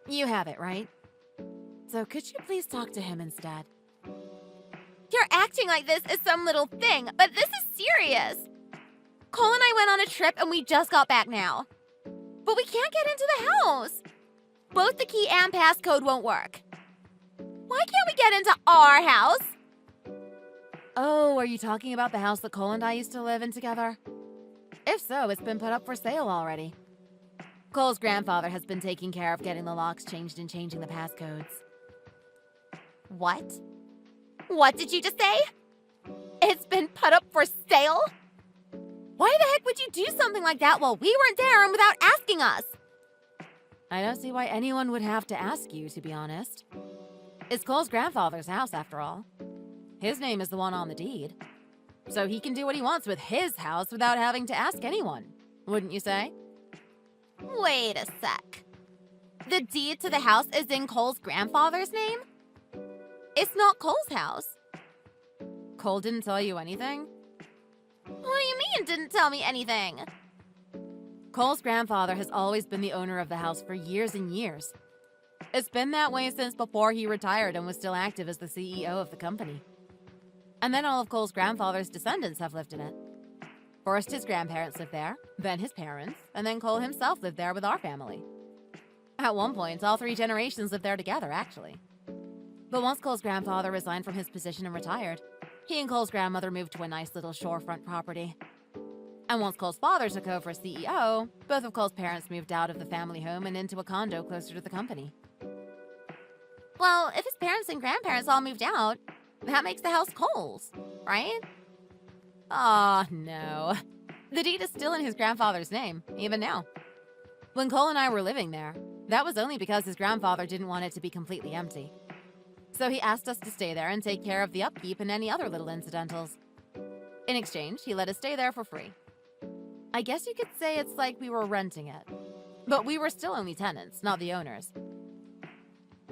You have it, right? So could you please talk to him instead? You're acting like this is some little thing, but this is serious. Cole and I went on a trip and we just got back now. But we can't get into the house. Both the key and passcode won't work. Why can't we get into our house? Oh, are you talking about the house that Cole and I used to live in together? If so, it's been put up for sale already. Cole's grandfather has been taking care of getting the locks changed and changing the passcodes. What? What did you just say? It's been put up for sale? Why the heck would you do something like that while we weren't there and without asking us? I don't see why anyone would have to ask you, to be honest. It's Cole's grandfather's house, after all. His name is the one on the deed. So he can do what he wants with his house without having to ask anyone, wouldn't you say? Wait a sec. The deed to the house is in Cole's grandfather's name? It's not Cole's house. Cole didn't tell you anything? What do you mean, didn't tell me anything? Cole's grandfather has always been the owner of the house for years and years. It's been that way since before he retired and was still active as the CEO of the company. And then all of Cole's grandfather's descendants have lived in it. First, his grandparents lived there, then his parents, and then Cole himself lived there with our family. At one point, all 3 generations lived there together, actually. But once Cole's grandfather resigned from his position and retired, he and Cole's grandmother moved to a nice little shorefront property. And once Cole's father took over as CEO, both of Cole's parents moved out of the family home and into a condo closer to the company. Well, if his parents and grandparents all moved out, that makes the house Cole's, right? Aw, no. The deed is still in his grandfather's name, even now. When Cole and I were living there, that was only because his grandfather didn't want it to be completely empty. So he asked us to stay there and take care of the upkeep and any other little incidentals. In exchange, he let us stay there for free. I guess you could say it's like we were renting it. But we were still only tenants, not the owners.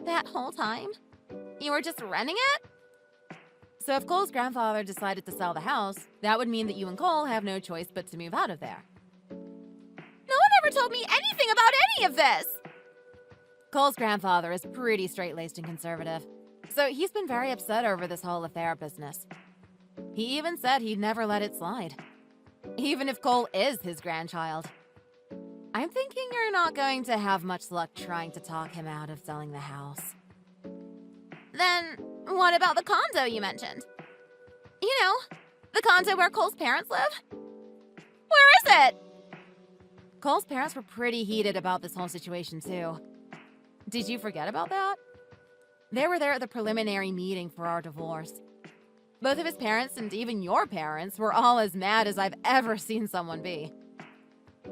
That whole time? You were just renting it? So if Cole's grandfather decided to sell the house, that would mean that you and Cole have no choice but to move out of there. No one ever told me anything about any of this! Cole's grandfather is pretty straight-laced and conservative, so he's been very upset over this whole affair business. He even said he'd never let it slide, even if Cole is his grandchild. I'm thinking you're not going to have much luck trying to talk him out of selling the house. Then, what about the condo you mentioned? You know, the condo where Cole's parents live? Where is it? Cole's parents were pretty heated about this whole situation, too. Did you forget about that? They were there at the preliminary meeting for our divorce. Both of his parents and even your parents were all as mad as I've ever seen someone be.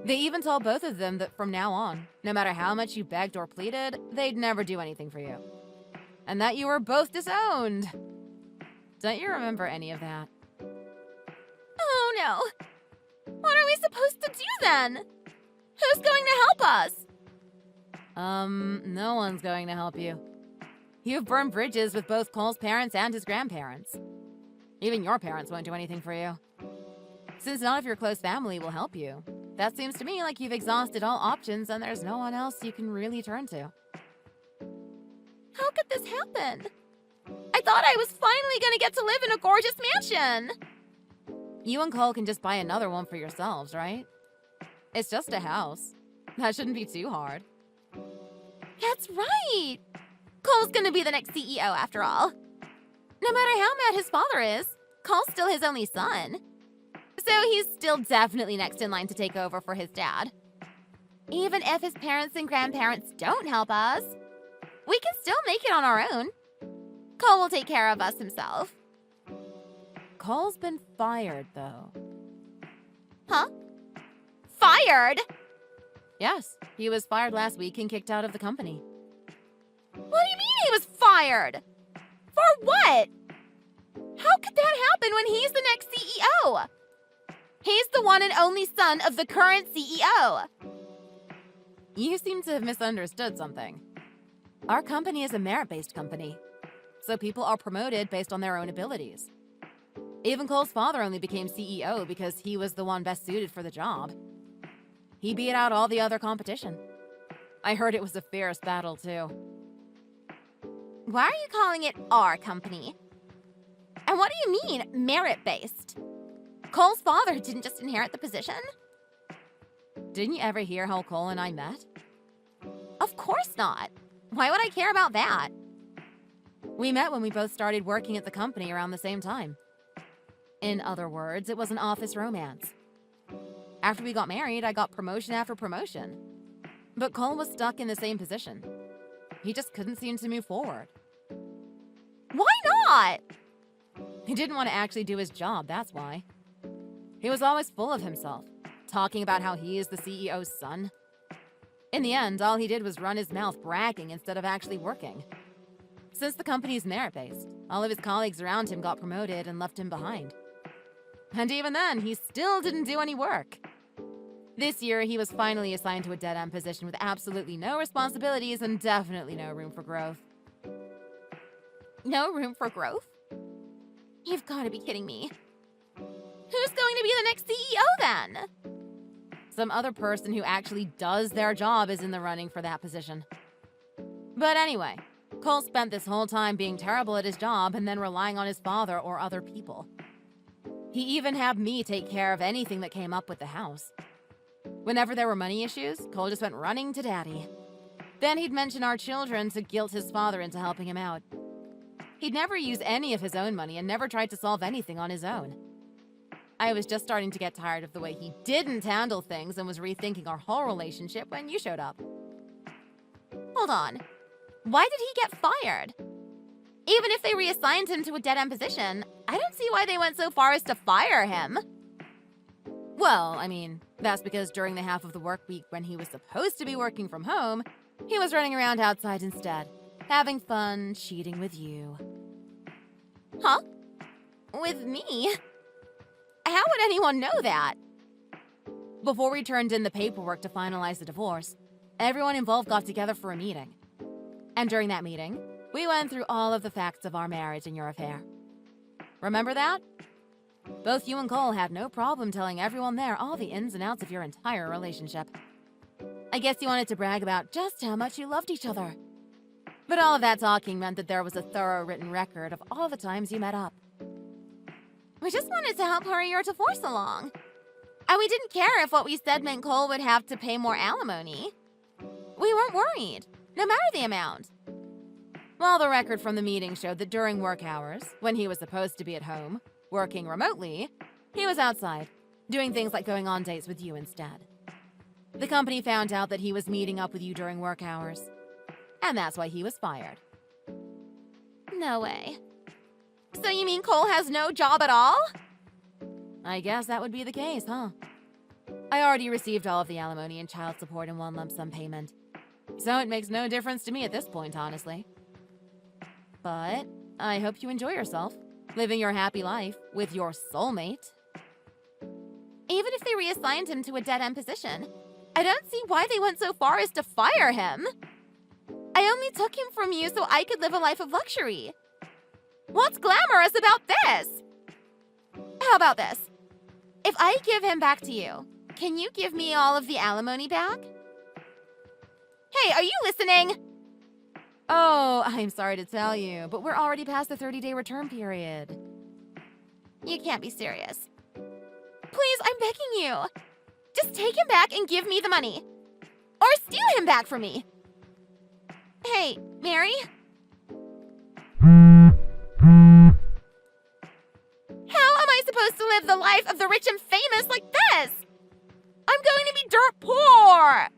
They even told both of them that from now on, no matter how much you begged or pleaded, they'd never do anything for you. And that you were both disowned. Don't you remember any of that? Oh no. What are we supposed to do then? Who's going to help us? No one's going to help you. You've burned bridges with both Cole's parents and his grandparents. Even your parents won't do anything for you. Since none of your close family will help you, that seems to me like you've exhausted all options and there's no one else you can really turn to. How could this happen? I thought I was finally gonna get to live in a gorgeous mansion. You and Cole can just buy another one for yourselves, right? It's just a house. That shouldn't be too hard. That's right. Cole's gonna be the next CEO after all. No matter how mad his father is, Cole's still his only son. So he's still definitely next in line to take over for his dad. Even if his parents and grandparents don't help us, we can still make it on our own. Cole will take care of us himself. Cole's been fired, though. Huh? Fired? Yes, he was fired last week and kicked out of the company. What do you mean he was fired? For what? How could that happen when he's the next CEO? He's the one and only son of the current CEO. You seem to have misunderstood something. Our company is a merit-based company, so people are promoted based on their own abilities. Even Cole's father only became CEO because he was the one best suited for the job. He beat out all the other competition. I heard it was a fierce battle, too. Why are you calling it our company? And what do you mean, merit-based? Cole's father didn't just inherit the position? Didn't you ever hear how Cole and I met? Of course not. Why would I care about that? We met when we both started working at the company around the same time. In other words, it was an office romance. After we got married, I got promotion after promotion. But Cole was stuck in the same position. He just couldn't seem to move forward. Why not? He didn't want to actually do his job, that's why. He was always full of himself, talking about how he is the CEO's son. In the end, all he did was run his mouth bragging instead of actually working. Since the company's merit-based, all of his colleagues around him got promoted and left him behind. And even then, he still didn't do any work. This year, he was finally assigned to a dead-end position with absolutely no responsibilities and definitely no room for growth. No room for growth? You've got to be kidding me. Who's going to be the next CEO then? Some other person who actually does their job is in the running for that position. But anyway, Cole spent this whole time being terrible at his job and then relying on his father or other people. He even had me take care of anything that came up with the house. Whenever there were money issues, Cole just went running to Daddy. Then he'd mention our children to guilt his father into helping him out. He'd never use any of his own money and never tried to solve anything on his own. I was just starting to get tired of the way he didn't handle things and was rethinking our whole relationship when you showed up. Hold on. Why did he get fired? Even if they reassigned him to a dead-end position, I don't see why they went so far as to fire him. What Well, I mean, that's because during the half of the work week when he was supposed to be working from home, he was running around outside instead, having fun cheating with you. Huh? With me? How would anyone know that? Before we turned in the paperwork to finalize the divorce, everyone involved got together for a meeting. And during that meeting, we went through all of the facts of our marriage and your affair. Remember that? Both you and Cole had no problem telling everyone there all the ins and outs of your entire relationship. I guess you wanted to brag about just how much you loved each other. But all of that talking meant that there was a thorough written record of all the times you met up. We just wanted to help hurry your divorce along. And we didn't care if what we said meant Cole would have to pay more alimony. We weren't worried, no matter the amount. Well, the record from the meeting showed that during work hours, when he was supposed to be at home, working remotely, he was outside, doing things like going on dates with you instead. The company found out that he was meeting up with you during work hours, and that's why he was fired. No way. So you mean Cole has no job at all? I guess that would be the case, huh? I already received all of the alimony and child support in one lump sum payment, so it makes no difference to me at this point, honestly. But I hope you enjoy yourself, living your happy life with your soulmate. Even if they reassigned him to a dead-end position, I don't see why they went so far as to fire him. I only took him from you so I could live a life of luxury. What's glamorous about this? How about this? If I give him back to you, can you give me all of the alimony back? Hey, are you listening? Oh, I'm sorry to tell you, but we're already past the 30-day return period. You can't be serious. Please, I'm begging you. Just take him back and give me the money. Or steal him back from me. Hey, Mary? How am I supposed to live the life of the rich and famous like this? I'm going to be dirt poor!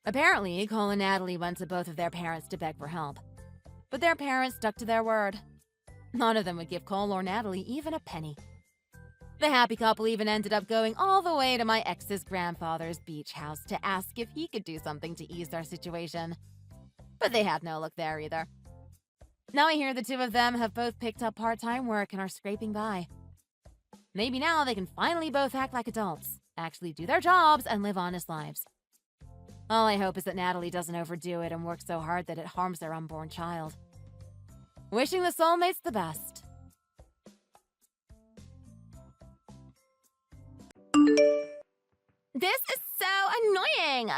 Apparently, Cole and Natalie went to both of their parents to beg for help. But their parents stuck to their word. None of them would give Cole or Natalie even a penny. The happy couple even ended up going all the way to my ex's grandfather's beach house to ask if he could do something to ease their situation. But they had no luck there either. Now I hear the two of them have both picked up part-time work and are scraping by. Maybe now they can finally both act like adults, actually do their jobs, and live honest lives. All I hope is that Natalie doesn't overdo it and work so hard that it harms their unborn child. Wishing the soulmates the best. This is so annoying.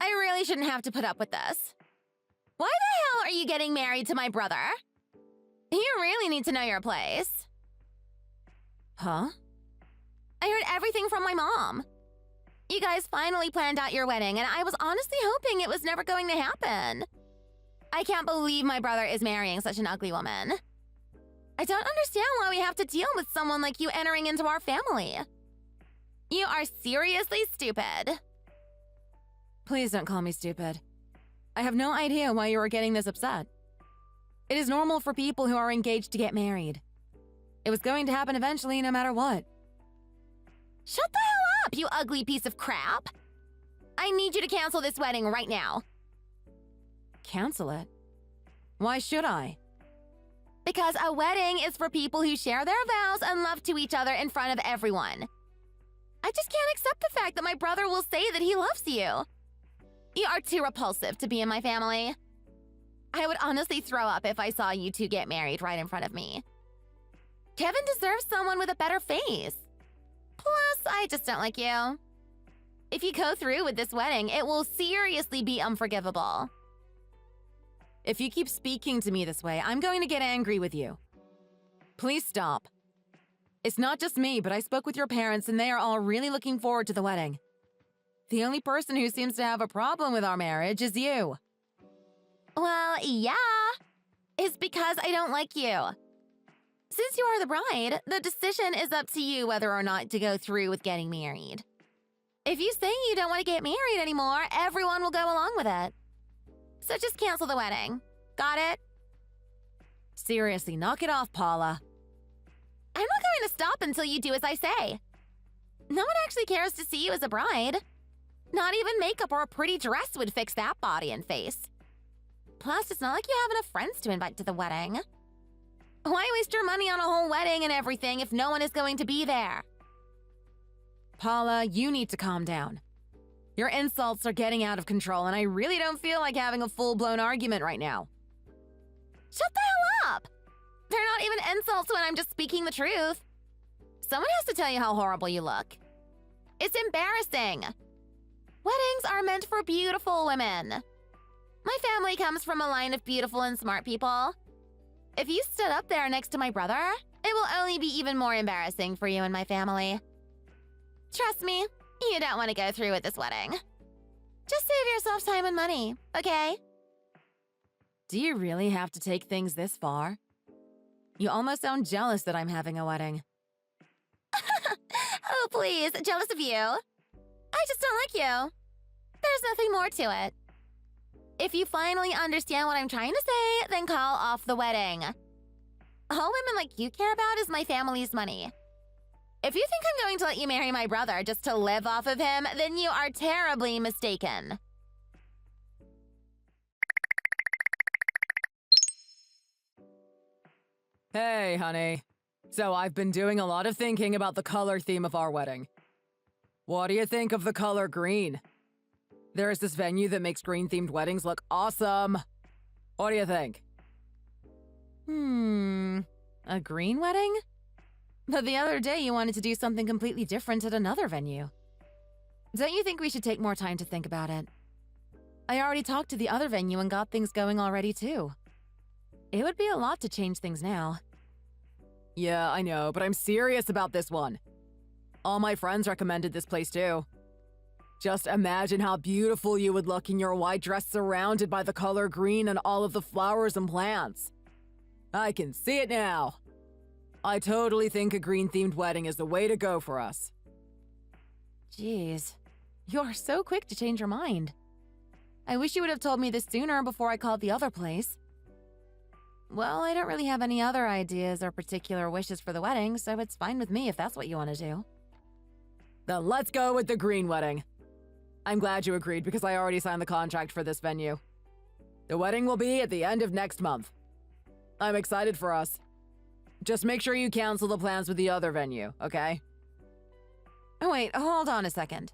I really shouldn't have to put up with this. Why the hell are you getting married to my brother? You really need to know your place. Huh? I heard everything from my mom. You guys finally planned out your wedding, and I was honestly hoping it was never going to happen. I can't believe my brother is marrying such an ugly woman. I don't understand why we have to deal with someone like you entering into our family. You are seriously stupid. Please don't call me stupid. I have no idea why you are getting this upset. It is normal for people who are engaged to get married. It was going to happen eventually, no matter what. Shut the hell up, you ugly piece of crap! I need you to cancel this wedding right now. Cancel it? Why should I? Because a wedding is for people who share their vows and love to each other in front of everyone. I just can't accept the fact that my brother will say that he loves you. You are too repulsive to be in my family. I would honestly throw up if I saw you two get married right in front of me. Kevin deserves someone with a better face. Plus, I just don't like you. If you go through with this wedding, it will seriously be unforgivable. If you keep speaking to me this way, I'm going to get angry with you. Please stop. It's not just me, but I spoke with your parents and they are all really looking forward to the wedding. The only person who seems to have a problem with our marriage is you. Well, yeah. It's because I don't like you. Since you are the bride, the decision is up to you whether or not to go through with getting married. If you say you don't want to get married anymore, everyone will go along with it. So just cancel the wedding. Got it? Seriously, knock it off, Paula. I'm not going to stop until you do as I say. No one actually cares to see you as a bride. Not even makeup or a pretty dress would fix that body and face. Plus, it's not like you have enough friends to invite to the wedding. Why waste your money on a whole wedding and everything if no one is going to be there? Paula, you need to calm down. Your insults are getting out of control, and I really don't feel like having a full-blown argument right now. Shut the hell up! They're not even insults when I'm just speaking the truth. Someone has to tell you how horrible you look. It's embarrassing. Weddings are meant for beautiful women. My family comes from a line of beautiful and smart people. If you stood up there next to my brother, it will only be even more embarrassing for you and my family. Trust me, you don't want to go through with this wedding. Just save yourself time and money, okay? Do you really have to take things this far? You almost sound jealous that I'm having a wedding. Oh, please, jealous of you. I just don't like you. There's nothing more to it. If you finally understand what I'm trying to say, then call off the wedding. All women like you care about is my family's money. If you think I'm going to let you marry my brother just to live off of him, then you are terribly mistaken. Hey, honey. So I've been doing a lot of thinking about the color theme of our wedding. What do you think of the color green? There is this venue that makes green-themed weddings look awesome. What do you think? A green wedding? But the other day you wanted to do something completely different at another venue. Don't you think we should take more time to think about it? I already talked to the other venue and got things going already too. It would be a lot to change things now. Yeah, I know, but I'm serious about this one. All my friends recommended this place too. Just imagine how beautiful you would look in your white dress surrounded by the color green and all of the flowers and plants. I can see it now. I totally think a green-themed wedding is the way to go for us. Jeez, you're so quick to change your mind. I wish you would have told me this sooner before I called the other place. Well, I don't really have any other ideas or particular wishes for the wedding, so it's fine with me if that's what you want to do. Then let's go with the green wedding. I'm glad you agreed because I already signed the contract for this venue. The wedding will be at the end of next month. I'm excited for us. Just make sure you cancel the plans with the other venue, okay? Oh, wait, hold on a second.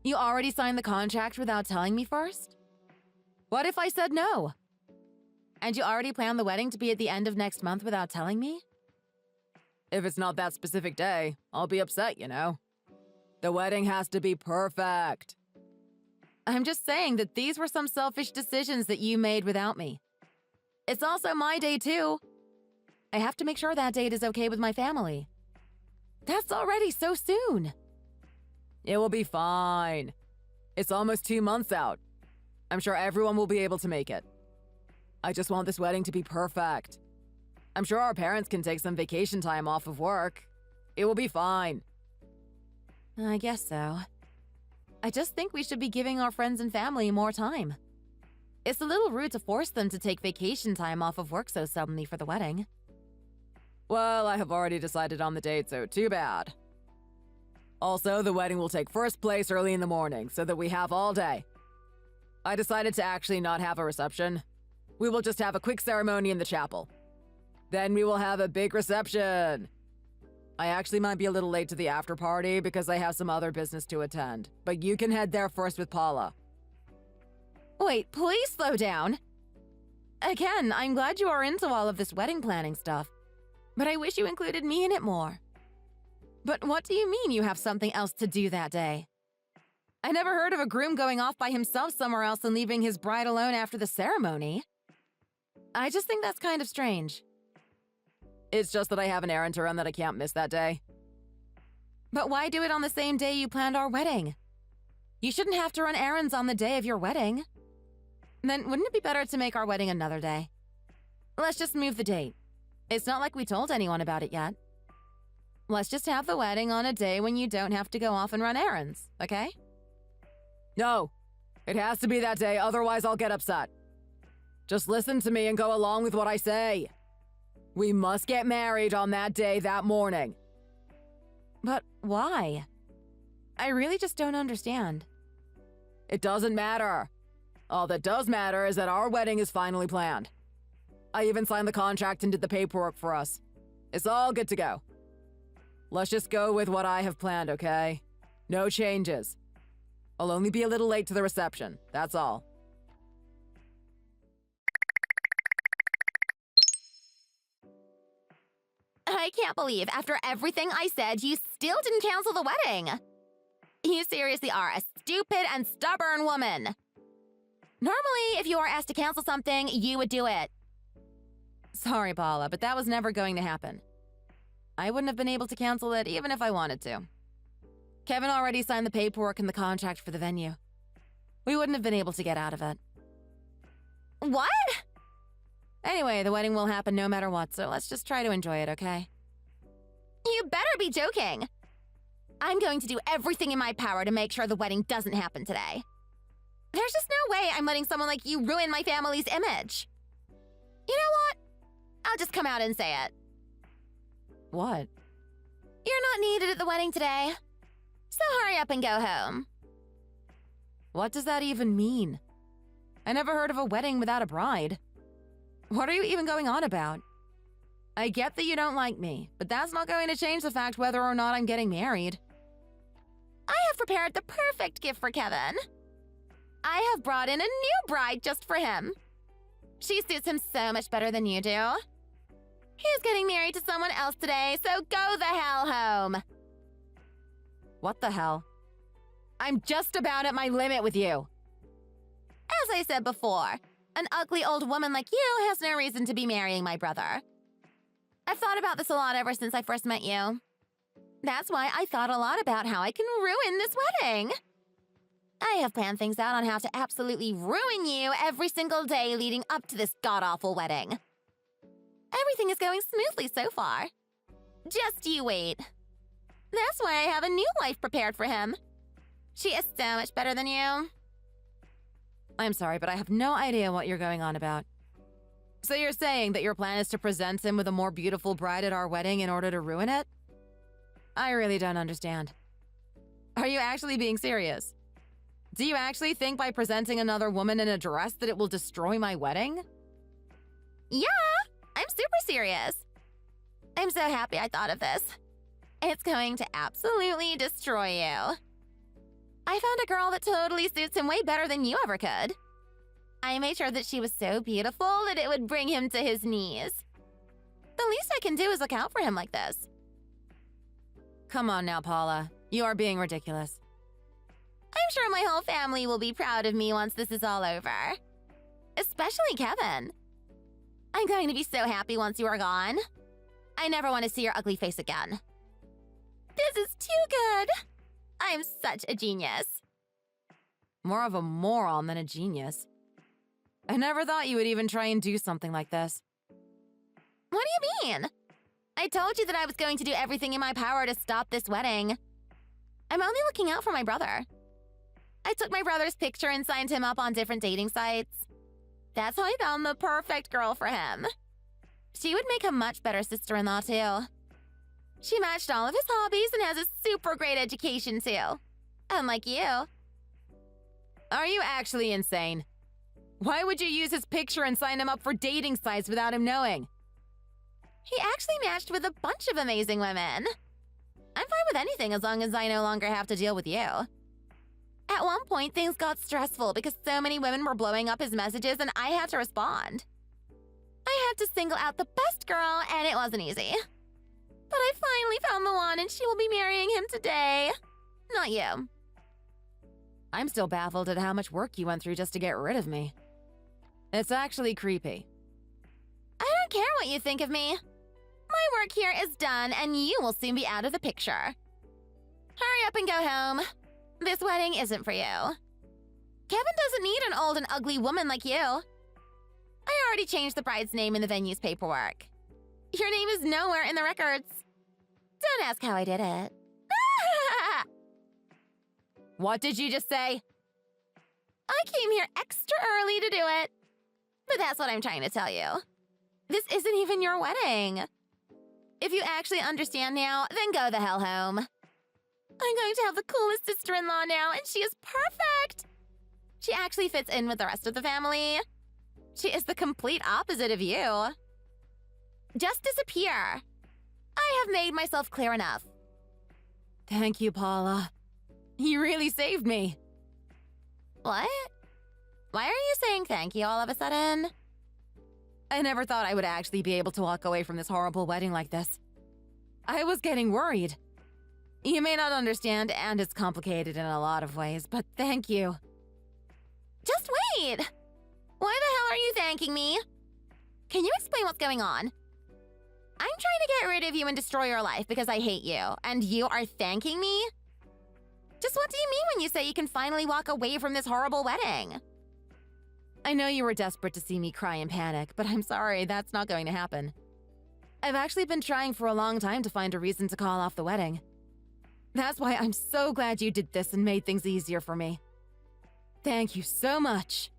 You already signed the contract without telling me first? What if I said no? And you already planned the wedding to be at the end of next month without telling me? If it's not that specific day, I'll be upset, you know? The wedding has to be perfect. I'm just saying that these were some selfish decisions that you made without me. It's also my day, too. I have to make sure that date is okay with my family. That's already so soon. It will be fine. It's almost 2 months out. I'm sure everyone will be able to make it. I just want this wedding to be perfect. I'm sure our parents can take some vacation time off of work. It will be fine. I guess so. I just think we should be giving our friends and family more time. It's a little rude to force them to take vacation time off of work so suddenly for the wedding. Well, I have already decided on the date, so too bad. Also, the wedding will take first place early in the morning, so that we have all day. I decided to actually not have a reception. We will just have a quick ceremony in the chapel. Then we will have a big reception. I actually might be a little late to the after party because I have some other business to attend, but you can head there first with Paula. Wait, please slow down. Again, I'm glad you are into all of this wedding planning stuff, but I wish you included me in it more. But what do you mean you have something else to do that day? I never heard of a groom going off by himself somewhere else and leaving his bride alone after the ceremony. I just think that's kind of strange. It's just that I have an errand to run that I can't miss that day. But why do it on the same day you planned our wedding? You shouldn't have to run errands on the day of your wedding. Then wouldn't it be better to make our wedding another day? Let's just move the date. It's not like we told anyone about it yet. Let's just have the wedding on a day when you don't have to go off and run errands, okay? No, it has to be that day, otherwise I'll get upset. Just listen to me and go along with what I say. We must get married on that day that morning. But why? I really just don't understand. It doesn't matter. All that does matter is that our wedding is finally planned. I even signed the contract and did the paperwork for us. It's all good to go. Let's just go with what I have planned, okay? No changes. I'll only be a little late to the reception, that's all. I can't believe after everything I said, you still didn't cancel the wedding. You seriously are a stupid and stubborn woman. Normally, if you are asked to cancel something, you would do it. Sorry, Paula, but that was never going to happen. I wouldn't have been able to cancel it even if I wanted to. Kevin already signed the paperwork and the contract for the venue. We wouldn't have been able to get out of it. What? Anyway, the wedding will happen no matter what, so let's just try to enjoy it, okay? You better be joking. I'm going to do everything in my power to make sure the wedding doesn't happen today. There's just no way I'm letting someone like you ruin my family's image. You know what? I'll just come out and say it. What? You're not needed at the wedding today. So hurry up and go home. What does that even mean? I never heard of a wedding without a bride. What are you even going on about? I get that you don't like me, but that's not going to change the fact whether or not I'm getting married. I have prepared the perfect gift for Kevin. I have brought in a new bride just for him. She suits him so much better than you do. He's getting married to someone else today, so go the hell home. What the hell? I'm just about at my limit with you. As I said before, an ugly old woman like you has no reason to be marrying my brother. I've thought about this a lot ever since I first met you. That's why I thought a lot about how I can ruin this wedding. I have planned things out on how to absolutely ruin you every single day leading up to this god-awful wedding. Everything is going smoothly so far. Just you wait. That's why I have a new wife prepared for him. She is so much better than you. I'm sorry, but I have no idea what you're going on about. So you're saying that your plan is to present him with a more beautiful bride at our wedding in order to ruin it? I really don't understand. Are you actually being serious? Do you actually think by presenting another woman in a dress that it will destroy my wedding? Yeah, I'm super serious. I'm so happy I thought of this. It's going to absolutely destroy you. I found a girl that totally suits him way better than you ever could. I made sure that she was so beautiful that it would bring him to his knees. The least I can do is look out for him like this. Come on now, Paula. You are being ridiculous. I'm sure my whole family will be proud of me once this is all over. Especially Kevin. I'm going to be so happy once you are gone. I never want to see your ugly face again. This is too good. I'm such a genius. More of a moron than a genius. I never thought you would even try and do something like this. What do you mean? I told you that I was going to do everything in my power to stop this wedding. I'm only looking out for my brother. I took my brother's picture and signed him up on different dating sites. That's how I found the perfect girl for him. She would make a much better sister-in-law, too. She matched all of his hobbies and has a super great education, too. Unlike you. Are you actually insane? Why would you use his picture and sign him up for dating sites without him knowing? He actually matched with a bunch of amazing women. I'm fine with anything as long as I no longer have to deal with you. At one point, things got stressful because so many women were blowing up his messages and I had to respond. I had to single out the best girl and it wasn't easy. But I finally found the one and she will be marrying him today. Not you. I'm still baffled at how much work you went through just to get rid of me. It's actually creepy. I don't care what you think of me. My work here is done and you will soon be out of the picture. Hurry up and go home. This wedding isn't for you. Kevin doesn't need an old and ugly woman like you. I already changed the bride's name in the venue's paperwork. Your name is nowhere in the records. Don't ask how I did it. What did you just say? I came here extra early to do it. But that's what I'm trying to tell you. This isn't even your wedding. If you actually understand now, then go the hell home. I'm going to have the coolest sister-in-law now, and she is perfect. She actually fits in with the rest of the family. She is the complete opposite of you. Just disappear. I have made myself clear enough. Thank you, Paula. You really saved me. What? Why are you saying thank you all of a sudden? I never thought I would actually be able to walk away from this horrible wedding like this. I was getting worried. You may not understand, and it's complicated in a lot of ways, but thank you. Just wait! Why the hell are you thanking me? Can you explain what's going on? I'm trying to get rid of you and destroy your life because I hate you, and you are thanking me? Just what do you mean when you say you can finally walk away from this horrible wedding? I know you were desperate to see me cry and panic, but I'm sorry, that's not going to happen. I've actually been trying for a long time to find a reason to call off the wedding. That's why I'm so glad you did this and made things easier for me. Thank you so much.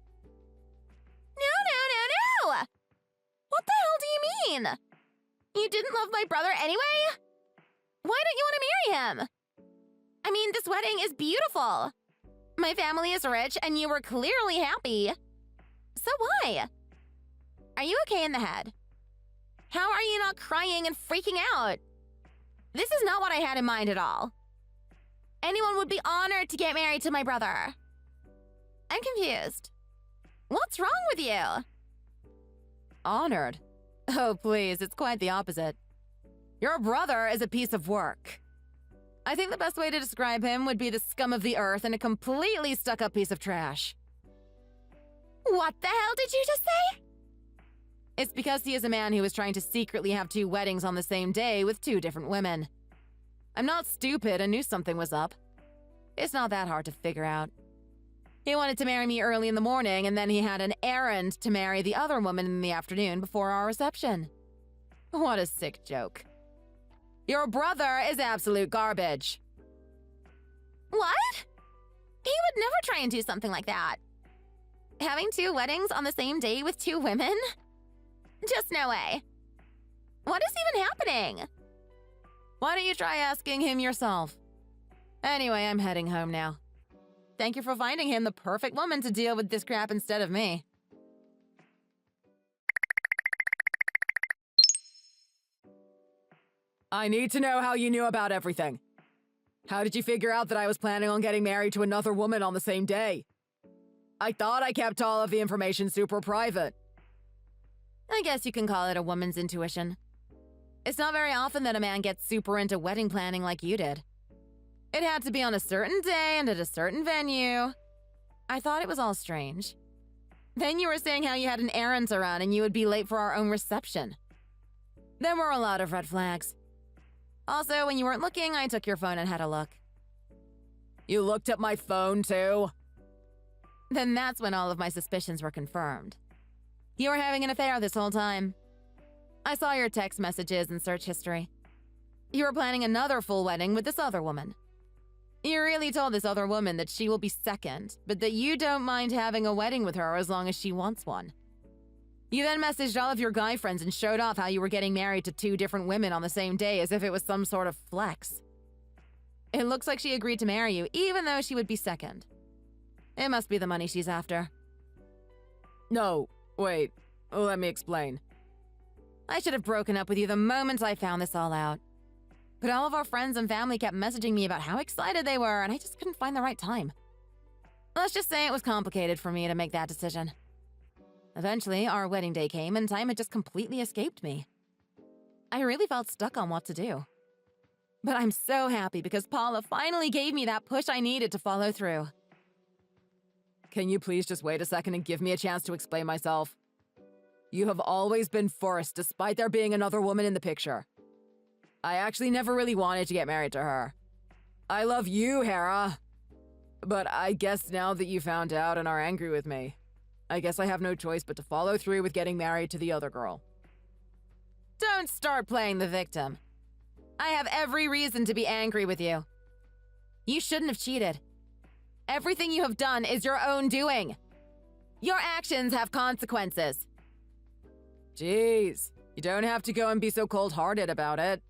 No! What the hell do you mean? You didn't love my brother anyway? Why don't you want to marry him? I mean, this wedding is beautiful. My family is rich and you were clearly happy. So why? Are you okay in the head? How are you not crying and freaking out? This is not what I had in mind at all. Anyone would be honored to get married to my brother. I'm confused. What's wrong with you? Honored? Oh, please, it's quite the opposite. Your brother is a piece of work. I think the best way to describe him would be the scum of the earth and a completely stuck-up piece of trash. What the hell did you just say? It's because he is a man who was trying to secretly have 2 weddings on the same day with 2 different women. I'm not stupid and knew something was up. It's not that hard to figure out. He wanted to marry me early in the morning, and then he had an errand to marry the other woman in the afternoon before our reception. What a sick joke. Your brother is absolute garbage. What? He would never try and do something like that. Having 2 weddings on the same day with 2 women? Just no way. What is even happening? Why don't you try asking him yourself? Anyway, I'm heading home now. Thank you for finding him the perfect woman to deal with this crap instead of me. I need to know how you knew about everything. How did you figure out that I was planning on getting married to another woman on the same day? I thought I kept all of the information super private. I guess you can call it a woman's intuition. It's not very often that a man gets super into wedding planning like you did. It had to be on a certain day and at a certain venue. I thought it was all strange. Then you were saying how you had an errand to run and you would be late for our own reception. There were a lot of red flags. Also, when you weren't looking, I took your phone and had a look. You looked at my phone, too? Then that's when all of my suspicions were confirmed. You were having an affair this whole time. I saw your text messages and search history. You were planning another full wedding with this other woman. You really told this other woman that she will be second, but that you don't mind having a wedding with her as long as she wants one. You then messaged all of your guy friends and showed off how you were getting married to 2 different women on the same day as if it was some sort of flex. It looks like she agreed to marry you, even though she would be second. It must be the money she's after. No, wait, let me explain. I should have broken up with you the moment I found this all out. But all of our friends and family kept messaging me about how excited they were, and I just couldn't find the right time. Let's just say it was complicated for me to make that decision. Eventually, our wedding day came, and time had just completely escaped me. I really felt stuck on what to do. But I'm so happy because Paula finally gave me that push I needed to follow through. Can you please just wait a second and give me a chance to explain myself? You have always been first, despite there being another woman in the picture. I actually never really wanted to get married to her. I love you, Hera. But I guess now that you found out and are angry with me, I guess I have no choice but to follow through with getting married to the other girl. Don't start playing the victim. I have every reason to be angry with you. You shouldn't have cheated. Everything you have done is your own doing. Your actions have consequences. Jeez, you don't have to go and be so cold-hearted about it.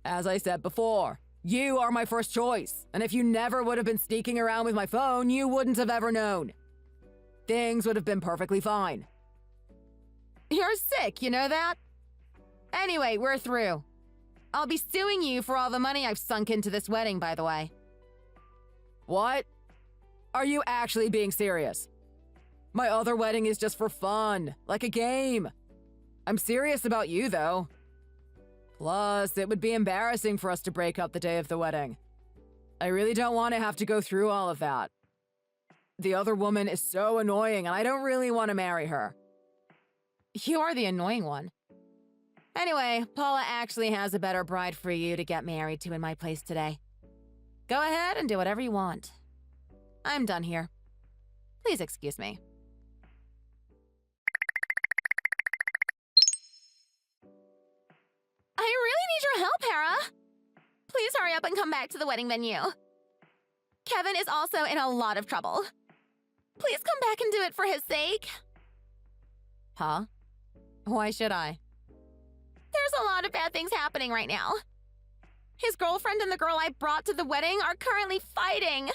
As I said before, you are my first choice, and if you never would have been sneaking around with my phone, you wouldn't have ever known. Things would have been perfectly fine. You're sick, you know that? Anyway, we're through. I'll be suing you for all the money I've sunk into this wedding, by the way. What? Are you actually being serious? My other wedding is just for fun, like a game. I'm serious about you, though. Plus, it would be embarrassing for us to break up the day of the wedding. I really don't want to have to go through all of that. The other woman is so annoying, and I don't really want to marry her. You are the annoying one. Anyway, Paula actually has a better bride for you to get married to in my place today. Go ahead and do whatever you want. I'm done here. Please excuse me. I really need your help, Hera. Please hurry up and come back to the wedding venue. Kevin is also in a lot of trouble. Please come back and do it for his sake. Huh? Why should I? There's a lot of bad things happening right now. His girlfriend and the girl I brought to the wedding are currently fighting.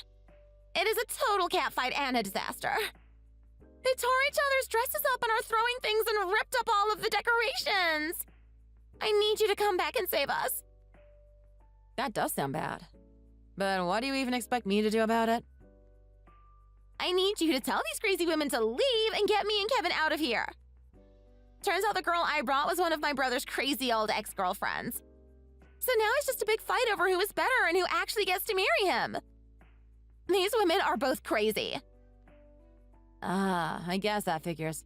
It is a total catfight and a disaster. They tore each other's dresses up and are throwing things and ripped up all of the decorations. I need you to come back and save us. That does sound bad. But what do you even expect me to do about it? I need you to tell these crazy women to leave and get me and Kevin out of here. Turns out the girl I brought was one of my brother's crazy old ex-girlfriends. So now it's just a big fight over who is better and who actually gets to marry him. These women are both crazy. I guess that figures.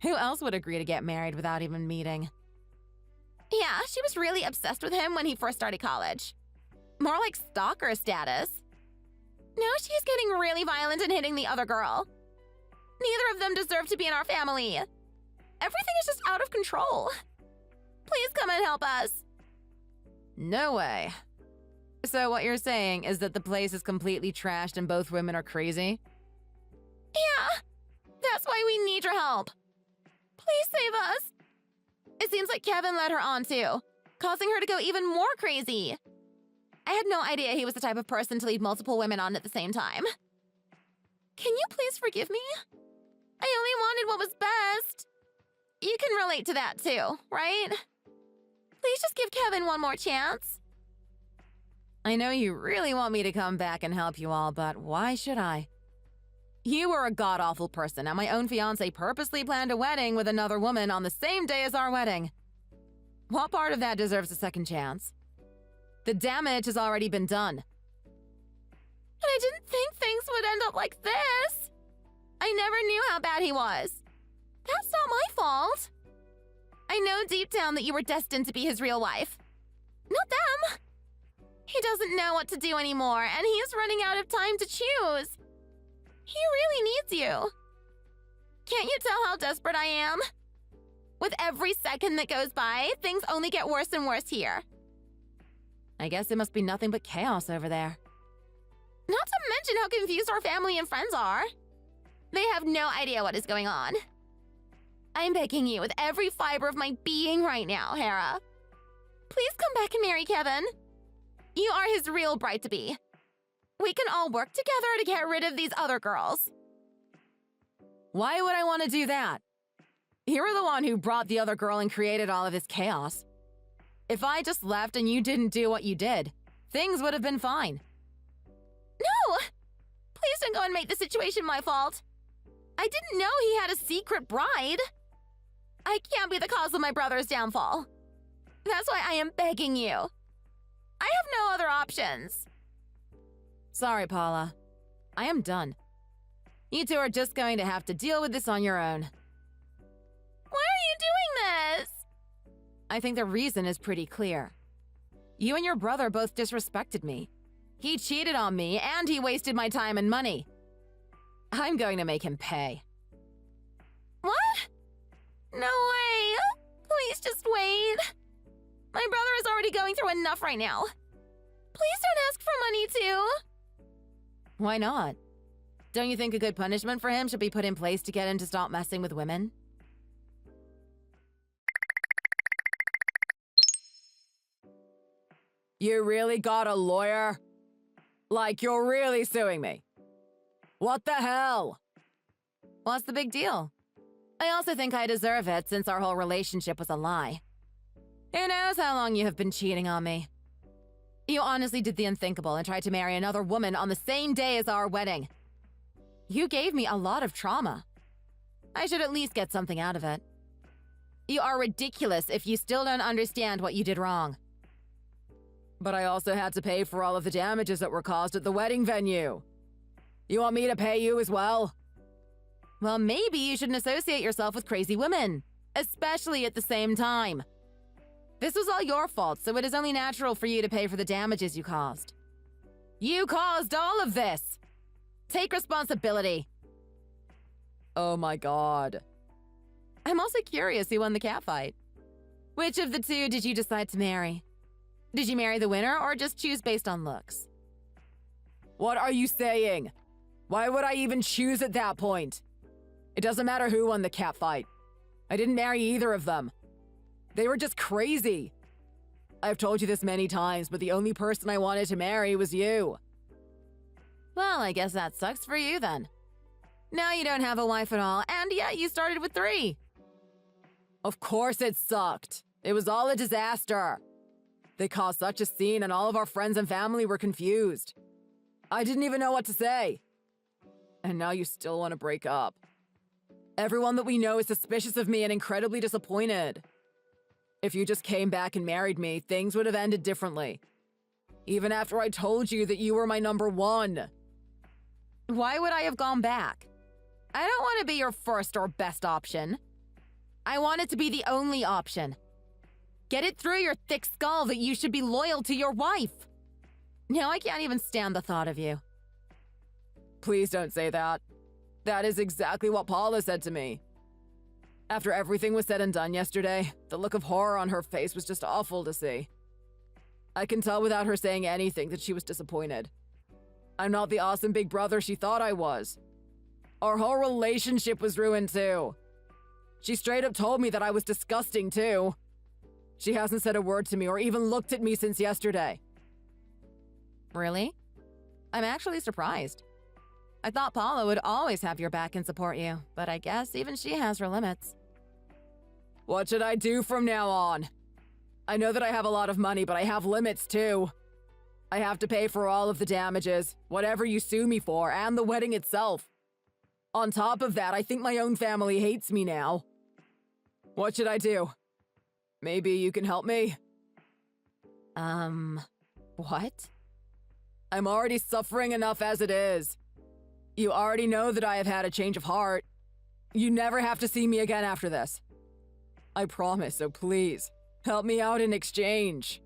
Who else would agree to get married without even meeting? Yeah, she was really obsessed with him when he first started college. More like stalker status. Now she's getting really violent and hitting the other girl. Neither of them deserve to be in our family. Everything is just out of control. Please come and help us. No way. So what you're saying is that the place is completely trashed and both women are crazy? Yeah, that's why we need your help. Please save us. It seems like Kevin led her on too, causing her to go even more crazy. I had no idea he was the type of person to lead multiple women on at the same time. Can you please forgive me? I only wanted what was best. You can relate to that too, right? Please just give Kevin one more chance. I know you really want me to come back and help you all, but why should I? You were a god-awful person, and my own fiancé purposely planned a wedding with another woman on the same day as our wedding. What part of that deserves a second chance? The damage has already been done. But I didn't think things would end up like this. I never knew how bad he was. That's not my fault. I know deep down that you were destined to be his real wife. Not them. He doesn't know what to do anymore, and he is running out of time to choose. He really needs you. Can't you tell how desperate I am? With every second that goes by, things only get worse and worse here. I guess it must be nothing but chaos over there. Not to mention how confused our family and friends are. They have no idea what is going on. I'm begging you with every fiber of my being right now, Hera. Please come back and marry Kevin. You are his real bride-to-be. We can all work together to get rid of these other girls. Why would I want to do that? You were the one who brought the other girl and created all of this chaos. If I just left and you didn't do what you did, things would have been fine. No! Please don't go and make the situation my fault. I didn't know he had a secret bride. I can't be the cause of my brother's downfall. That's why I am begging you. I have no other options. Sorry, Paula. I am done. You two are just going to have to deal with this on your own. Why are you doing this? I think the reason is pretty clear. You and your brother both disrespected me. He cheated on me, and he wasted my time and money. I'm going to make him pay. What? No way. Please just wait. My brother is already going through enough right now. Please don't ask for money, too. Why not? Don't you think a good punishment for him should be put in place to get him to stop messing with women? You really got a lawyer? Like, you're really suing me? What the hell? What's the big deal? I also think I deserve it since our whole relationship was a lie. Who knows how long you have been cheating on me? You honestly did the unthinkable and tried to marry another woman on the same day as our wedding. You gave me a lot of trauma. I should at least get something out of it. You are ridiculous if you still don't understand what you did wrong. But I also had to pay for all of the damages that were caused at the wedding venue. You want me to pay you as well? Well, maybe you shouldn't associate yourself with crazy women, especially at the same time. This was all your fault, so it is only natural for you to pay for the damages you caused. You caused all of this! Take responsibility. Oh my god. I'm also curious who won the catfight. Which of the two did you decide to marry? Did you marry the winner or just choose based on looks? What are you saying? Why would I even choose at that point? It doesn't matter who won the catfight. I didn't marry either of them. They were just crazy. I've told you this many times, but the only person I wanted to marry was you. Well, I guess that sucks for you then. Now you don't have a wife at all, and yet you started with 3. Of course it sucked. It was all a disaster. They caused such a scene and all of our friends and family were confused. I didn't even know what to say. And now you still want to break up. Everyone that we know is suspicious of me and incredibly disappointed. If you just came back and married me, things would have ended differently. Even after I told you that you were my number 1. Why would I have gone back? I don't want to be your first or best option. I want it to be the only option. Get it through your thick skull that you should be loyal to your wife. Now I can't even stand the thought of you. Please don't say that. That is exactly what Paula said to me. After everything was said and done yesterday, the look of horror on her face was just awful to see. I can tell without her saying anything that she was disappointed. I'm not the awesome big brother she thought I was. Our whole relationship was ruined too. She straight up told me that I was disgusting too. She hasn't said a word to me or even looked at me since yesterday. Really? I'm actually surprised. I thought Paula would always have your back and support you, but I guess even she has her limits. What should I do from now on? I know that I have a lot of money, but I have limits too. I have to pay for all of the damages, whatever you sue me for, and the wedding itself. On top of that, I think my own family hates me now. What should I do? Maybe you can help me? What? I'm already suffering enough as it is. You already know that I have had a change of heart. You never have to see me again after this. I promise, so please, help me out in exchange.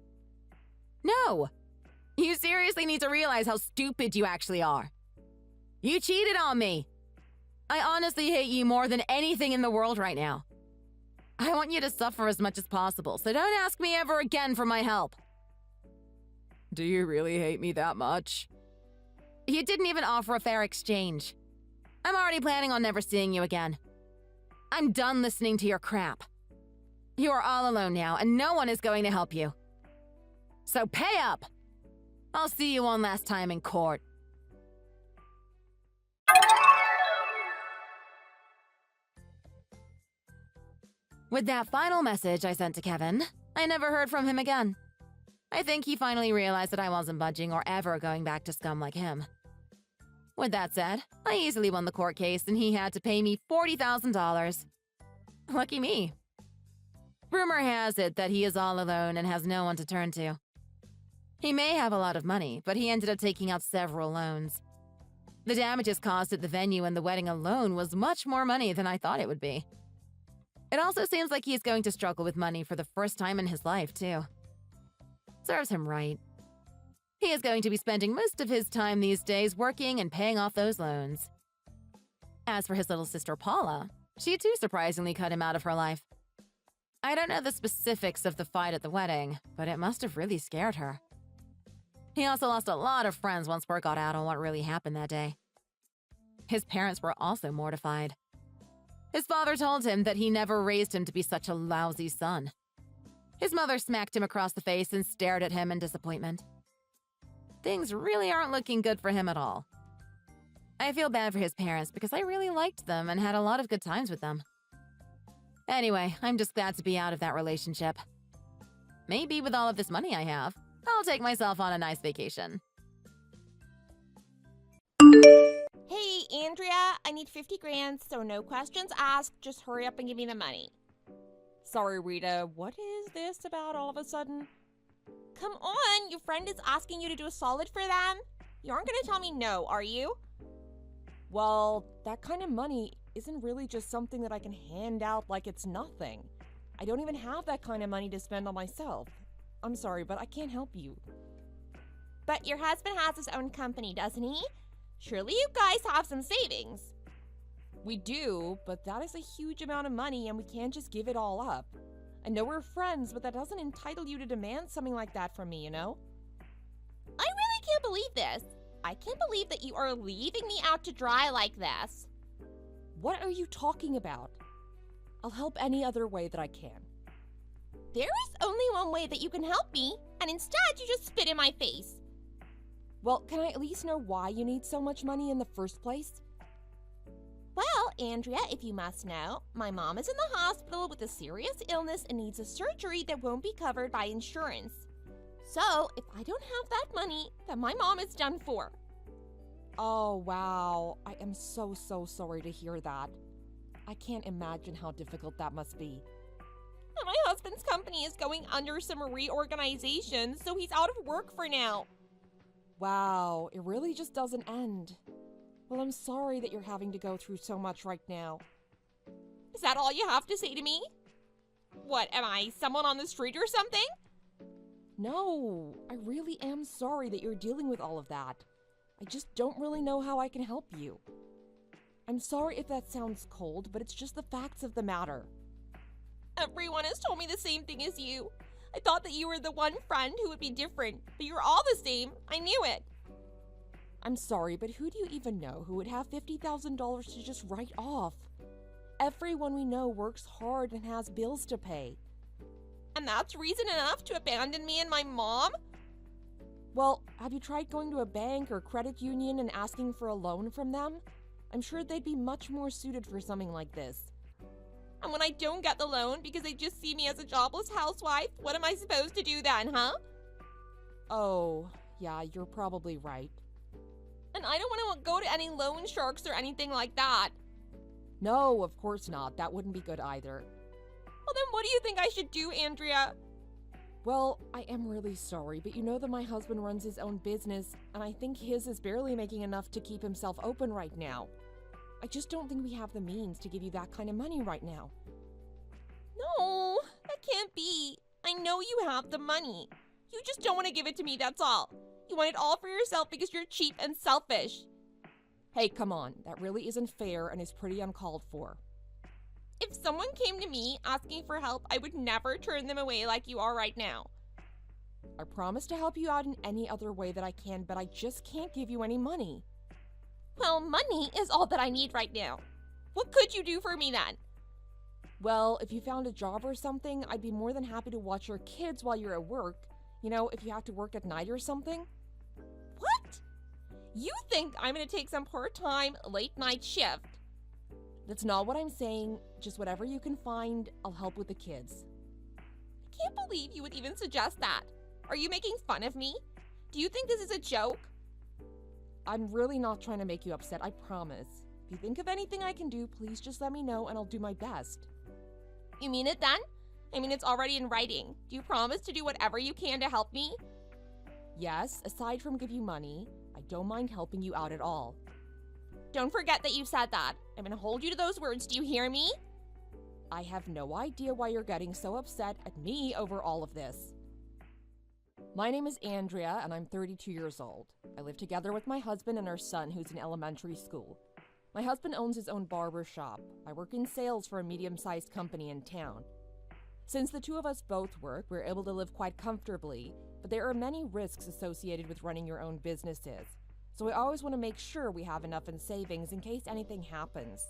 No! You seriously need to realize how stupid you actually are. You cheated on me. I honestly hate you more than anything in the world right now. I want you to suffer as much as possible, so don't ask me ever again for my help. Do you really hate me that much? You didn't even offer a fair exchange. I'm already planning on never seeing you again. I'm done listening to your crap. You are all alone now, and no one is going to help you. So pay up! I'll see you one last time in court. With that final message I sent to Kevin, I never heard from him again. I think he finally realized that I wasn't budging or ever going back to scum like him. With that said, I easily won the court case and he had to pay me $40,000. Lucky me. Rumor has it that he is all alone and has no one to turn to. He may have a lot of money, but he ended up taking out several loans. The damages caused at the venue and the wedding alone was much more money than I thought it would be. It also seems like he is going to struggle with money for the first time in his life, too. Serves him right. He is going to be spending most of his time these days working and paying off those loans. As for his little sister Paula, she too surprisingly cut him out of her life. I don't know the specifics of the fight at the wedding, but it must have really scared her. He also lost a lot of friends once word got out on what really happened that day. His parents were also mortified. His father told him that he never raised him to be such a lousy son. His mother smacked him across the face and stared at him in disappointment. Things really aren't looking good for him at all. I feel bad for his parents because I really liked them and had a lot of good times with them. Anyway, I'm just glad to be out of that relationship. Maybe with all of this money I have, I'll take myself on a nice vacation. Hey, Andrea, I need 50 grand, so no questions asked. Just hurry up and give me the money. Sorry, Rita, what is this about all of a sudden? Come on, your friend is asking you to do a solid for them. You aren't going to tell me no, are you? Well, that kind of money isn't really just something that I can hand out like it's nothing. I don't even have that kind of money to spend on myself. I'm sorry, but I can't help you. But your husband has his own company, doesn't he? Surely you guys have some savings. We do, but that is a huge amount of money and we can't just give it all up. I know we're friends, but that doesn't entitle you to demand something like that from me, you know? I really can't believe this. I can't believe that you are leaving me out to dry like this. What are you talking about? I'll help any other way that I can. There is only one way that you can help me, and instead you just spit in my face. Well, can I at least know why you need so much money in the first place? Well, Andrea, if you must know, my mom is in the hospital with a serious illness and needs a surgery that won't be covered by insurance. So, if I don't have that money, then my mom is done for. Oh, wow. I am so sorry to hear that. I can't imagine how difficult that must be. And my husband's company is going under some reorganization, so he's out of work for now. Wow, it really just doesn't end. Well, I'm sorry that you're having to go through so much right now. Is that all you have to say to me? What, am I someone on the street or something? No, I really am sorry that you're dealing with all of that. I just don't really know how I can help you. I'm sorry if that sounds cold, but it's just the facts of the matter. Everyone has told me the same thing as you. I thought that you were the one friend who would be different, but you're all the same. I knew it. I'm sorry, but who do you even know who would have $50,000 to just write off? Everyone we know works hard and has bills to pay. And that's reason enough to abandon me and my mom? Well, have you tried going to a bank or credit union and asking for a loan from them? I'm sure they'd be much more suited for something like this. And when I don't get the loan because they just see me as a jobless housewife, what am I supposed to do then, huh? Oh, yeah, you're probably right. And I don't want to go to any loan sharks or anything like that. No, of course not. That wouldn't be good either. Well, then what do you think I should do, Andrea? Well, I am really sorry, but you know that my husband runs his own business, and I think his is barely making enough to keep himself open right now. I just don't think we have the means to give you that kind of money right now. No, that can't be. I know you have the money. You just don't want to give it to me, that's all. You want it all for yourself because you're cheap and selfish. Hey, come on. That really isn't fair and is pretty uncalled for. If someone came to me asking for help, I would never turn them away like you are right now. I promise to help you out in any other way that I can, but I just can't give you any money. Well, money is all that I need right now. What could you do for me then? Well, if you found a job or something, I'd be more than happy to watch your kids while you're at work. You know, if you have to work at night or something. What? You think I'm going to take some part-time, late-night shift? That's not what I'm saying. Just whatever you can find, I'll help with the kids. I can't believe you would even suggest that. Are you making fun of me? Do you think this is a joke? I'm really not trying to make you upset, I promise. If you think of anything I can do, please just let me know and I'll do my best. You mean it then? I mean, it's already in writing. Do you promise to do whatever you can to help me? Yes, aside from give you money, I don't mind helping you out at all. Don't forget that you said that. I'm gonna hold you to those words, do you hear me? I have no idea why you're getting so upset at me over all of this. My name is Andrea, and I'm 32 years old. I live together with my husband and our son, who's in elementary school. My husband owns his own barber shop. I work in sales for a medium-sized company in town. Since the two of us both work, we're able to live quite comfortably, but there are many risks associated with running your own businesses. so I always want to make sure we have enough in savings in case anything happens.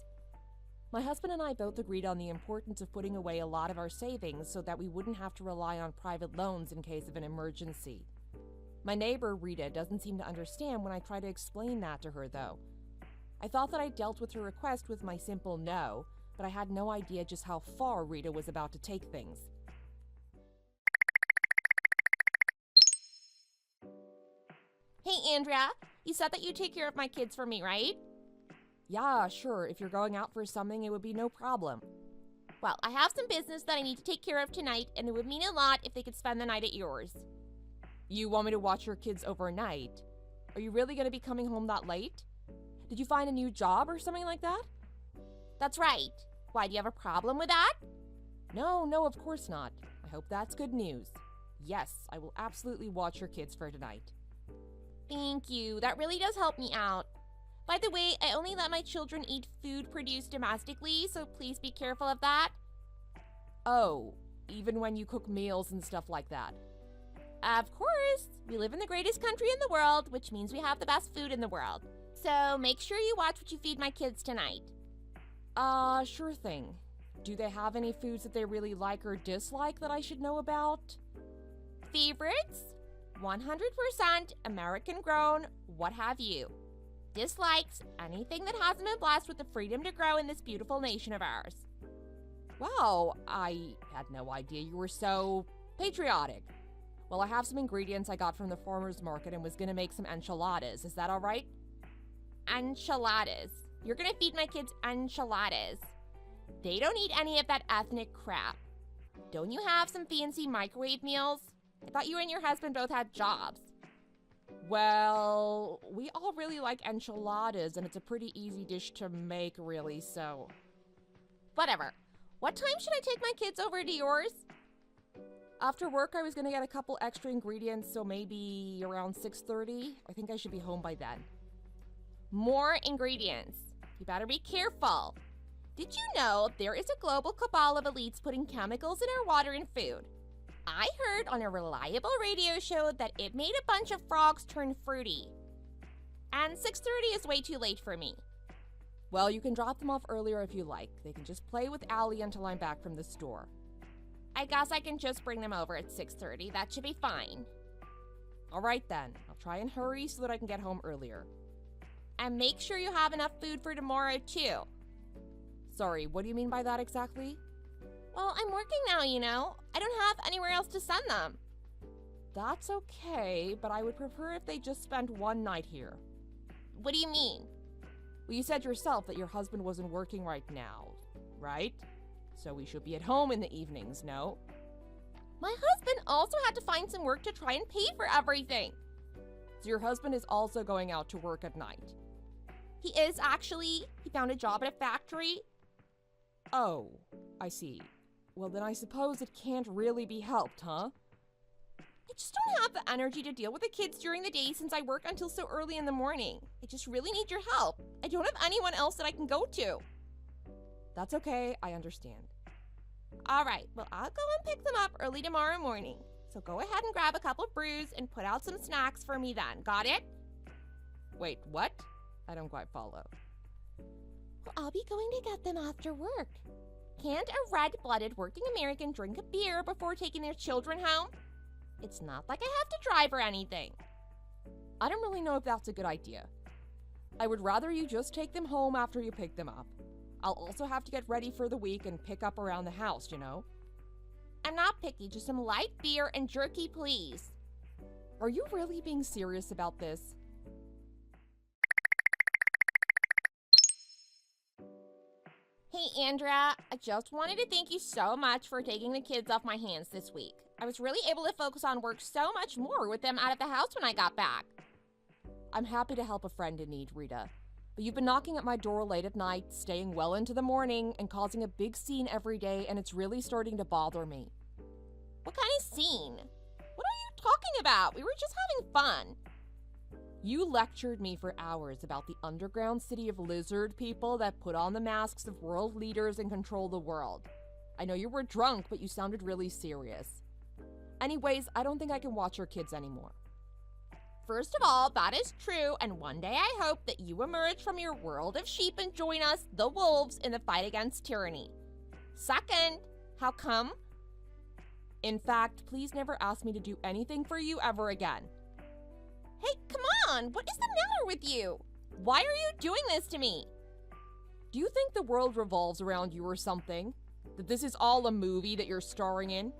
My husband and I both agreed on the importance of putting away a lot of our savings so that we wouldn't have to rely on private loans in case of an emergency. My neighbor, Rita, doesn't seem to understand when I try to explain that to her, though. I thought that I dealt with her request with my simple no, but I had no idea just how far Rita was about to take things. Hey, Andrea, you said that you'd take care of my kids for me, right? Yeah, sure. If you're going out for something, it would be no problem. Well, I have some business that I need to take care of tonight, and it would mean a lot if they could spend the night at yours. You want me to watch your kids overnight? Are you really going to be coming home that late? Did you find a new job or something like that? That's right. Why, do you have a problem with that? No, of course not. I hope that's good news. Yes, I will absolutely watch your kids for tonight. Thank you. That really does help me out. By the way, I only let my children eat food produced domestically, so please be careful of that. Oh, even when you cook meals and stuff like that? Of course. We live in the greatest country in the world, which means we have the best food in the world. So make sure you watch what you feed my kids tonight. Sure thing. Do they have any foods that they really like or dislike that I should know about? Favorites? 100% American grown, what have you. Dislikes? Anything that hasn't been blessed with the freedom to grow in this beautiful nation of ours. Wow, I had no idea you were so patriotic. Well, I have some ingredients I got from the farmer's market and was gonna make some enchiladas. Is that all right? Enchiladas. You're gonna feed my kids enchiladas. They don't eat any of that ethnic crap. Don't you have some fancy microwave meals? I thought you and your husband both had jobs. Well, we all really like enchiladas, and it's a pretty easy dish to make, really, so... Whatever. What time should I take my kids over to yours? After work, I was gonna get a couple extra ingredients, so maybe around 6:30. I think I should be home by then. More ingredients. You better be careful. Did you know there is a global cabal of elites putting chemicals in our water and food? I heard on a reliable radio show that it made a bunch of frogs turn fruity. And 6:30 is way too late for me. Well, you can drop them off earlier if you like. They can just play with Allie until I'm back from the store. I guess I can just bring them over at 6:30. That should be fine. All right then. I'll try and hurry so that I can get home earlier. And make sure you have enough food for tomorrow, too. Sorry, what do you mean by that exactly? Well, I'm working now, you know. I don't have anywhere else to send them. That's okay, but I would prefer if they just spent one night here. What do you mean? Well, you said yourself that your husband wasn't working right now, right? So we should be at home in the evenings, no? My husband also had to find some work to try and pay for everything. So your husband is also going out to work at night? He is, actually. He found a job at a factory. Oh, I see. Well, then I suppose it can't really be helped, huh? I just don't have the energy to deal with the kids during the day since I work until so early in the morning. I just really need your help. I don't have anyone else that I can go to. That's okay, I understand. All right, well, I'll go and pick them up early tomorrow morning. So go ahead and grab a couple of brews and put out some snacks for me then. Got it? Wait, what? I don't quite follow. Well, I'll be going to get them after work. Can't a red-blooded working American drink a beer before taking their children home? It's not like I have to drive or anything. I don't really know if that's a good idea. I would rather you just take them home after you pick them up. I'll also have to get ready for the week and pick up around the house, you know? I'm not picky, just some light beer and jerky, please. Are you really being serious about this? Hey, Andrea, I just wanted to thank you so much for taking the kids off my hands this week. I was really able to focus on work so much more with them out of the house when I got back. I'm happy to help a friend in need, Rita. But you've been knocking at my door late at night, staying well into the morning, and causing a big scene every day, and it's really starting to bother me. What kind of scene? What are you talking about? We were just having fun. You lectured me for hours about the underground city of lizard people that put on the masks of world leaders and control the world. I know you were drunk, but you sounded really serious. Anyways, I don't think I can watch your kids anymore. First of all, that is true, and one day I hope that you emerge from your world of sheep and join us, the wolves, in the fight against tyranny. Second, how come? In fact, please never ask me to do anything for you ever again. Hey, come on! What is the matter with you? Why are you doing this to me? Do you think the world revolves around you or something? That this is all a movie that you're starring in?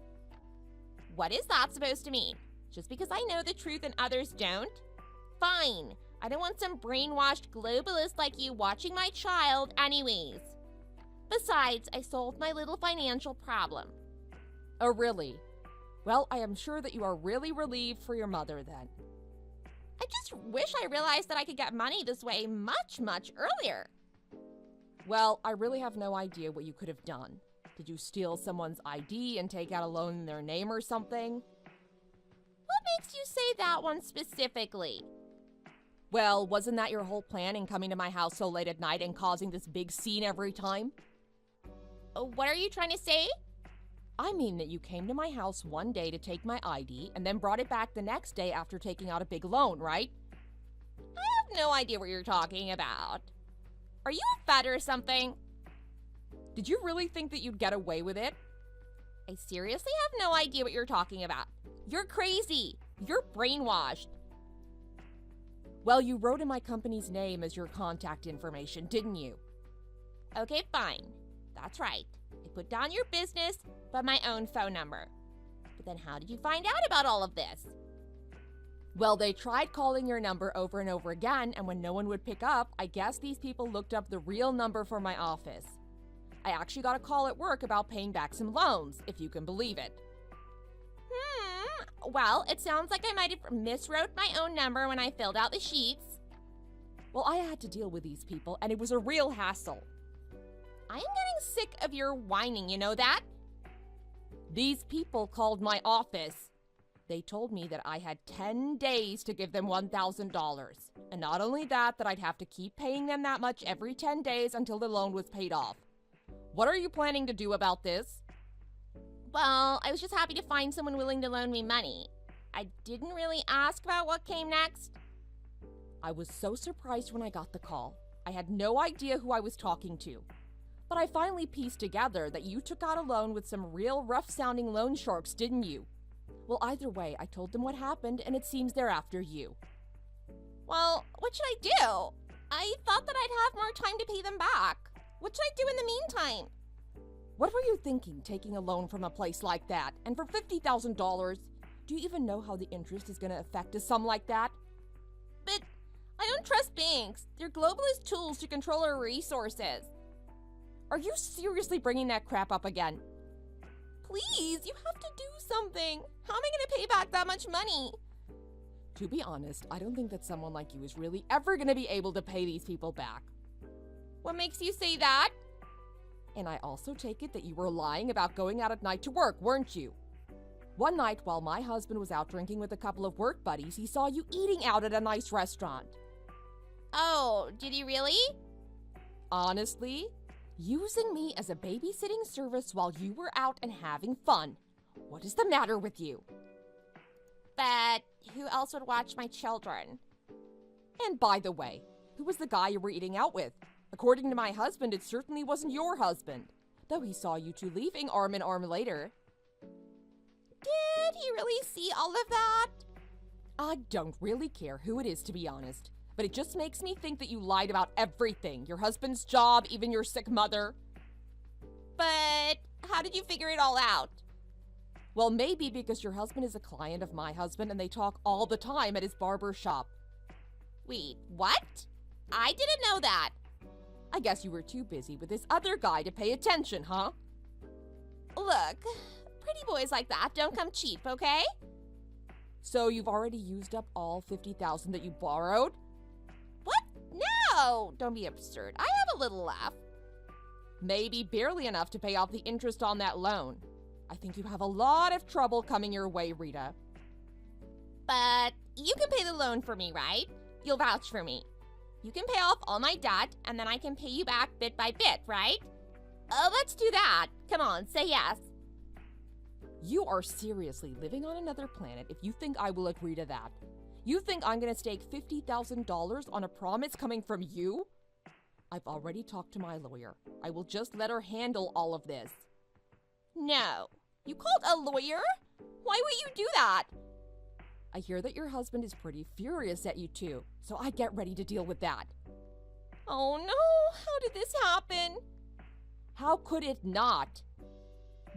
What is that supposed to mean? Just because I know the truth and others don't? Fine. I don't want some brainwashed globalist like you watching my child anyways. Besides, I solved my little financial problem. Oh, really? Well, I am sure that you are really relieved for your mother then. I just wish I realized that I could get money this way much, much earlier. Well, I really have no idea what you could have done. Did you steal someone's ID and take out a loan in their name or something? What makes you say that one specifically? Well, wasn't that your whole plan in coming to my house so late at night and causing this big scene every time? What are you trying to say? I mean that you came to my house one day to take my ID and then brought it back the next day after taking out a big loan, right? I have no idea what you're talking about. Are you a fed or something? Did you really think that you'd get away with it? I seriously have no idea what you're talking about. You're crazy. You're brainwashed. Well, you wrote in my company's name as your contact information, didn't you? Okay, fine. That's right. I put down your business, but my own phone number. But then how did you find out about all of this? Well, they tried calling your number over and over again, and when no one would pick up, I guess these people looked up the real number for my office. I actually got a call at work about paying back some loans, if you can believe it. Well, it sounds like I might have miswrote my own number when I filled out the sheets. Well, I had to deal with these people, and it was a real hassle. I am getting sick of your whining, you know that? These people called my office. They told me that I had 10 days to give them $1,000. And not only that I'd have to keep paying them that much every 10 days until the loan was paid off. What are you planning to do about this? Well, I was just happy to find someone willing to loan me money. I didn't really ask about what came next. I was so surprised when I got the call. I had no idea who I was talking to. But I finally pieced together that you took out a loan with some real rough-sounding loan sharks, didn't you? Well, either way, I told them what happened, and it seems they're after you. Well, what should I do? I thought that I'd have more time to pay them back. What should I do in the meantime? What were you thinking, taking a loan from a place like that? And for $50,000? Do you even know how the interest is going to affect a sum like that? But I don't trust banks. They're globalist tools to control our resources. Are you seriously bringing that crap up again? Please, you have to do something. How am I going to pay back that much money? To be honest, I don't think that someone like you is really ever going to be able to pay these people back. What makes you say that? And I also take it that you were lying about going out at night to work, weren't you? One night, while my husband was out drinking with a couple of work buddies, he saw you eating out at a nice restaurant. Oh, did he really? Honestly, using me as a babysitting service while you were out and having fun. What is the matter with you? But who else would watch my children? And by the way, who was the guy you were eating out with? According to my husband, it certainly wasn't your husband, though he saw you two leaving arm in arm later. Did he really see all of that? I don't really care who it is, to be honest, but it just makes me think that you lied about everything, your husband's job, even your sick mother. But how did you figure it all out? Well, maybe because your husband is a client of my husband and they talk all the time at his barber shop. Wait, what? I didn't know that. I guess you were too busy with this other guy to pay attention, huh? Look, pretty boys like that don't come cheap, okay? So you've already used up all $50,000 that you borrowed? What? No! Don't be absurd. I have a little left. Maybe barely enough to pay off the interest on that loan. I think you have a lot of trouble coming your way, Rita. But you can pay the loan for me, right? You'll vouch for me. You can pay off all my debt, and then I can pay you back bit by bit, right? Let's do that. Come on, say yes. You are seriously living on another planet if you think I will agree to that. You think I'm gonna stake $50,000 on a promise coming from you? I've already talked to my lawyer. I will just let her handle all of this. No. You called a lawyer? Why would you do that? I hear that your husband is pretty furious at you too, so I get ready to deal with that. Oh no, how did this happen? How could it not?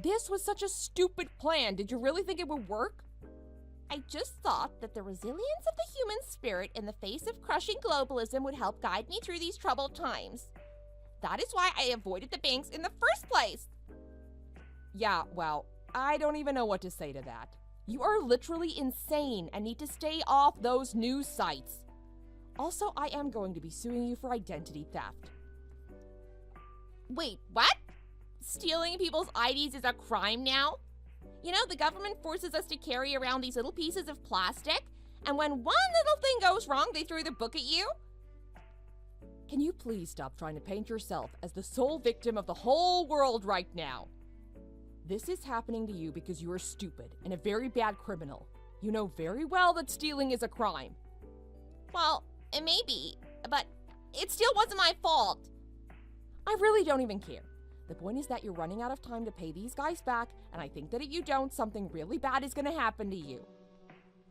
This was such a stupid plan. Did you really think it would work? I just thought that the resilience of the human spirit in the face of crushing globalism would help guide me through these troubled times. That is why I avoided the banks in the first place. Yeah, well, I don't even know what to say to that. You are literally insane and need to stay off those news sites. Also, I am going to be suing you for identity theft. Wait, what? Stealing people's IDs is a crime now? You know, the government forces us to carry around these little pieces of plastic, and when one little thing goes wrong, they throw the book at you? Can you please stop trying to paint yourself as the sole victim of the whole world right now? This is happening to you because you are stupid and a very bad criminal. You know very well that stealing is a crime. Well, it may be, but it still wasn't my fault. I really don't even care. The point is that you're running out of time to pay these guys back, and I think that if you don't, something really bad is going to happen to you.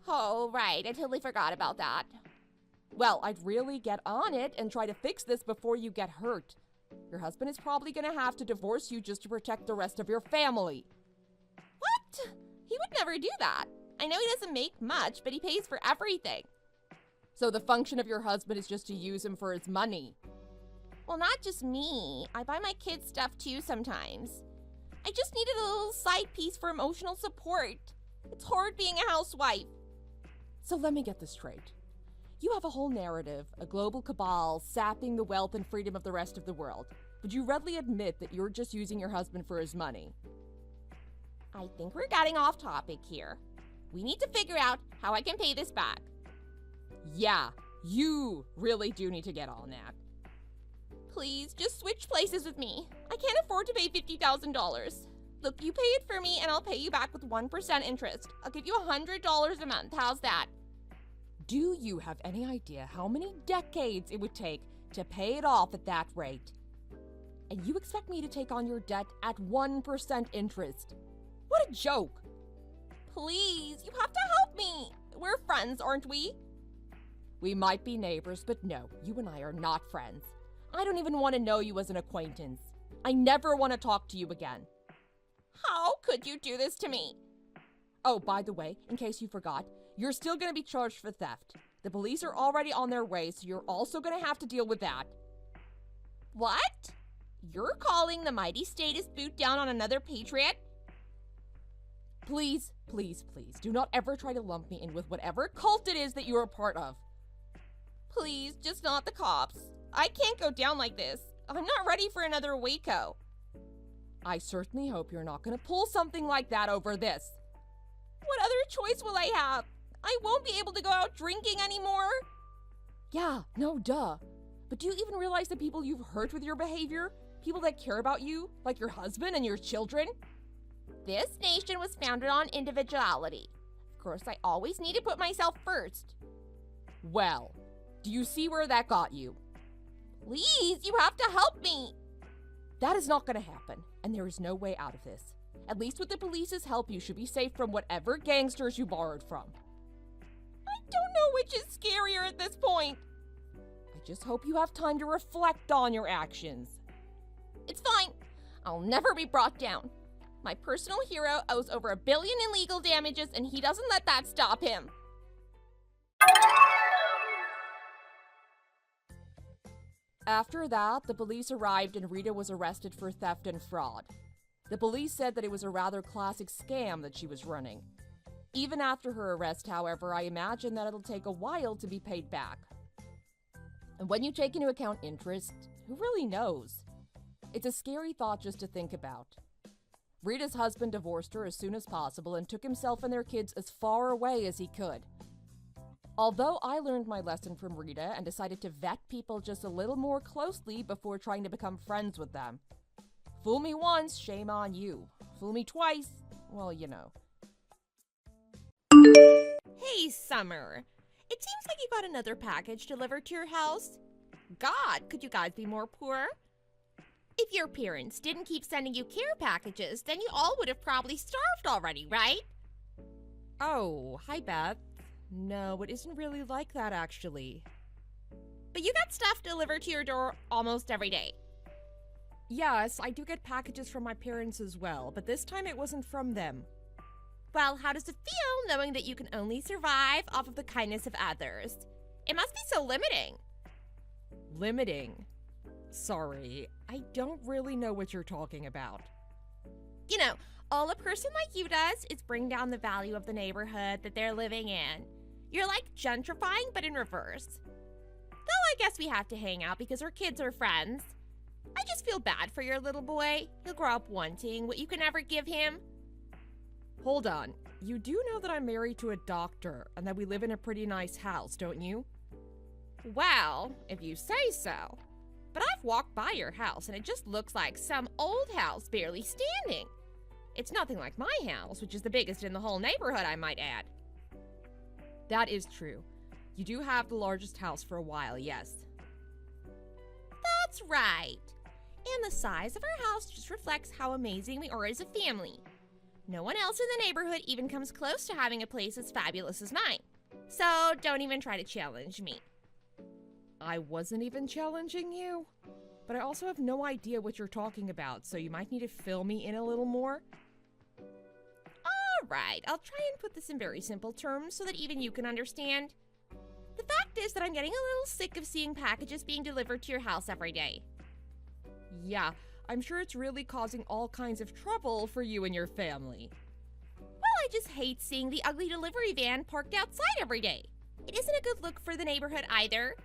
Oh, right. I totally forgot about that. Well, I'd really get on it and try to fix this before you get hurt. Your husband is probably going to have to divorce you just to protect the rest of your family. What? He would never do that. I know he doesn't make much, but he pays for everything. So the function of your husband is just to use him for his money. Well, not just me. I buy my kids stuff too sometimes. I just needed a little side piece for emotional support. It's hard being a housewife. So let me get this straight. You have a whole narrative, a global cabal sapping the wealth and freedom of the rest of the world. Would you readily admit that you're just using your husband for his money? I think we're getting off topic here. We need to figure out how I can pay this back. Yeah, you really do need to get on that. Please, just switch places with me. I can't afford to pay $50,000. Look, you pay it for me and I'll pay you back with 1% interest. I'll give you $100 a month. How's that? Do you have any idea how many decades it would take to pay it off at that rate? And you expect me to take on your debt at 1% interest? What a joke! Please, you have to help me. We're friends, aren't we? We might be neighbors, but no, you and I are not friends. I don't even want to know you as an acquaintance. I never want to talk to you again. How could you do this to me? Oh, by the way, in case you forgot, you're still going to be charged for theft. The police are already on their way, so you're also going to have to deal with that. What? You're calling the mighty statist boot down on another patriot? Please, please, please, do not ever try to lump me in with whatever cult it is that you're a part of. Please, just not the cops. I can't go down like this. I'm not ready for another Waco. I certainly hope you're not going to pull something like that over this. What other choice will I have? I won't be able to go out drinking anymore. Yeah, no duh. But do you even realize the people you've hurt with your behavior? People that care about you, like your husband and your children? This nation was founded on individuality. Of course, I always need to put myself first. Well, do you see where that got you? Please, you have to help me. That is not going to happen, and there is no way out of this. At least with the police's help, you should be safe from whatever gangsters you borrowed from. I don't know which is scarier at this point. I just hope you have time to reflect on your actions. It's fine. I'll never be brought down. My personal hero owes over $1 billion in legal damages, and he doesn't let that stop him. After that, the police arrived and Rita was arrested for theft and fraud. The police said that it was a rather classic scam that she was running. Even after her arrest, however, I imagine that it'll take a while to be paid back. And when you take into account interest, who really knows? It's a scary thought just to think about. Rita's husband divorced her as soon as possible and took himself and their kids as far away as he could. Although I learned my lesson from Rita and decided to vet people just a little more closely before trying to become friends with them. Fool me once, shame on you. Fool me twice, well, you know. Hey, Summer. It seems like you got another package delivered to your house. God, could you guys be more poor? If your parents didn't keep sending you care packages, then you all would have probably starved already, right? Oh, hi, Beth. No, it isn't really like that, actually. But you got stuff delivered to your door almost every day. Yes, I do get packages from my parents as well, but this time it wasn't from them. Well, how does it feel knowing that you can only survive off of the kindness of others? It must be so limiting. Limiting? Sorry, I don't really know what you're talking about. You know, all a person like you does is bring down the value of the neighborhood that they're living in. You're like gentrifying, but in reverse. Though I guess we have to hang out because our kids are friends. I just feel bad for your little boy. He'll grow up wanting what you can never give him. Hold on, you do know that I'm married to a doctor and that we live in a pretty nice house, don't you? Well, if you say so. But I've walked by your house and it just looks like some old house barely standing. It's nothing like my house, which is the biggest in the whole neighborhood, I might add. That is true. You do have the largest house for a while, yes. That's right. And the size of our house just reflects how amazing we are as a family. No one else in the neighborhood even comes close to having a place as fabulous as mine. So don't even try to challenge me. I wasn't even challenging you, but I also have no idea what you're talking about, so you might need to fill me in a little more. All right, I'll try and put this in very simple terms so that even you can understand. The fact is that I'm getting a little sick of seeing packages being delivered to your house every day. Yeah, I'm sure it's really causing all kinds of trouble for you and your family. Well, I just hate seeing the ugly delivery van parked outside every day. It isn't a good look for the neighborhood either.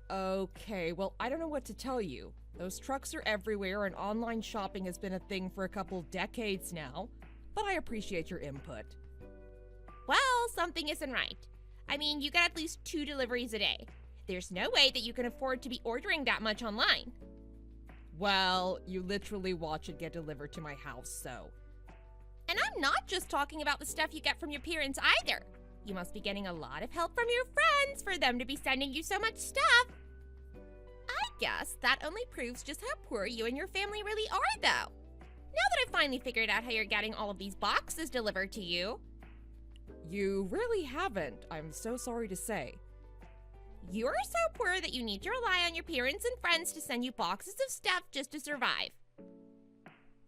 Okay, well, I don't know what to tell you. Those trucks are everywhere and online shopping has been a thing for a couple decades now, but I appreciate your input. Well, something isn't right. I mean, you get at least 2 deliveries a day. There's no way that you can afford to be ordering that much online. Well, you literally watch it get delivered to my house, so. And I'm not just talking about the stuff you get from your parents either. You must be getting a lot of help from your friends for them to be sending you so much stuff. I guess that only proves just how poor you and your family really are, though. Now that I've finally figured out how you're getting all of these boxes delivered to you. You really haven't, I'm so sorry to say. You're so poor that you need to rely on your parents and friends to send you boxes of stuff just to survive.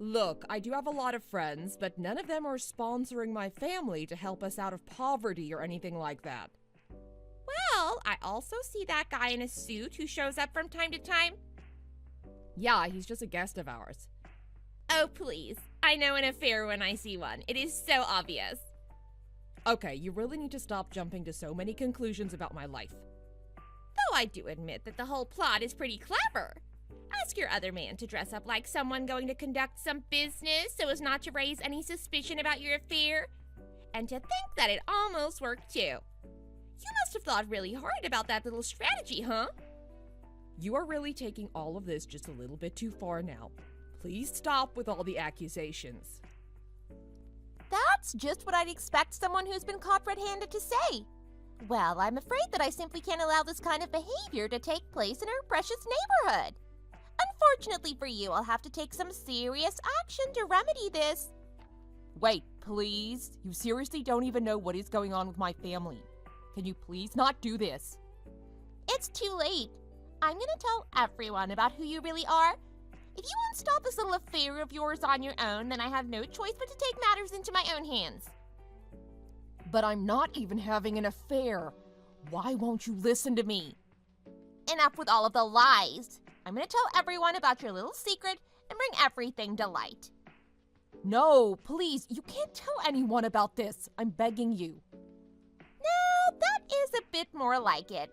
Look, I do have a lot of friends, but none of them are sponsoring my family to help us out of poverty or anything like that. Well, I also see that guy in a suit who shows up from time to time. Yeah, he's just a guest of ours. Oh, please. I know an affair when I see one. It is so obvious. Okay, you really need to stop jumping to so many conclusions about my life. Though I do admit that the whole plot is pretty clever. Ask your other man to dress up like someone going to conduct some business so as not to raise any suspicion about your affair. And to think that it almost worked too. You must have thought really hard about that little strategy, huh? You are really taking all of this just a little bit too far now. Please stop with all the accusations. That's just what I'd expect someone who's been caught red-handed to say. Well, I'm afraid that I simply can't allow this kind of behavior to take place in our precious neighborhood. Unfortunately for you, I'll have to take some serious action to remedy this. Wait, please? You seriously don't even know what is going on with my family. Can you please not do this? It's too late. I'm gonna tell everyone about who you really are. If you won't stop this little affair of yours on your own, then I have no choice but to take matters into my own hands. But I'm not even having an affair. Why won't you listen to me? Enough with all of the lies. I'm gonna tell everyone about your little secret and bring everything to light. No, please, you can't tell anyone about this. I'm begging you. Now, that is a bit more like it.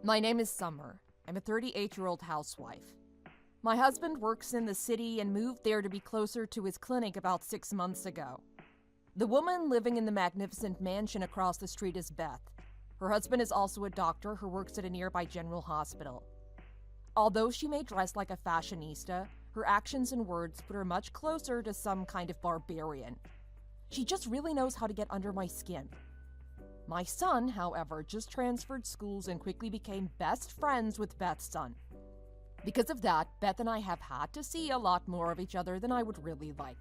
My name is Summer. I'm a 38-year-old housewife. My husband works in the city and moved there to be closer to his clinic about 6 months ago. The woman living in the magnificent mansion across the street is Beth. Her husband is also a doctor who works at a nearby general hospital. Although she may dress like a fashionista, her actions and words put her much closer to some kind of barbarian. She just really knows how to get under my skin. My son, however, just transferred schools and quickly became best friends with Beth's son. Because of that, Beth and I have had to see a lot more of each other than I would really like.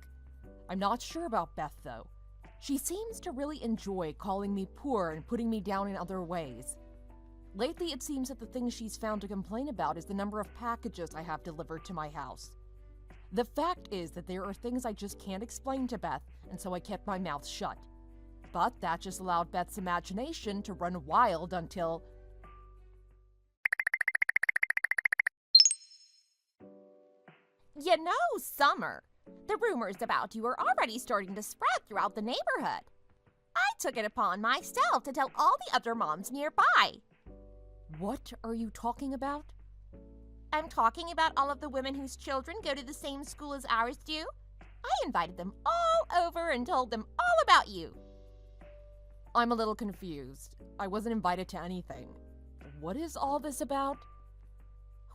I'm not sure about Beth, though. She seems to really enjoy calling me poor and putting me down in other ways. Lately, it seems that the thing she's found to complain about is the number of packages I have delivered to my house. The fact is that there are things I just can't explain to Beth, and so I kept my mouth shut. But that just allowed Beth's imagination to run wild until... You know, Summer, the rumors about you are already starting to spread throughout the neighborhood. I took it upon myself to tell all the other moms nearby. What are you talking about? I'm talking about all of the women whose children go to the same school as ours do. I invited them all over and told them all about you. I'm a little confused. I wasn't invited to anything. What is all this about?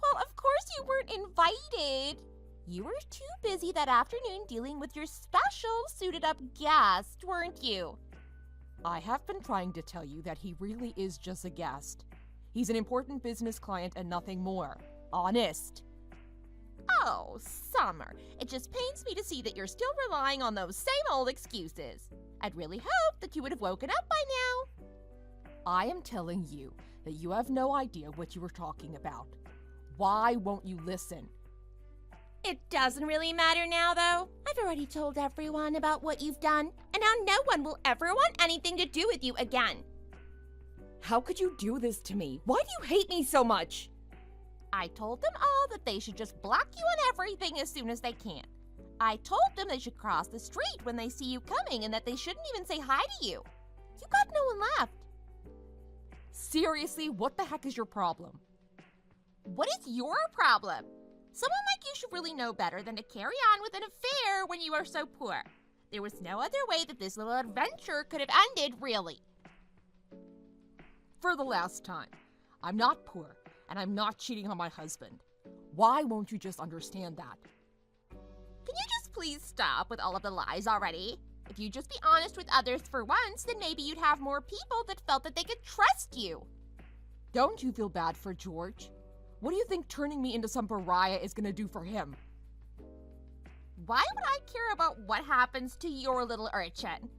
Well, of course you weren't invited. You were too busy that afternoon dealing with your special suited-up guest, weren't you? I have been trying to tell you that he really is just a guest. He's an important business client and nothing more. Honest. Oh, Summer, it just pains me to see that you're still relying on those same old excuses. I'd really hoped that you would have woken up by now. I am telling you that you have no idea what you were talking about. Why won't you listen? It doesn't really matter now, though. I've already told everyone about what you've done, and now no one will ever want anything to do with you again. How could you do this to me? Why do you hate me so much? I told them all that they should just block you on everything as soon as they can. I told them they should cross the street when they see you coming and that they shouldn't even say hi to you. You got no one left. Seriously, what the heck is your problem? What is your problem? Someone like you should really know better than to carry on with an affair when you are so poor. There was no other way that this little adventure could have ended, really. For the last time, I'm not poor, and I'm not cheating on my husband. Why won't you just understand that? Can you just please stop with all of the lies already? If you'd just be honest with others for once, then maybe you'd have more people that felt that they could trust you. Don't you feel bad for George? What do you think turning me into some pariah is gonna do for him? Why would I care about what happens to your little urchin?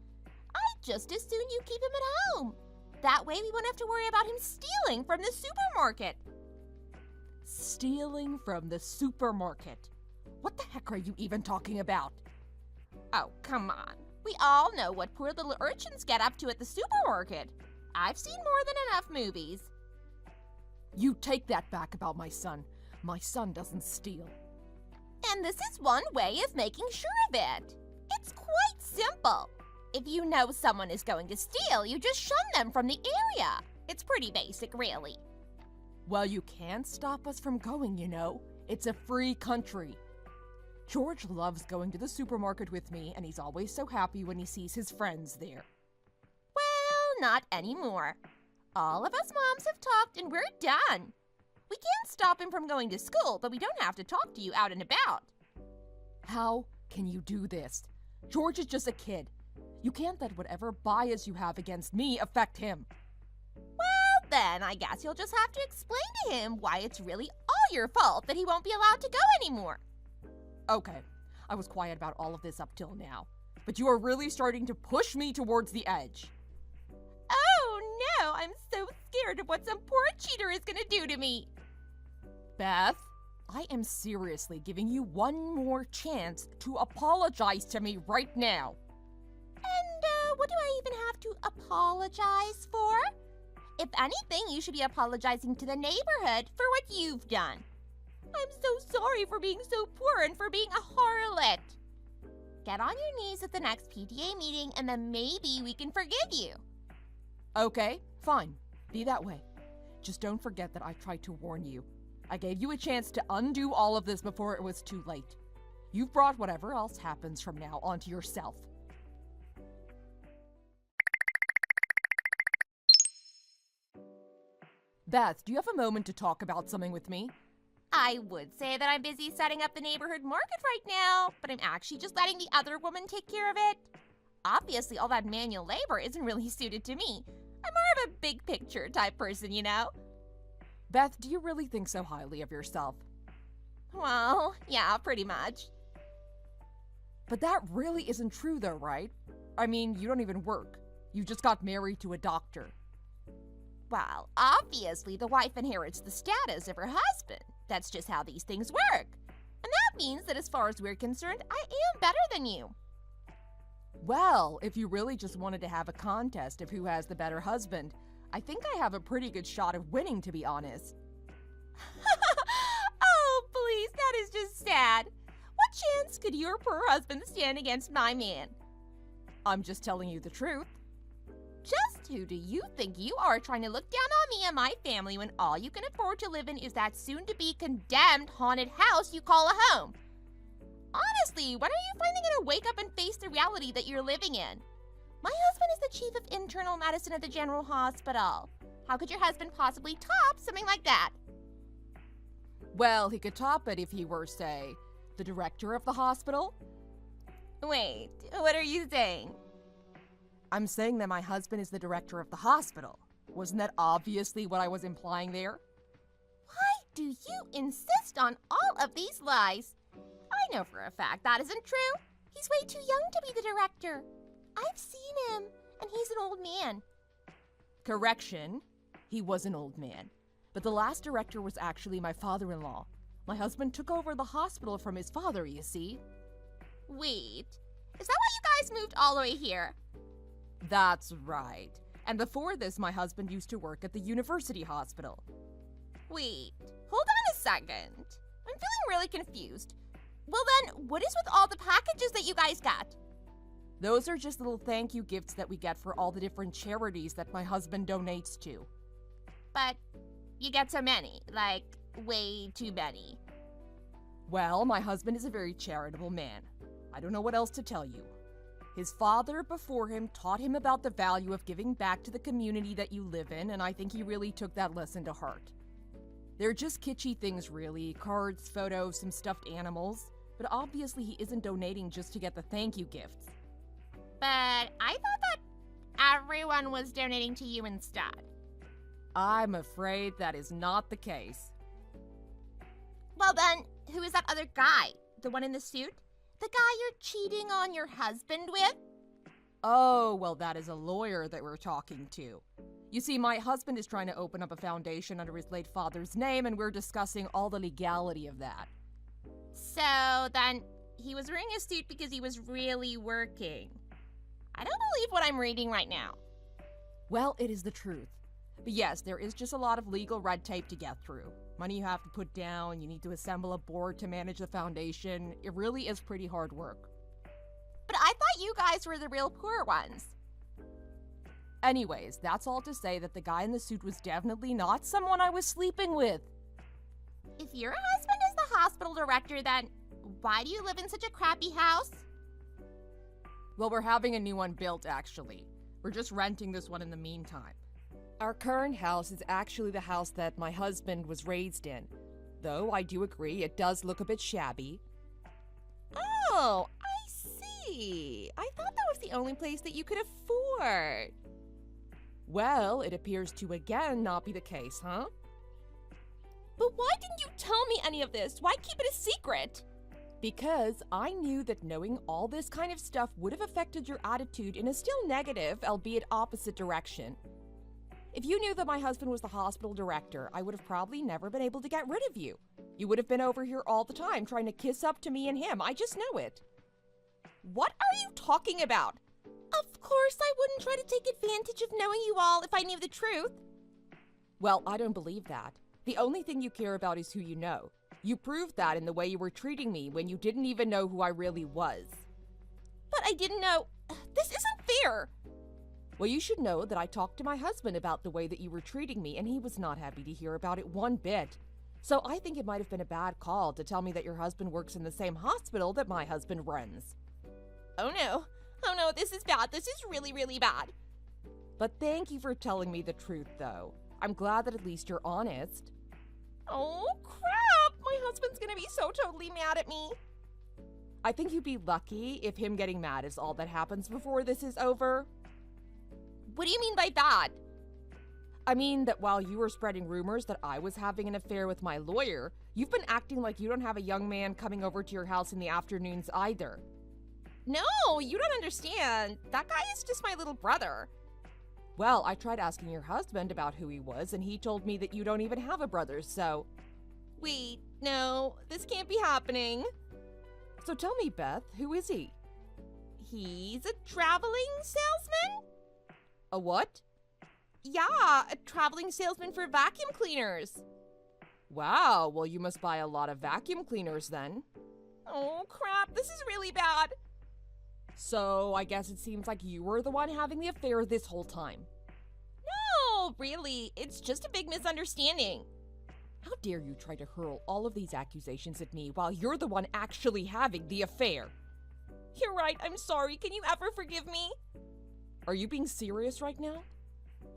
I'd just as soon you keep him at home. That way we won't have to worry about him stealing from the supermarket. Stealing from the supermarket? What the heck are you even talking about? Oh, come on. We all know what poor little urchins get up to at the supermarket. I've seen more than enough movies. You take that back about my son. My son doesn't steal. And this is one way of making sure of it. It's quite simple. If you know someone is going to steal, you just shun them from the area. It's pretty basic, really. Well, you can't stop us from going, you know. It's a free country. George loves going to the supermarket with me, and he's always so happy when he sees his friends there. Well, not anymore. All of us moms have talked and we're done. We can't stop him from going to school, but we don't have to talk to you out and about. How can you do this? George is just a kid. You can't let whatever bias you have against me affect him. Well, then I guess you'll just have to explain to him why it's really all your fault that he won't be allowed to go anymore. Okay, I was quiet about all of this up till now, but you are really starting to push me towards the edge. Oh no, I'm so scared of what some poor cheater is gonna do to me. Beth, I am seriously giving you one more chance to apologize to me right now. And what do I even have to apologize for? If anything, you should be apologizing to the neighborhood for what you've done. I'm so sorry for being so poor and for being a harlot. Get on your knees at the next PTA meeting and then maybe we can forgive you. Okay, fine. Be that way. Just don't forget that I tried to warn you. I gave you a chance to undo all of this before it was too late. You've brought whatever else happens from now onto yourself. Beth, do you have a moment to talk about something with me? I would say that I'm busy setting up the neighborhood market right now, but I'm actually just letting the other woman take care of it. Obviously, all that manual labor isn't really suited to me. I'm more of a big picture type person, you know? Beth, do you really think so highly of yourself? Well, yeah, pretty much. But that really isn't true though, right? I mean, you don't even work. You just got married to a doctor. Well, obviously the wife inherits the status of her husband. That's just how these things work. And that means that as far as we're concerned, I am better than you. Well, if you really just wanted to have a contest of who has the better husband, I think I have a pretty good shot of winning, to be honest. Oh, please, that is just sad. What chance could your poor husband stand against my man? I'm just telling you the truth. Just who do you think you are trying to look down on me and my family when all you can afford to live in is that soon-to-be condemned haunted house you call a home? Honestly, when are you finally going to wake up and face the reality that you're living in? My husband is the chief of internal medicine at the General Hospital. How could your husband possibly top something like that? Well, he could top it if he were, say, the director of the hospital. Wait, what are you saying? I'm saying that my husband is the director of the hospital. Wasn't that obviously what I was implying there? Why do you insist on all of these lies? I know for a fact that isn't true. He's way too young to be the director. I've seen him, and he's an old man. Correction, he was an old man. But the last director was actually my father-in-law. My husband took over the hospital from his father, you see. Wait, is that why you guys moved all the way here? That's right. And before this, my husband used to work at the university hospital. Wait, hold on a second. I'm feeling really confused. Well then, what is with all the packages that you guys got? Those are just little thank you gifts that we get for all the different charities that my husband donates to. But you get so many, like way too many. Well, my husband is a very charitable man. I don't know what else to tell you. His father before him taught him about the value of giving back to the community that you live in, and I think he really took that lesson to heart. They're just kitschy things really, cards, photos, some stuffed animals, but obviously he isn't donating just to get the thank you gifts. But I thought that everyone was donating to you instead. I'm afraid that is not the case. Well then, who is that other guy? The one in the suit? The guy you're cheating on your husband with? Oh, well, that is a lawyer that we're talking to. You see, my husband is trying to open up a foundation under his late father's name, and we're discussing all the legality of that. So then, he was wearing a suit because he was really working. I don't believe what I'm reading right now. Well, it is the truth. But yes, there is just a lot of legal red tape to get through. Money you have to put down, you need to assemble a board to manage the foundation. It really is pretty hard work. But I thought you guys were the real poor ones. Anyways, that's all to say that the guy in the suit was definitely not someone I was sleeping with. If your husband is the hospital director, then why do you live in such a crappy house? Well, we're having a new one built, actually. We're just renting this one in the meantime. Our current house is actually the house that my husband was raised in. Though I do agree, it does look a bit shabby. Oh, I see. I thought that was the only place that you could afford. Well, it appears to again not be the case, huh? But why didn't you tell me any of this? Why keep it a secret? Because I knew that knowing all this kind of stuff would have affected your attitude in a still negative, albeit opposite direction. If you knew that my husband was the hospital director, I would have probably never been able to get rid of you. You would have been over here all the time trying to kiss up to me and him. I just know it. What are you talking about? Of course I wouldn't try to take advantage of knowing you all if I knew the truth. Well, I don't believe that. The only thing you care about is who you know. You proved that in the way you were treating me when you didn't even know who I really was. But I didn't know. This isn't fair. Well, you should know that I talked to my husband about the way that you were treating me, and he was not happy to hear about it one bit. So I think it might have been a bad call to tell me that your husband works in the same hospital that my husband runs. Oh no. Oh no, this is bad. This is really, really bad. But thank you for telling me the truth, though. I'm glad that at least you're honest. Oh, crap! My husband's gonna be so totally mad at me. I think you'd be lucky if him getting mad is all that happens before this is over. What do you mean by that? I mean that while you were spreading rumors that I was having an affair with my lawyer, you've been acting like you don't have a young man coming over to your house in the afternoons either. No, you don't understand. That guy is just my little brother. Well, I tried asking your husband about who he was, and he told me that you don't even have a brother, so... Wait, no, this can't be happening. So tell me, Beth, who is he? He's a traveling salesman? A what? Yeah, a traveling salesman for vacuum cleaners. Wow, well you must buy a lot of vacuum cleaners then. Oh crap, this is really bad. So I guess it seems like you were the one having the affair this whole time. No, really, it's just a big misunderstanding. How dare you try to hurl all of these accusations at me while you're the one actually having the affair? You're right, I'm sorry. Can you ever forgive me? Are you being serious right now?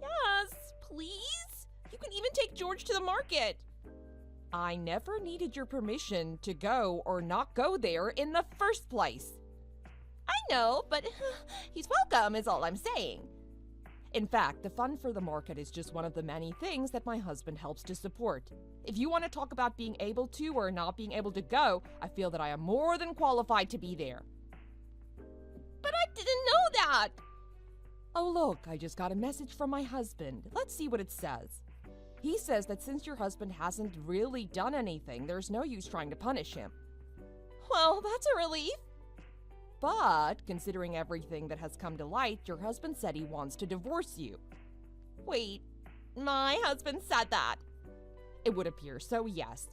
Yes, please? You can even take George to the market. I never needed your permission to go or not go there in the first place. I know, but he's welcome is all I'm saying. In fact, the fund for the market is just one of the many things that my husband helps to support. If you want to talk about being able to or not being able to go, I feel that I am more than qualified to be there. But I didn't know that! Oh look, I just got a message from my husband. Let's see what it says. He says that since your husband hasn't really done anything, there's no use trying to punish him. Well, that's a relief. But, considering everything that has come to light, your husband said he wants to divorce you. Wait, my husband said that? It would appear so, yes.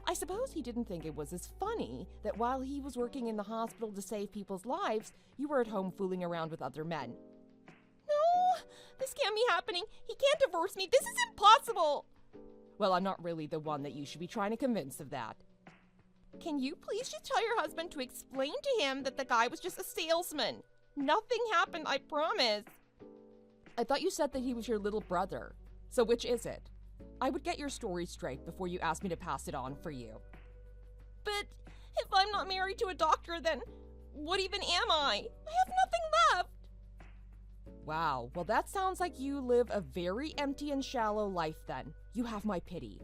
I suppose he didn't think it was as funny that while he was working in the hospital to save people's lives, you were at home fooling around with other men. No, this can't be happening. He can't divorce me. This is impossible. Well, I'm not really the one that you should be trying to convince of that. Can you please just tell your husband to explain to him that the guy was just a salesman? Nothing happened, I promise. I thought you said that he was your little brother. So which is it? I would get your story straight before you asked me to pass it on for you. But if I'm not married to a doctor, then what even am I? I have nothing left. Wow, well that sounds like you live a very empty and shallow life then. You have my pity.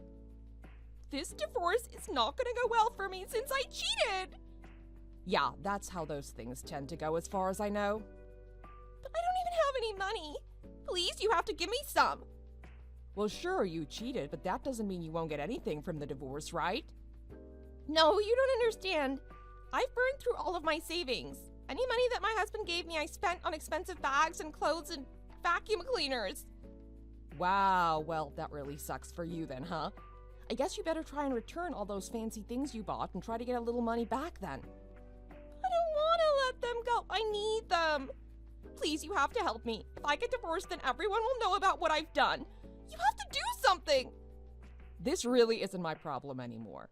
This divorce is not gonna go well for me since I cheated. Yeah, that's how those things tend to go as far as I know. But I don't even have any money. Please, you have to give me some. Well, sure, you cheated, but that doesn't mean you won't get anything from the divorce, right? No, you don't understand. I've burned through all of my savings. Any money that my husband gave me, I spent on expensive bags and clothes and vacuum cleaners. Wow, well, that really sucks for you then, huh? I guess you better try and return all those fancy things you bought and try to get a little money back then. I don't want to let them go. I need them. Please, you have to help me. If I get divorced, then everyone will know about what I've done. You have to do something. This really isn't my problem anymore.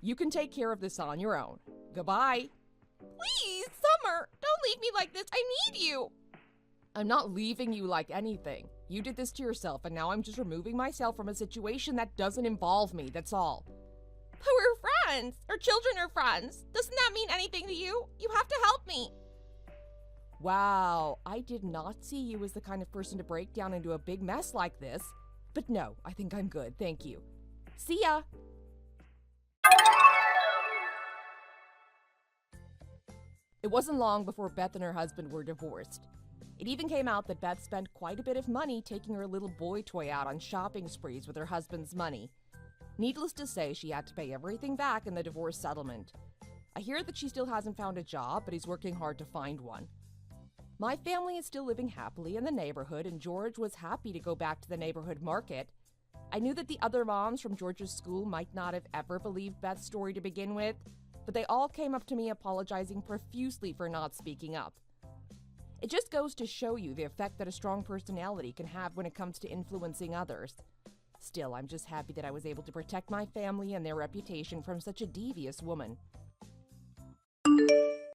You can take care of this on your own. Goodbye. Please, Summer, don't leave me like this. I need you. I'm not leaving you like anything. You did this to yourself, and now I'm just removing myself from a situation that doesn't involve me, that's all. But we're friends. Our children are friends. Doesn't that mean anything to you? You have to help me. Wow, I did not see you as the kind of person to break down into a big mess like this. But no, I think I'm good, thank you. See ya! It wasn't long before Beth and her husband were divorced. It even came out that Beth spent quite a bit of money taking her little boy toy out on shopping sprees with her husband's money. Needless to say, she had to pay everything back in the divorce settlement. I hear that she still hasn't found a job, but he's working hard to find one. My family is still living happily in the neighborhood, and George was happy to go back to the neighborhood market. I knew that the other moms from George's school might not have ever believed Beth's story to begin with, but they all came up to me apologizing profusely for not speaking up. It just goes to show you the effect that a strong personality can have when it comes to influencing others. Still, I'm just happy that I was able to protect my family and their reputation from such a devious woman.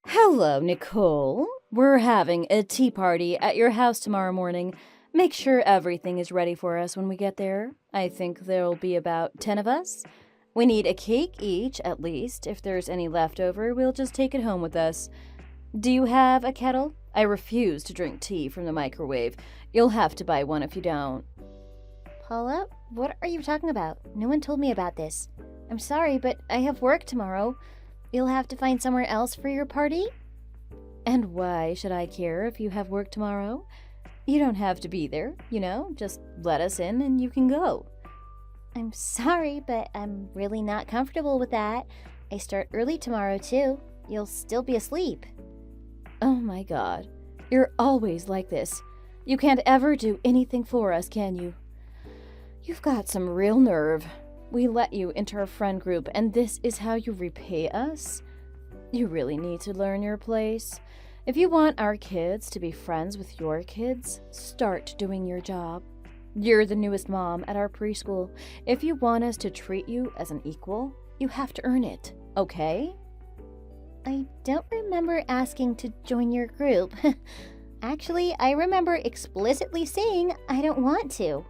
Hello, Nicole. We're having a tea party at your house tomorrow morning. Make sure everything is ready for us when we get there. I think there'll be about 10 of us. We need a cake each, at least. If there's any left over, we'll just take it home with us. Do you have a kettle? I refuse to drink tea from the microwave. You'll have to buy one if you don't. Paula, what are you talking about? No one told me about this. I'm sorry, but I have work tomorrow. You'll have to find somewhere else for your party? And why should I care if you have work tomorrow? You don't have to be there, just let us in and you can go. I'm sorry, but I'm really not comfortable with that. I start early tomorrow, too. You'll still be asleep. Oh my God. You're always like this. You can't ever do anything for us, can you? You've got some real nerve. We let you into our friend group, and this is how you repay us? You really need to learn your place. If you want our kids to be friends with your kids, start doing your job. You're the newest mom at our preschool. If you want us to treat you as an equal, you have to earn it, okay? I don't remember asking to join your group. Actually, I remember explicitly saying I don't want to.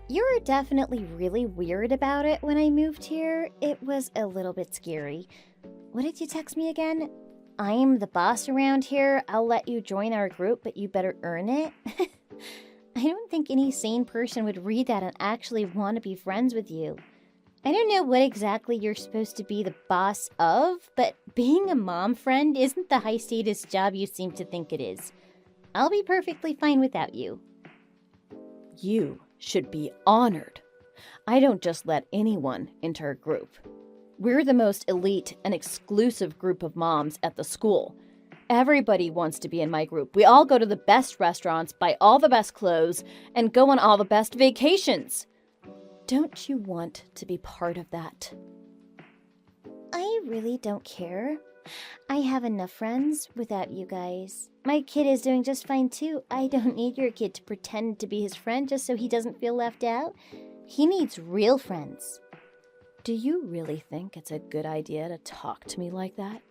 You were definitely really weird about it when I moved here. It was a little bit scary. What did you text me again? I'm the boss around here. I'll let you join our group, but you better earn it. I don't think any sane person would read that and actually want to be friends with you. I don't know what exactly you're supposed to be the boss of, but being a mom friend isn't the high-status job you seem to think it is. I'll be perfectly fine without you. You should be honored. I don't just let anyone into our group. We're the most elite and exclusive group of moms at the school. Everybody wants to be in my group. We all go to the best restaurants, buy all the best clothes, and go on all the best vacations. Don't you want to be part of that? I really don't care. I have enough friends without you guys. My kid is doing just fine too. I don't need your kid to pretend to be his friend just so he doesn't feel left out. He needs real friends. Do you really think it's a good idea to talk to me like that?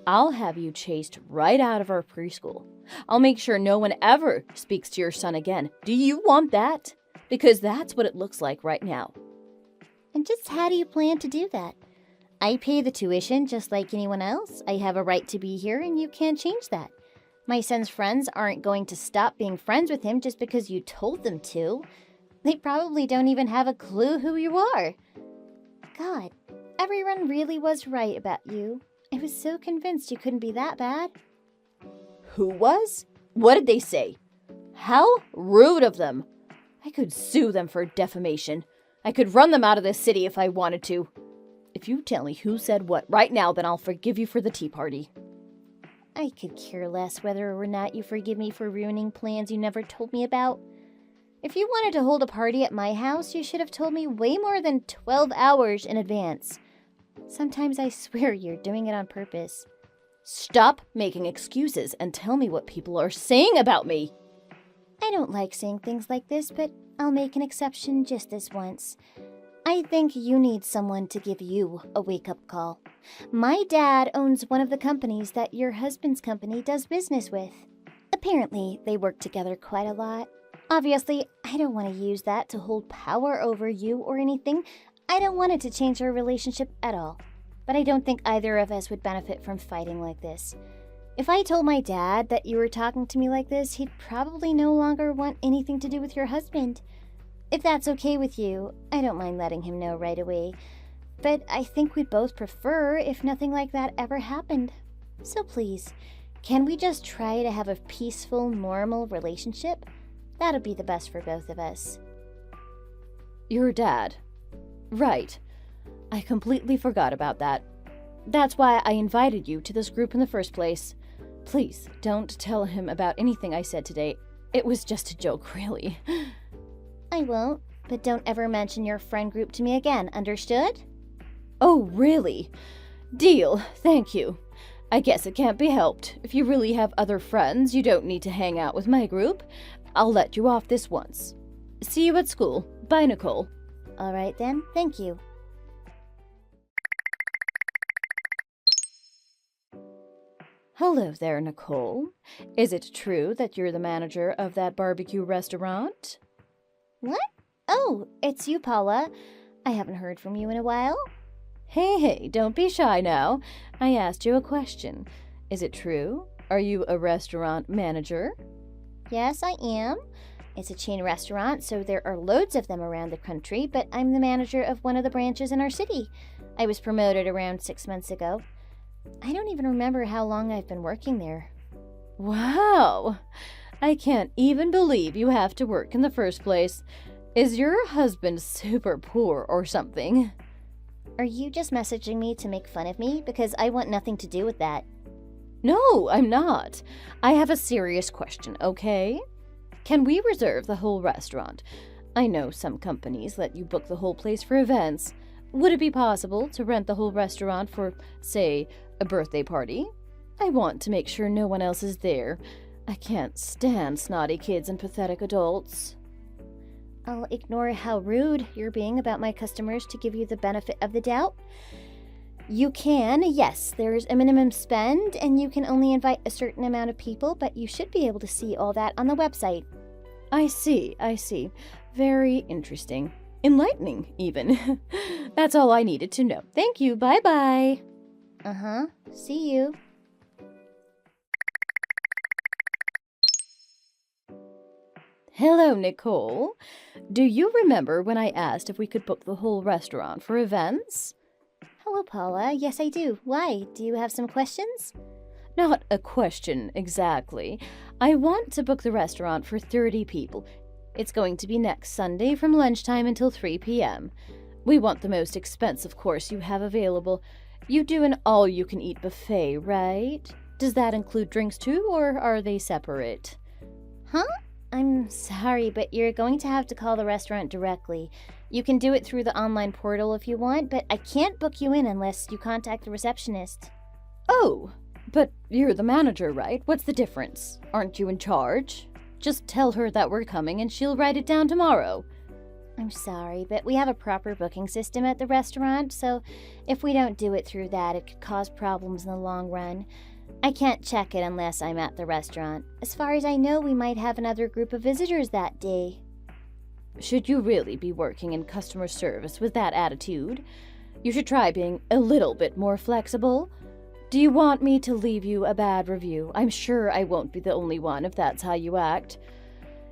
I'll have you chased right out of our preschool. I'll make sure no one ever speaks to your son again. Do you want that? Because that's what it looks like right now. And just how do you plan to do that? I pay the tuition just like anyone else. I have a right to be here and you can't change that. My son's friends aren't going to stop being friends with him just because you told them to. They probably don't even have a clue who you are. God, everyone really was right about you. I was so convinced you couldn't be that bad. Who was? What did they say? How rude of them. I could sue them for defamation. I could run them out of this city if I wanted to. If you tell me who said what right now, then I'll forgive you for the tea party. I could care less whether or not you forgive me for ruining plans you never told me about. If you wanted to hold a party at my house, you should have told me way more than 12 hours in advance. Sometimes I swear you're doing it on purpose. Stop making excuses and tell me what people are saying about me. I don't like saying things like this, but I'll make an exception just this once. I think you need someone to give you a wake-up call. My dad owns one of the companies that your husband's company does business with. Apparently, they work together quite a lot. Obviously, I don't want to use that to hold power over you or anything. I don't want it to change our relationship at all. But I don't think either of us would benefit from fighting like this. If I told my dad that you were talking to me like this, he'd probably no longer want anything to do with your husband. If that's okay with you, I don't mind letting him know right away. But I think we'd both prefer if nothing like that ever happened. So please, can we just try to have a peaceful, normal relationship? That'd be the best for both of us. Your dad. Right. I completely forgot about that. That's why I invited you to this group in the first place. Please, don't tell him about anything I said today. It was just a joke, really. I won't, but don't ever mention your friend group to me again, understood? Oh, really? Deal, thank you. I guess it can't be helped. If you really have other friends, you don't need to hang out with my group. I'll let you off this once. See you at school. Bye, Nicole. All right then, thank you. Hello there, Nicole. Is it true that you're the manager of that barbecue restaurant? What? Oh, it's you, Paula. I haven't heard from you in a while. Hey, don't be shy now. I asked you a question. Is it true? Are you a restaurant manager? Yes, I am. It's a chain restaurant, so there are loads of them around the country, but I'm the manager of one of the branches in our city. I was promoted around 6 months ago. I don't even remember how long I've been working there. Wow! I can't even believe you have to work in the first place. Is your husband super poor or something? Are you just messaging me to make fun of me? Because I want nothing to do with that. No, I'm not. I have a serious question, okay? Can we reserve the whole restaurant? I know some companies let you book the whole place for events. Would it be possible to rent the whole restaurant for, say, a birthday party? I want to make sure no one else is there. I can't stand snotty kids and pathetic adults. I'll ignore how rude you're being about my customers to give you the benefit of the doubt. You can, yes, there's a minimum spend, and you can only invite a certain amount of people, but you should be able to see all that on the website. I see. Very interesting. Enlightening, even. That's all I needed to know. Thank you, bye-bye. See you. Hello, Nicole. Do you remember when I asked if we could book the whole restaurant for events? Hello, Paula. Yes, I do. Why? Do you have some questions? Not a question, exactly. I want to book the restaurant for 30 people. It's going to be next Sunday from lunchtime until 3 p.m. We want the most expensive course you have available. You do an all-you-can-eat buffet, right? Does that include drinks too, or are they separate? Huh? I'm sorry, but you're going to have to call the restaurant directly. You can do it through the online portal if you want, but I can't book you in unless you contact the receptionist. Oh, but you're the manager, right? What's the difference? Aren't you in charge? Just tell her that we're coming and she'll write it down tomorrow. I'm sorry, but we have a proper booking system at the restaurant, so if we don't do it through that, it could cause problems in the long run. I can't check it unless I'm at the restaurant. As far as I know, we might have another group of visitors that day. Should you really be working in customer service with that attitude? You should try being a little bit more flexible. Do you want me to leave you a bad review? I'm sure I won't be the only one if that's how you act.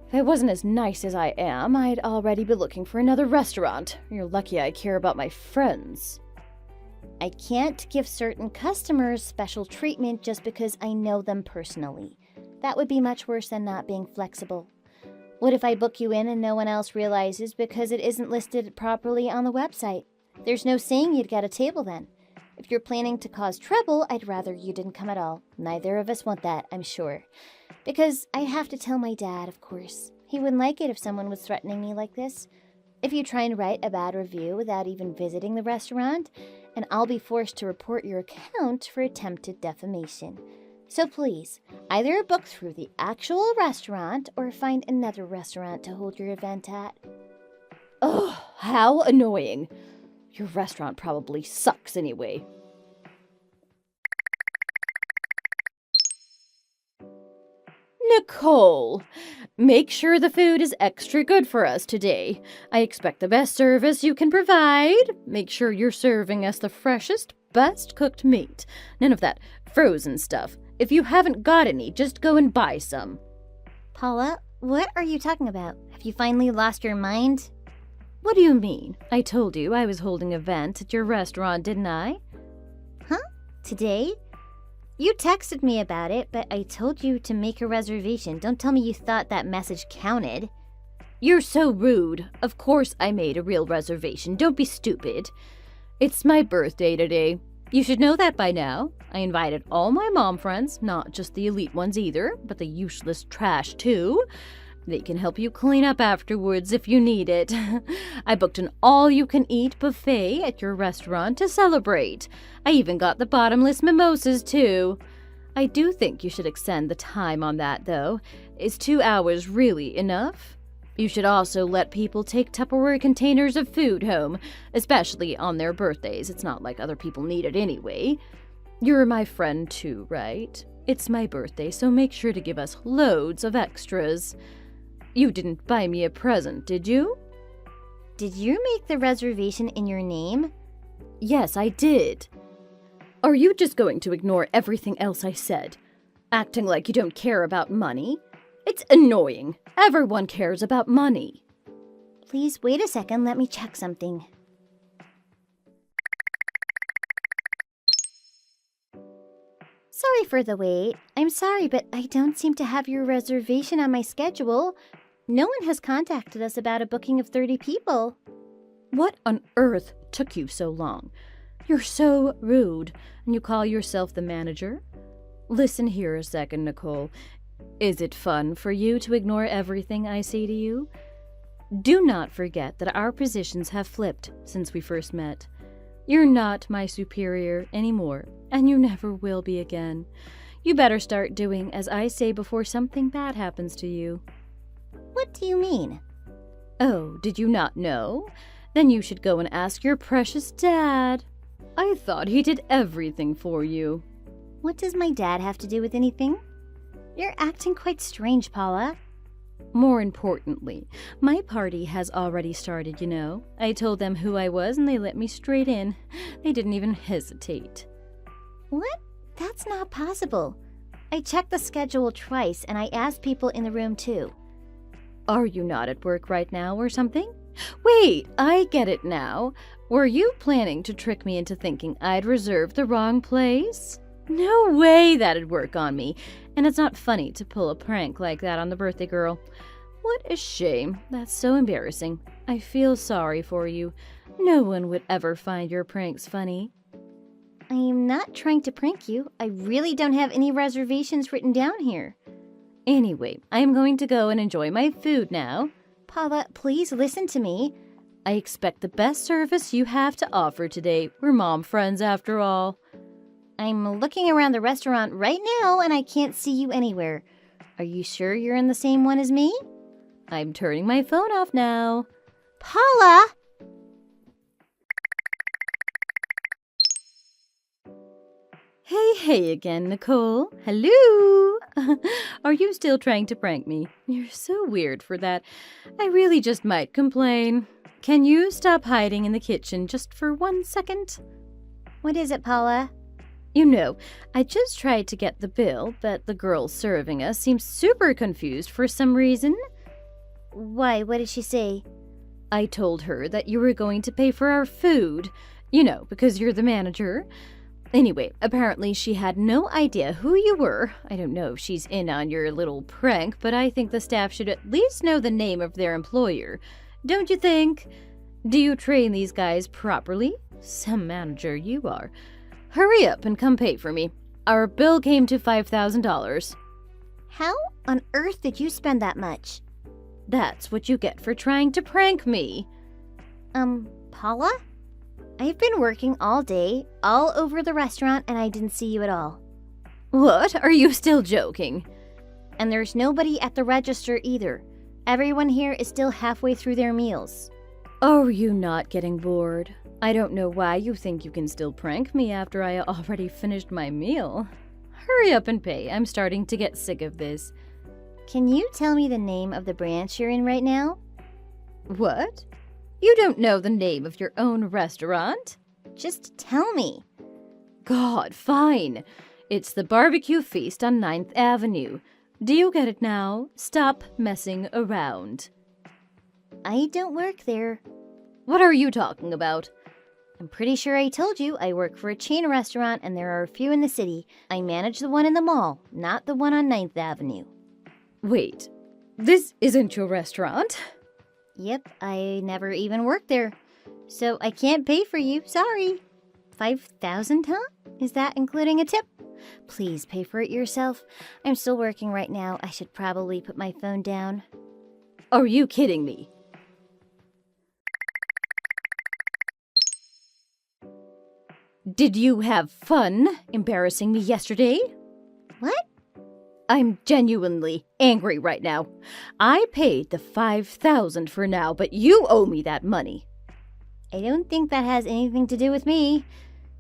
If I wasn't as nice as I am, I'd already be looking for another restaurant. You're lucky I care about my friends. I can't give certain customers special treatment just because I know them personally. That would be much worse than not being flexible. What if I book you in and no one else realizes because it isn't listed properly on the website? There's no saying you'd get a table then. If you're planning to cause trouble, I'd rather you didn't come at all. Neither of us want that, I'm sure. Because I have to tell my dad, of course. He wouldn't like it if someone was threatening me like this. If you try and write a bad review without even visiting the restaurant, and I'll be forced to report your account for attempted defamation. So please, either book through the actual restaurant or find another restaurant to hold your event at. Ugh, how annoying. Your restaurant probably sucks anyway. Nicole, make sure the food is extra good for us today. I expect the best service you can provide. Make sure you're serving us the freshest, best cooked meat. None of that frozen stuff. If you haven't got any, just go and buy some. Paula, what are you talking about? Have you finally lost your mind? What do you mean? I told you I was holding an event at your restaurant, didn't I? Huh? Today? You texted me about it, but I told you to make a reservation. Don't tell me you thought that message counted. You're so rude. Of course I made a real reservation. Don't be stupid. It's my birthday today. You should know that by now. I invited all my mom friends, not just the elite ones either, but the useless trash too. They can help you clean up afterwards if you need it. I booked an all-you-can-eat buffet at your restaurant to celebrate. I even got the bottomless mimosas, too. I do think you should extend the time on that, though. Is 2 hours really enough? You should also let people take Tupperware containers of food home, especially on their birthdays. It's not like other people need it anyway. You're my friend, too, right? It's my birthday, so make sure to give us loads of extras. You didn't buy me a present, did you? Did you make the reservation in your name? Yes, I did. Are you just going to ignore everything else I said? Acting like you don't care about money? It's annoying. Everyone cares about money. Please wait a second, let me check something. Sorry for the wait. I'm sorry, but I don't seem to have your reservation on my schedule. No one has contacted us about a booking of 30 people. What on earth took you so long? You're so rude, and you call yourself the manager? Listen here a second, Nicole. Is it fun for you to ignore everything I say to you? Do not forget that our positions have flipped since we first met. You're not my superior anymore, and you never will be again. You better start doing as I say before something bad happens to you. What do you mean? Oh, did you not know? Then you should go and ask your precious dad. I thought he did everything for you. What does my dad have to do with anything? You're acting quite strange, Paula. More importantly, my party has already started, you know. I told them who I was and they let me straight in. They didn't even hesitate. What? That's not possible. I checked the schedule twice and I asked people in the room too. Are you not at work right now or something? Wait, I get it now. Were you planning to trick me into thinking I'd reserved the wrong place? No way that'd work on me. And it's not funny to pull a prank like that on the birthday girl. What a shame. That's so embarrassing. I feel sorry for you. No one would ever find your pranks funny. I am not trying to prank you. I really don't have any reservations written down here. Anyway, I'm going to go and enjoy my food now. Paula, please listen to me. I expect the best service you have to offer today. We're mom friends after all. I'm looking around the restaurant right now and I can't see you anywhere. Are you sure you're in the same one as me? I'm turning my phone off now. Paula! Hey again, Nicole. Hello! Are you still trying to prank me? You're so weird for that. I really just might complain. Can you stop hiding in the kitchen just for 1 second? What is it, Paula? You know, I just tried to get the bill, but the girl serving us seems super confused for some reason. Why, what did she say? I told her that you were going to pay for our food. You know, because you're the manager. Anyway, apparently she had no idea who you were. I don't know if she's in on your little prank, but I think the staff should at least know the name of their employer. Don't you think? Do you train these guys properly? Some manager you are. Hurry up and come pay for me. Our bill came to $5,000. How on earth did you spend that much? That's what you get for trying to prank me. Paula? I've been working all day, all over the restaurant, and I didn't see you at all. What? Are you still joking? And there's nobody at the register either. Everyone here is still halfway through their meals. Are you not getting bored? I don't know why you think you can still prank me after I already finished my meal. Hurry up and pay. I'm starting to get sick of this. Can you tell me the name of the branch you're in right now? What? You don't know the name of your own restaurant? Just tell me. God, fine. It's the Barbecue Feast on 9th Avenue. Do you get it now? Stop messing around. I don't work there. What are you talking about? I'm pretty sure I told you I work for a chain restaurant and there are a few in the city. I manage the one in the mall, not the one on 9th Avenue. Wait, this isn't your restaurant? Yep, I never even worked there. So I can't pay for you, sorry. 5,000, huh? Is that including a tip? Please pay for it yourself. I'm still working right now. I should probably put my phone down. Are you kidding me? Did you have fun embarrassing me yesterday? What? I'm genuinely angry right now. I paid the $5,000 for now, but you owe me that money. I don't think that has anything to do with me.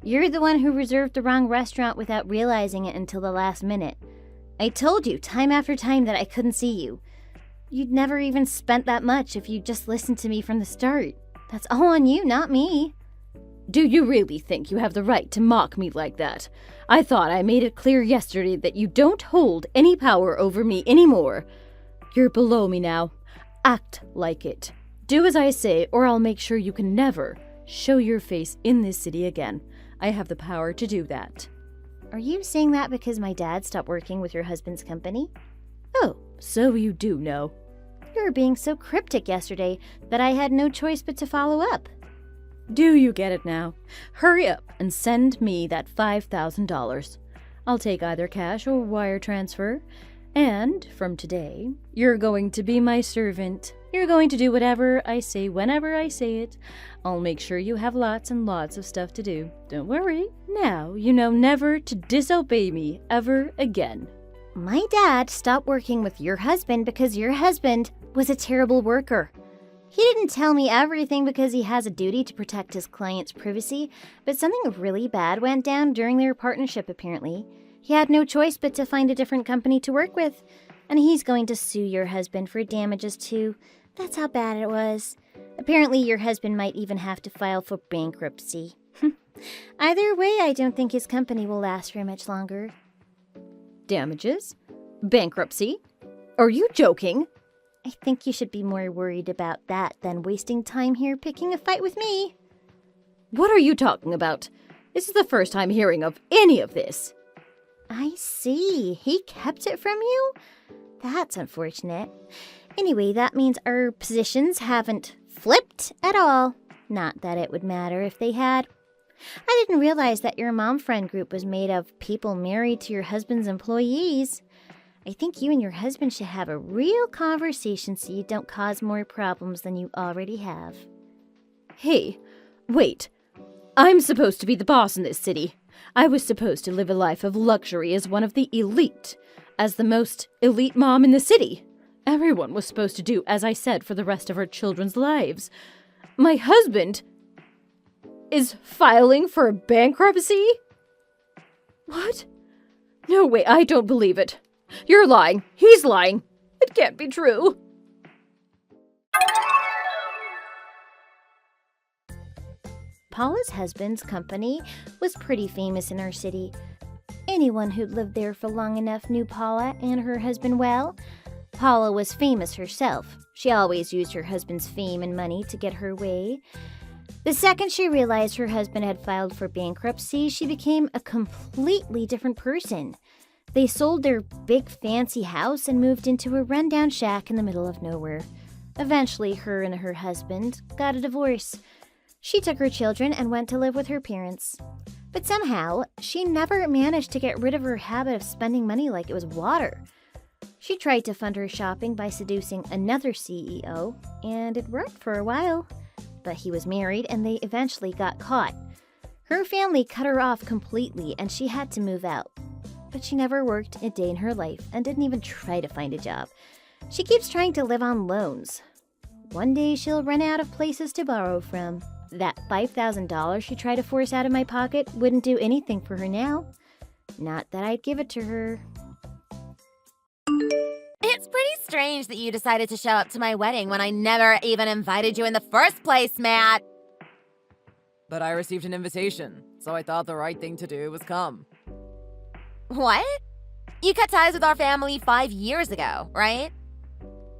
You're the one who reserved the wrong restaurant without realizing it until the last minute. I told you time after time that I couldn't see you. You'd never even spent that much if you just listened to me from the start. That's all on you, not me. Do you really think you have the right to mock me like that? I thought I made it clear yesterday that you don't hold any power over me anymore. You're below me now. Act like it. Do as I say, or I'll make sure you can never show your face in this city again. I have the power to do that. Are you saying that because my dad stopped working with your husband's company? Oh, so you do know. You were being so cryptic yesterday that I had no choice but to follow up. Do you get it now? Hurry up and send me that $5,000. I'll take either cash or wire transfer. And from today, you're going to be my servant. You're going to do whatever I say whenever I say it. I'll make sure you have lots and lots of stuff to do. Don't worry. Now you know never to disobey me ever again. My dad stopped working with your husband because your husband was a terrible worker. He didn't tell me everything because he has a duty to protect his client's privacy, but something really bad went down during their partnership apparently. He had no choice but to find a different company to work with, and he's going to sue your husband for damages too. That's how bad it was. Apparently your husband might even have to file for bankruptcy. Either way, I don't think his company will last very much longer. Damages? Bankruptcy? Are you joking? I think you should be more worried about that than wasting time here picking a fight with me. What are you talking about? This is the first time hearing of any of this. I see. He kept it from you? That's unfortunate. Anyway, that means our positions haven't flipped at all. Not that it would matter if they had. I didn't realize that your mom friend group was made of people married to your husband's employees. I think you and your husband should have a real conversation so you don't cause more problems than you already have. Hey, wait. I'm supposed to be the boss in this city. I was supposed to live a life of luxury as one of the elite, as the most elite mom in the city. Everyone was supposed to do as I said for the rest of our children's lives. My husband is filing for bankruptcy? What? No way, I don't believe it. You're lying. He's lying. It can't be true. Paula's husband's company was pretty famous in our city. Anyone who'd lived there for long enough knew Paula and her husband well. Paula was famous herself. She always used her husband's fame and money to get her way. The second she realized her husband had filed for bankruptcy, she became a completely different person. They sold their big fancy house and moved into a rundown shack in the middle of nowhere. Eventually, her and her husband got a divorce. She took her children and went to live with her parents. But somehow, she never managed to get rid of her habit of spending money like it was water. She tried to fund her shopping by seducing another CEO, and it worked for a while. But he was married and they eventually got caught. Her family cut her off completely and she had to move out. But she never worked a day in her life and didn't even try to find a job. She keeps trying to live on loans. One day she'll run out of places to borrow from. That $5,000 she tried to force out of my pocket wouldn't do anything for her now. Not that I'd give it to her. It's pretty strange that you decided to show up to my wedding when I never even invited you in the first place, Matt. But I received an invitation, so I thought the right thing to do was come. What? You cut ties with our family 5 years ago, right?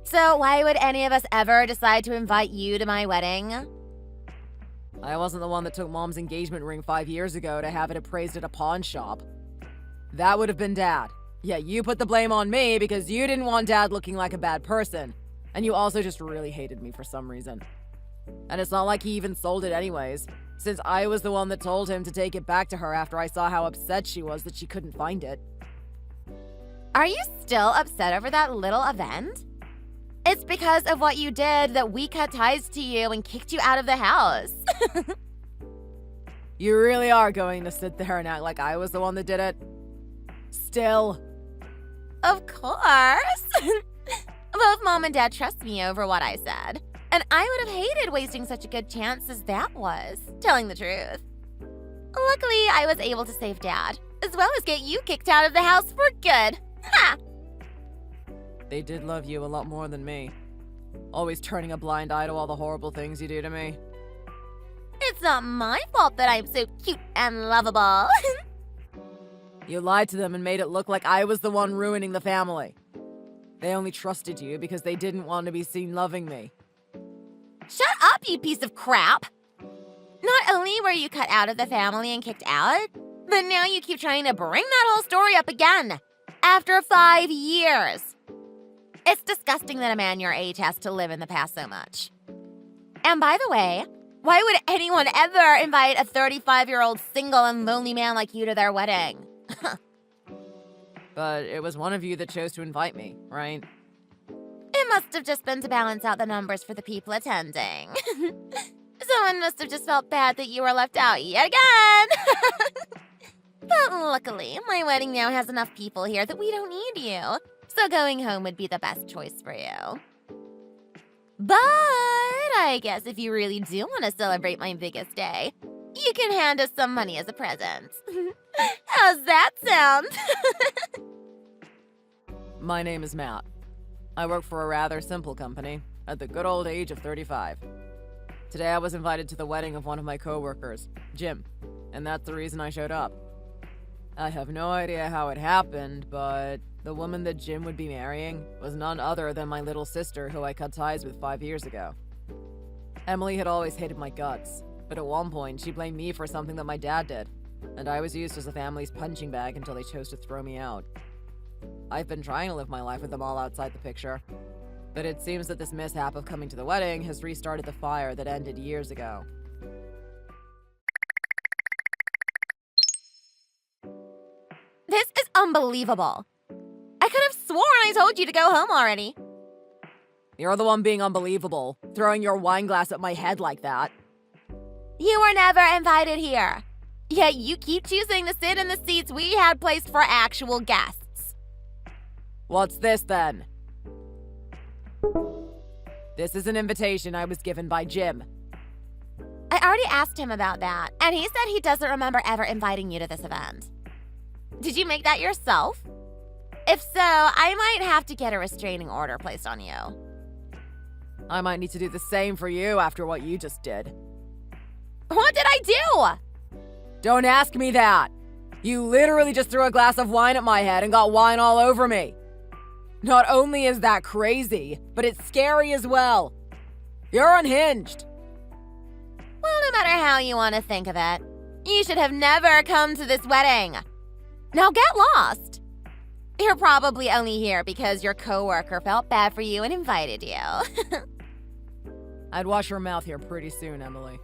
So why would any of us ever decide to invite you to my wedding? I wasn't the one that took Mom's engagement ring 5 years ago to have it appraised at a pawn shop. That would have been Dad. Yeah, you put the blame on me because you didn't want Dad looking like a bad person. And you also just really hated me for some reason. And it's not like he even sold it anyways, since I was the one that told him to take it back to her after I saw how upset she was that she couldn't find it. Are you still upset over that little event? It's because of what you did that we cut ties to you and kicked you out of the house. You really are going to sit there and act like I was the one that did it? Still. Of course. Both Mom and Dad trust me over what I said. And I would have hated wasting such a good chance as that was, telling the truth. Luckily, I was able to save Dad, as well as get you kicked out of the house for good. Ha! They did love you a lot more than me. Always turning a blind eye to all the horrible things you do to me. It's not my fault that I'm so cute and lovable. You lied to them and made it look like I was the one ruining the family. They only trusted you because they didn't want to be seen loving me. Shut up, you piece of crap! Not only were you cut out of the family and kicked out, but now you keep trying to bring that whole story up again. After 5 years. It's disgusting that a man your age has to live in the past so much. And by the way, why would anyone ever invite a 35-year-old single and lonely man like you to their wedding? But it was one of you that chose to invite me, right? It must have just been to balance out the numbers for the people attending. Someone must have just felt bad that you were left out yet again. But luckily, my wedding now has enough people here that we don't need you. So going home would be the best choice for you. But I guess if you really do want to celebrate my biggest day, you can hand us some money as a present. How's that sound? My name is Matt. I work for a rather simple company at the good old age of 35. Today I was invited to the wedding of one of my coworkers, Jim, and that's the reason I showed up. I have no idea how it happened, but the woman that Jim would be marrying was none other than my little sister who I cut ties with 5 years ago. Emily had always hated my guts, but at one point she blamed me for something that my dad did, and I was used as the family's punching bag until they chose to throw me out. I've been trying to live my life with them all outside the picture, but it seems that this mishap of coming to the wedding has restarted the fire that ended years ago. This is unbelievable. I could have sworn I told you to go home already. You're the one being unbelievable, throwing your wine glass at my head like that. You were never invited here. Yet you keep choosing to sit in the seats we had placed for actual guests. What's this then? This is an invitation I was given by Jim. I already asked him about that, and he said he doesn't remember ever inviting you to this event. Did you make that yourself? If so, I might have to get a restraining order placed on you. I might need to do the same for you after what you just did. What did I do? Don't ask me that! You literally just threw a glass of wine at my head and got wine all over me. Not only is that crazy, but it's scary as well. You're unhinged. Well, no matter how you want to think of it, you should have never come to this wedding. Now get lost. You're probably only here because your coworker felt bad for you and invited you. I'd wash your mouth here pretty soon, Emily.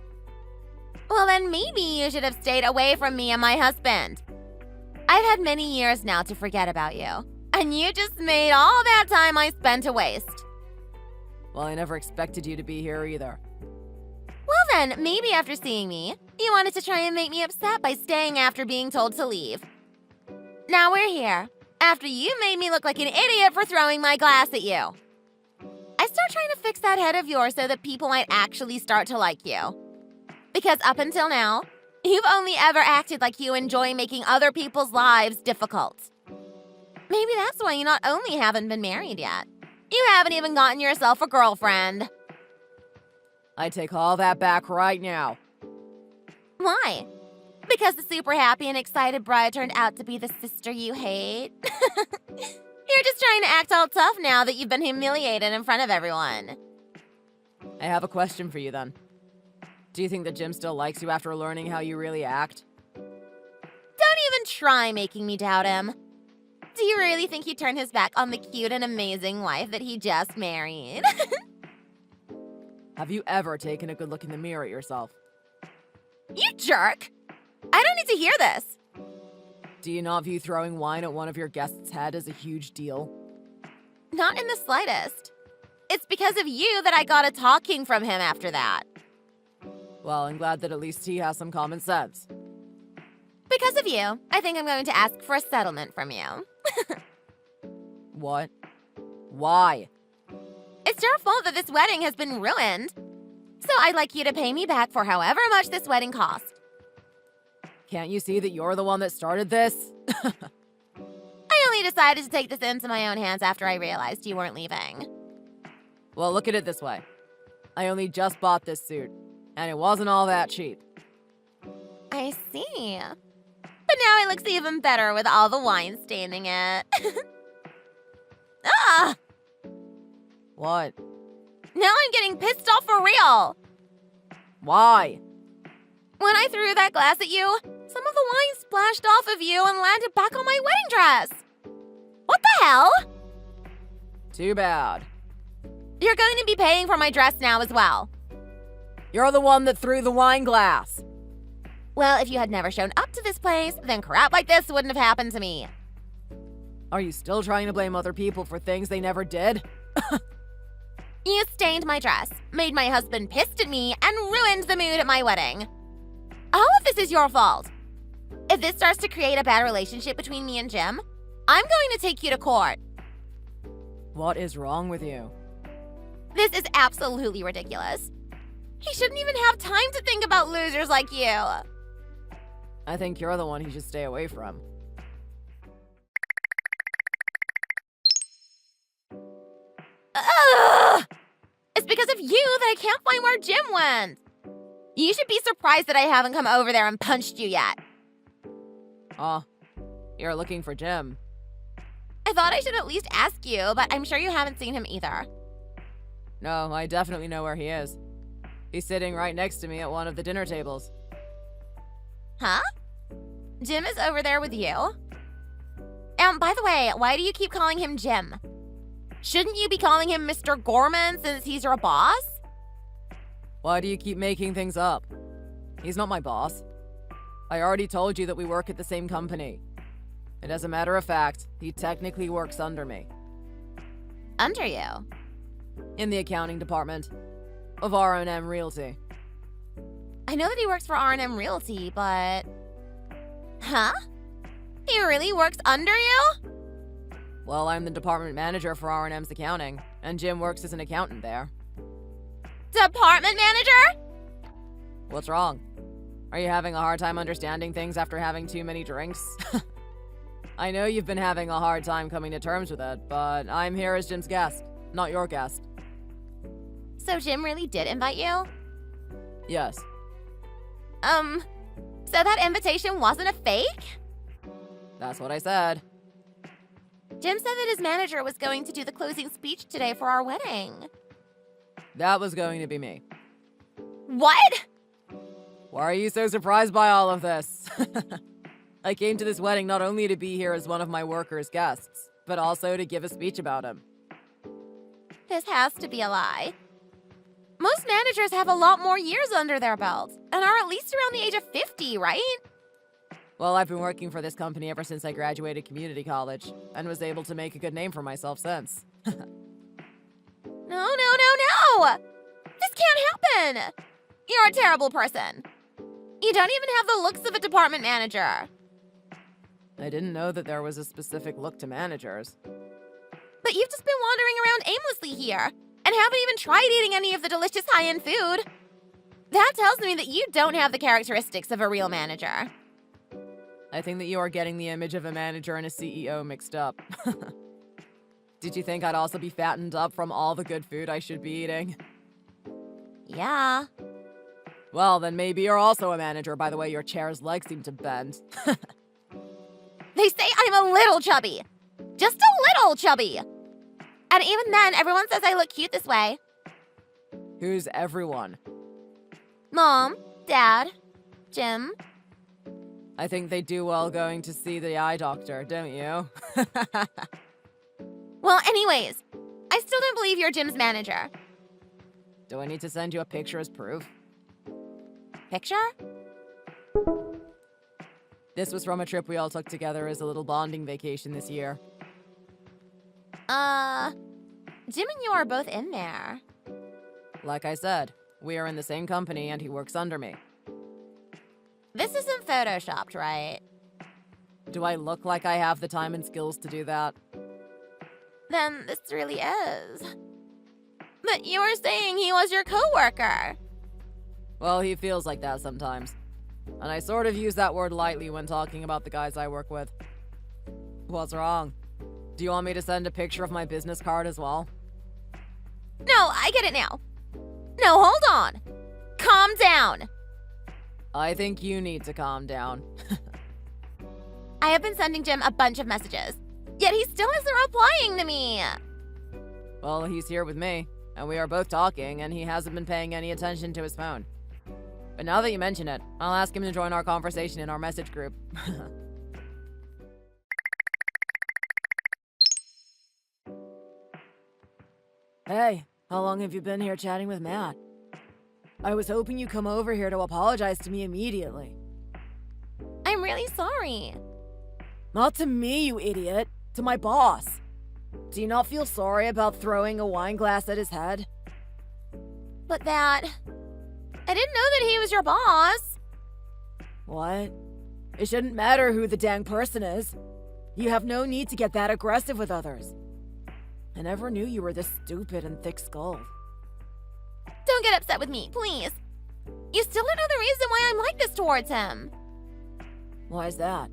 Well, then maybe you should have stayed away from me and my husband. I've had many years now to forget about you, and you just made all that time I spent a waste. Well, I never expected you to be here either. Well then, maybe after seeing me, you wanted to try and make me upset by staying after being told to leave. Now we're here, after you made me look like an idiot for throwing my glass at you. I start trying to fix that head of yours so that people might actually start to like you. Because up until now, you've only ever acted like you enjoy making other people's lives difficult. Maybe that's why you not only haven't been married yet, you haven't even gotten yourself a girlfriend. I take all that back right now. Why? Because the super happy and excited bride turned out to be the sister you hate? You're just trying to act all tough now that you've been humiliated in front of everyone. I have a question for you then. Do you think that Jim still likes you after learning how you really act? Don't even try making me doubt him. Do you really think he turned his back on the cute and amazing wife that he just married? Have you ever taken a good look in the mirror at yourself? You jerk! I don't need to hear this. Do you not view throwing wine at one of your guests' head as a huge deal? Not in the slightest. It's because of you that I got a talking from him after that. Well, I'm glad that at least he has some common sense. Because of you, I think I'm going to ask for a settlement from you. What? Why? It's your fault that this wedding has been ruined. So I'd like you to pay me back for however much this wedding cost. Can't you see that you're the one that started this? I only decided to take this into my own hands after I realized you weren't leaving. Well, look at it this way. I only just bought this suit, and it wasn't all that cheap. I see. But now it looks even better with all the wine staining it. Ah! What? Now I'm getting pissed off for real. Why? When I threw that glass at you, some of the wine splashed off of you and landed back on my wedding dress. What the hell? Too bad. You're going to be paying for my dress now as well. You're the one that threw the wine glass. Well, if you had never shown up to this place, then crap like this wouldn't have happened to me. Are you still trying to blame other people for things they never did? You stained my dress, made my husband pissed at me, and ruined the mood at my wedding. All of this is your fault. If this starts to create a bad relationship between me and Jim, I'm going to take you to court. What is wrong with you? This is absolutely ridiculous. He shouldn't even have time to think about losers like you. I think you're the one he should stay away from. Ugh! It's because of you that I can't find where Jim went. You should be surprised that I haven't come over there and punched you yet. Oh, you're looking for Jim. I thought I should at least ask you, but I'm sure you haven't seen him either. No, I definitely know where he is. He's sitting right next to me at one of the dinner tables. Huh? Jim is over there with you? By the way, why do you keep calling him Jim? Shouldn't you be calling him Mr. Gorman since he's your boss? Why do you keep making things up? He's not my boss. I already told you that we work at the same company. And as a matter of fact, he technically works under me. Under you? In the accounting department of R&M Realty. I know that he works for R&M Realty, but... Huh? He really works under you? Well, I'm the department manager for R&M's accounting, and Jim works as an accountant there. Department manager? What's wrong? Are you having a hard time understanding things after having too many drinks? I know you've been having a hard time coming to terms with it, but I'm here as Jim's guest, not your guest. So Jim really did invite you? Yes. So that invitation wasn't a fake? That's what I said. Jim said that his manager was going to do the closing speech today for our wedding. That was going to be me. What? Why are you so surprised by all of this? I came to this wedding not only to be here as one of my workers' guests, but also to give a speech about him. This has to be a lie. Most managers have a lot more years under their belts and are at least around the age of 50, right? Well, I've been working for this company ever since I graduated community college, and was able to make a good name for myself since. No! This can't happen! You're a terrible person. You don't even have the looks of a department manager. I didn't know that there was a specific look to managers. But you've just been wandering around aimlessly here, and haven't even tried eating any of the delicious high-end food. That tells me that you don't have the characteristics of a real manager. I think that you are getting the image of a manager and a CEO mixed up. Did you think I'd also be fattened up from all the good food I should be eating? Yeah. Well, then maybe you're also a manager by the way your chair's legs seem to bend. They say I'm a little chubby. Just a little chubby. And even then, everyone says I look cute this way. Who's everyone? Mom, Dad, Jim. I think they do well going to see the eye doctor, don't you? Well, anyways, I still don't believe you're Jim's manager. Do I need to send you a picture as proof? Picture? This was from a trip we all took together as a little bonding vacation this year. Jim and you are both in there. Like I said, we are in the same company and he works under me. This isn't photoshopped, right? Do I look like I have the time and skills to do that? Then this really is. But you were saying he was your coworker. Well, he feels like that sometimes. And I sort of use that word lightly when talking about the guys I work with. What's wrong? Do you want me to send a picture of my business card as well? No, I get it now. No, hold on. Calm down. I think you need to calm down. I have been sending Jim a bunch of messages, yet he still isn't replying to me. Well, he's here with me, and we are both talking, and he hasn't been paying any attention to his phone. But now that you mention it, I'll ask him to join our conversation in our message group. Hey, how long have you been here chatting with Matt? I was hoping you'd come over here to apologize to me immediately. I'm really sorry. Not to me, you idiot. To my boss. Do you not feel sorry about throwing a wine glass at his head? But that... I didn't know that he was your boss. What? It shouldn't matter who the dang person is. You have no need to get that aggressive with others. I never knew you were this stupid and thick-skulled. Don't get upset with me, please. You still don't know the reason why I'm like this towards him. Why is that?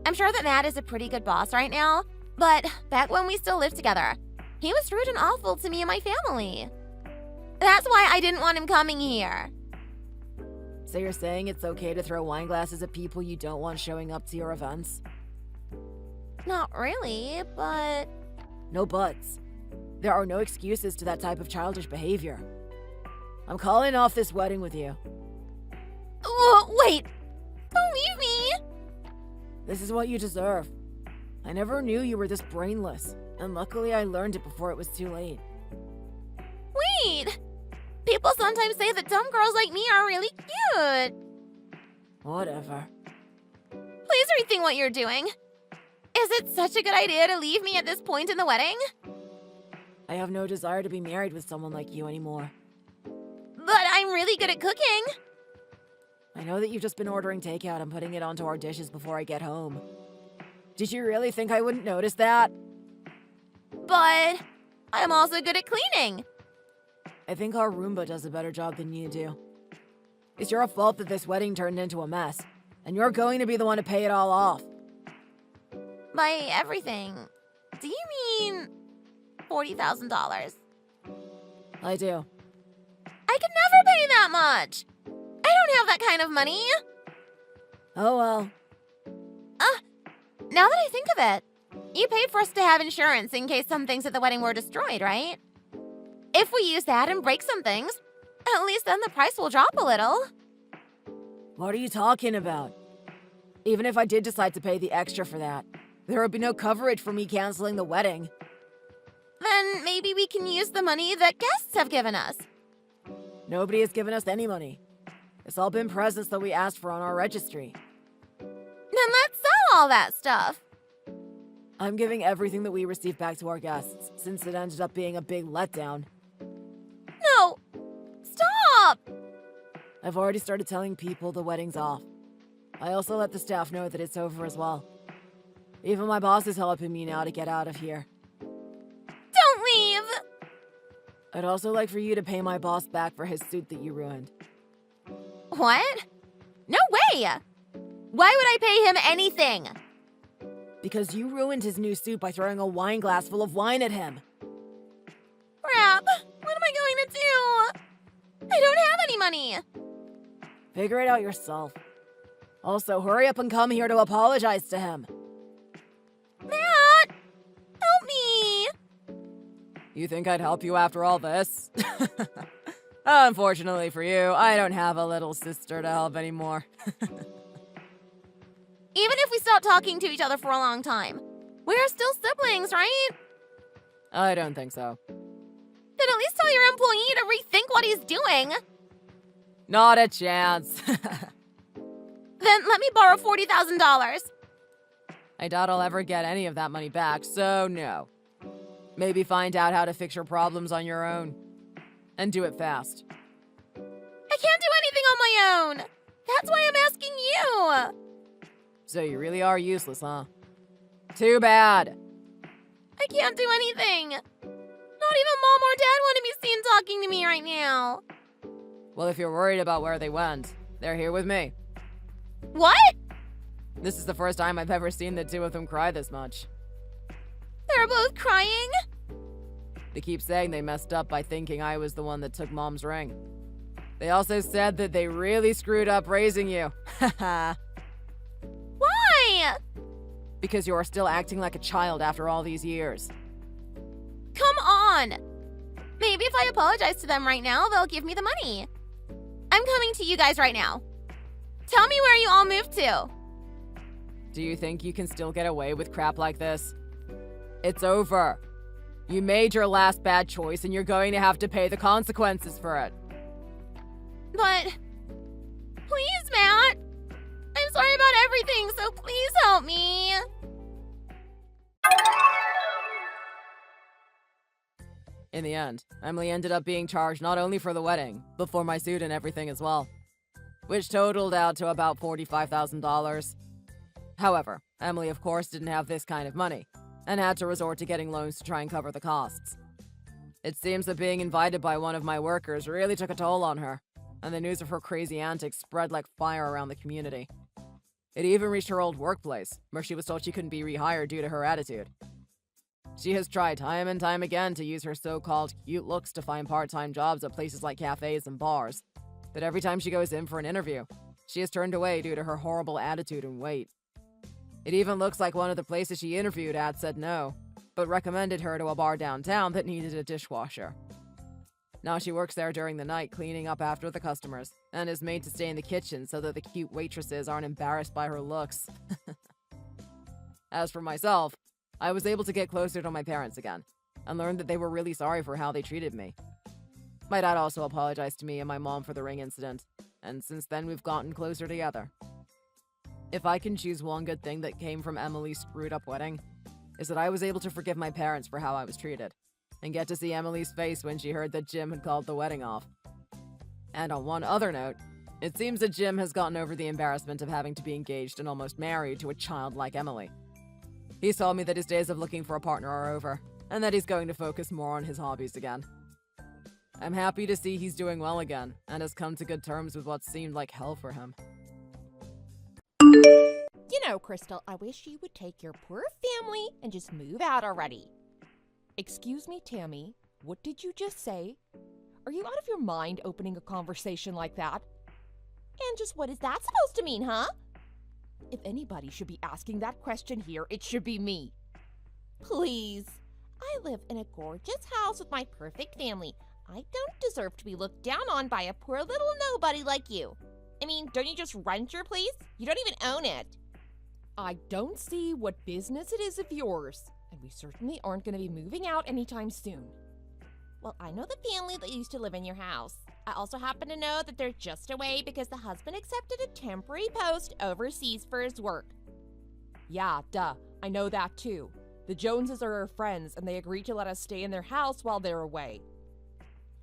I'm sure that Matt is a pretty good boss right now, but back when we still lived together, he was rude and awful to me and my family. That's why I didn't want him coming here. So you're saying it's okay to throw wine glasses at people you don't want showing up to your events? Not really, but... No buts. There are no excuses to that type of childish behavior. I'm calling off this wedding with you. Wait! Don't leave me! This is what you deserve. I never knew you were this brainless, and luckily I learned it before it was too late. Wait! People sometimes say that dumb girls like me are really cute. Whatever. Please rethink what you're doing. Is it such a good idea to leave me at this point in the wedding? I have no desire to be married with someone like you anymore. But I'm really good at cooking. I know that you've just been ordering takeout and putting it onto our dishes before I get home. Did you really think I wouldn't notice that? But I'm also good at cleaning. I think our Roomba does a better job than you do. It's your fault that this wedding turned into a mess, and you're going to be the one to pay it all off. By everything, do you mean $40,000? I do. I could never pay that much. I don't have that kind of money. Oh well. Now that I think of it, you paid for us to have insurance in case some things at the wedding were destroyed, right? If we use that and break some things, at least then the price will drop a little. What are you talking about? Even if I did decide to pay the extra for that, there would be no coverage for me canceling the wedding. Then maybe we can use the money that guests have given us. Nobody has given us any money. It's all been presents that we asked for on our registry. Then let's sell all that stuff. I'm giving everything that we received back to our guests, since it ended up being a big letdown. No! Stop! I've already started telling people the wedding's off. I also let the staff know that it's over as well. Even my boss is helping me now to get out of here. Don't leave! I'd also like for you to pay my boss back for his suit that you ruined. What? No way! Why would I pay him anything? Because you ruined his new suit by throwing a wine glass full of wine at him. Crap! What am I going to do? I don't have any money! Figure it out yourself. Also, hurry up and come here to apologize to him. Matt! Help me! You think I'd help you after all this? Unfortunately for you, I don't have a little sister to help anymore. Even if we stop talking to each other for a long time, we're still siblings, right? I don't think so. Then at least tell your employee to rethink what he's doing. Not a chance. Then let me borrow $40,000. I doubt I'll ever get any of that money back, so no. Maybe find out how to fix your problems on your own. And do it fast. I can't do anything on my own. That's why I'm asking you. So you really are useless, huh? Too bad. I can't do anything. Not even Mom or Dad want to be seen talking to me right now. Well, if you're worried about where they went, they're here with me. What? This is the first time I've ever seen the two of them cry this much. They're both crying? They keep saying they messed up by thinking I was the one that took Mom's ring. They also said that they really screwed up raising you. Haha. Why? Because you are still acting like a child after all these years. Come Maybe if I apologize to them right now, they'll give me the money. I'm coming to you guys right now. Tell me where you all moved to. Do you think you can still get away with crap like this? It's over. You made your last bad choice and you're going to have to pay the consequences for it. But please, Matt. I'm sorry about everything, so please help me. In the end, Emily ended up being charged not only for the wedding, but for my suit and everything as well, which totaled out to about $45,000. However, Emily of course didn't have this kind of money, and had to resort to getting loans to try and cover the costs. It seems that being invited by one of my workers really took a toll on her, and the news of her crazy antics spread like fire around the community. It even reached her old workplace, where she was told she couldn't be rehired due to her attitude. She has tried time and time again to use her so-called cute looks to find part-time jobs at places like cafes and bars, but every time she goes in for an interview, she is turned away due to her horrible attitude and weight. It even looks like one of the places she interviewed at said no, but recommended her to a bar downtown that needed a dishwasher. Now she works there during the night cleaning up after the customers, and is made to stay in the kitchen so that the cute waitresses aren't embarrassed by her looks. As for myself, I was able to get closer to my parents again, and learned that they were really sorry for how they treated me. My dad also apologized to me and my mom for the ring incident, and since then we've gotten closer together. If I can choose one good thing that came from Emily's screwed-up wedding, is that I was able to forgive my parents for how I was treated, and get to see Emily's face when she heard that Jim had called the wedding off. And on one other note, it seems that Jim has gotten over the embarrassment of having to be engaged and almost married to a child like Emily. He told me that his days of looking for a partner are over, and that he's going to focus more on his hobbies again. I'm happy to see he's doing well again, and has come to good terms with what seemed like hell for him. You know, Crystal, I wish you would take your poor family and just move out already. Excuse me, Tammy, what did you just say? Are you out of your mind opening a conversation like that? And just what is that supposed to mean, huh? If anybody should be asking that question here, it should be me. Please. I live in a gorgeous house with my perfect family. I don't deserve to be looked down on by a poor little nobody like you. I mean, don't you just rent your place? You don't even own it. I don't see what business it is of yours, and we certainly aren't going to be moving out anytime soon. Well, I know the family that used to live in your house. I also happen to know that they're just away because the husband accepted a temporary post overseas for his work. Yeah, duh. I know that too. The Joneses are our friends, and they agreed to let us stay in their house while they're away.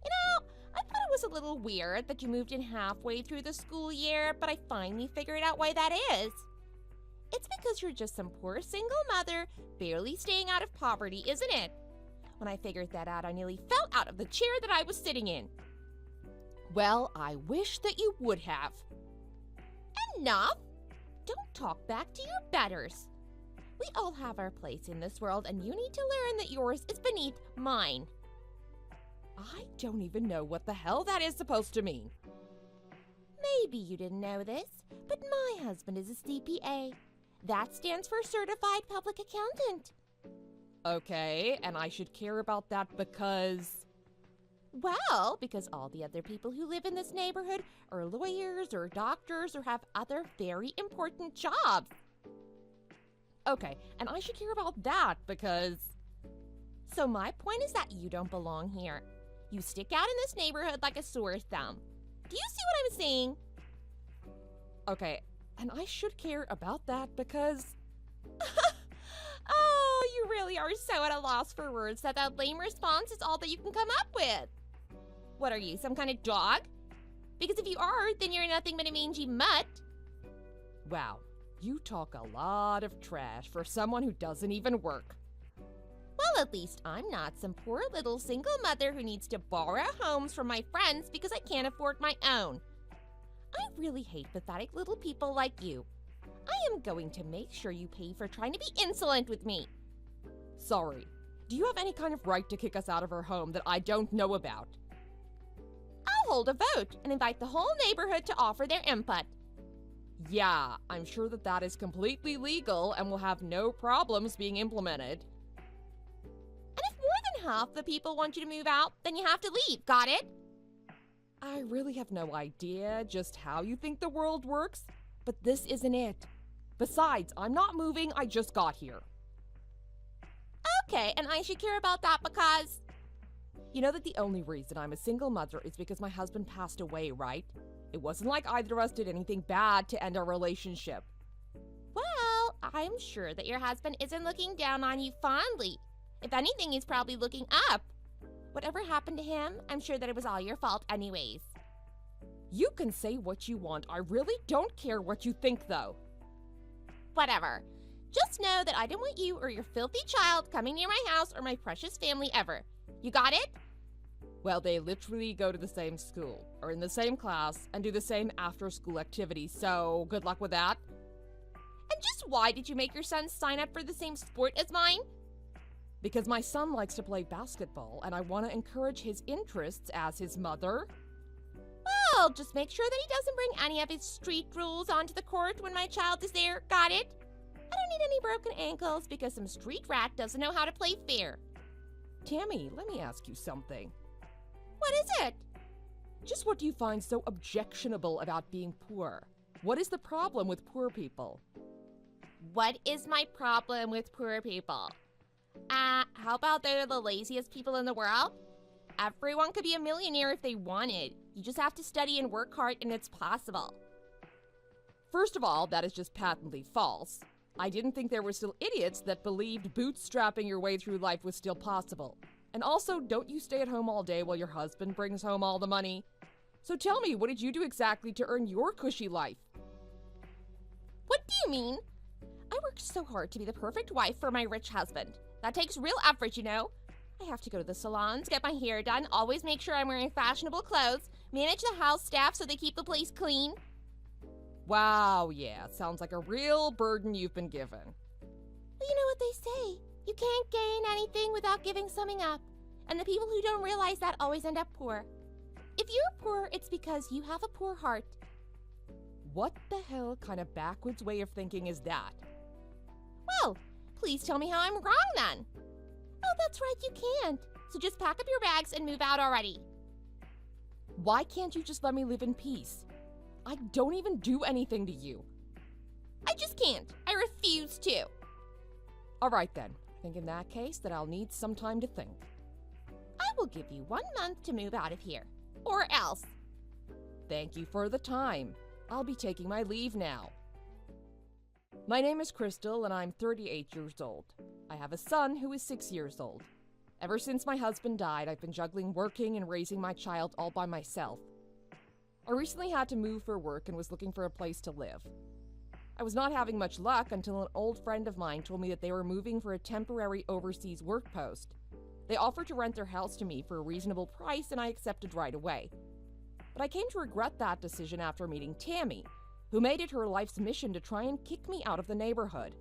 You know, I thought it was a little weird that you moved in halfway through the school year, but I finally figured out why that is. It's because you're just some poor single mother barely staying out of poverty, isn't it? When I figured that out, I nearly fell out of the chair that I was sitting in. Well, I wish that you would have. Enough! Don't talk back to your betters. We all have our place in this world, and you need to learn that yours is beneath mine. I don't even know what the hell that is supposed to mean. Maybe you didn't know this, but my husband is a CPA. That stands for Certified Public Accountant. Okay, and I should care about that because... Well, because all the other people who live in this neighborhood are lawyers or doctors or have other very important jobs. Okay, and I should care about that because... So my point is that you don't belong here. You stick out in this neighborhood like a sore thumb. Do you see what I'm saying? Okay, and I should care about that because... Oh, you really are so at a loss for words that lame response is all that you can come up with. What are you, some kind of dog? Because if you are, then you're nothing but a mangy mutt. Wow, you talk a lot of trash for someone who doesn't even work. Well, at least I'm not some poor little single mother who needs to borrow homes from my friends because I can't afford my own. I really hate pathetic little people like you. I am going to make sure you pay for trying to be insolent with me. Sorry. Do you have any kind of right to kick us out of our home that I don't know about? I'll hold a vote and invite the whole neighborhood to offer their input. Yeah, I'm sure that that is completely legal and will have no problems being implemented. And if more half the people want you to move out, then you have to leave. Got it? I really have no idea just how you think the world works, but this isn't it. Besides, I'm not moving, I just got here. Okay, and I should care about that because... You know that the only reason I'm a single mother is because my husband passed away, right? It wasn't like either of us did anything bad to end our relationship. Well, I'm sure that your husband isn't looking down on you fondly. If anything, he's probably looking up. Whatever happened to him, I'm sure that it was all your fault anyways. You can say what you want. I really don't care what you think, though. Whatever. Just know that I don't want you or your filthy child coming near my house or my precious family ever. You got it? Well, they literally go to the same school, or in the same class, and do the same after-school activities, so good luck with that. And just why did you make your son sign up for the same sport as mine? Because my son likes to play basketball, and I want to encourage his interests as his mother. Well, just make sure that he doesn't bring any of his street rules onto the court when my child is there. Got it? I don't need any broken ankles because some street rat doesn't know how to play fair. Tammy, let me ask you something. What is it? Just what do you find so objectionable about being poor? What is the problem with poor people? What is my problem with poor people? How about they're the laziest people in the world? Everyone could be a millionaire if they wanted. You just have to study and work hard and it's possible. First of all, that is just patently false. I didn't think there were still idiots that believed bootstrapping your way through life was still possible. And also, don't you stay at home all day while your husband brings home all the money? So tell me, what did you do exactly to earn your cushy life? What do you mean? I worked so hard to be the perfect wife for my rich husband. That takes real effort, you know. I have to go to the salons, get my hair done, always make sure I'm wearing fashionable clothes, manage the house staff so they keep the place clean. Wow, yeah, sounds like a real burden you've been given. Well, you know what they say. You can't gain anything without giving something up. And the people who don't realize that always end up poor. If you're poor, it's because you have a poor heart. What the hell kind of backwards way of thinking is that? Well, please tell me how I'm wrong then. Oh, that's right, you can't. So just pack up your bags and move out already. Why can't you just let me live in peace? I don't even do anything to you. I just can't. I refuse to. All right then. I think in that case that I'll need some time to think. I will give you 1 month to move out of here. Or else. Thank you for the time. I'll be taking my leave now. My name is Crystal and I'm 38 years old. I have a son who is 6 years old. Ever since my husband died, I've been juggling working and raising my child all by myself. I recently had to move for work and was looking for a place to live. I was not having much luck until an old friend of mine told me that they were moving for a temporary overseas work post. They offered to rent their house to me for a reasonable price and I accepted right away. But I came to regret that decision after meeting Tammy, who made it her life's mission to try and kick me out of the neighborhood.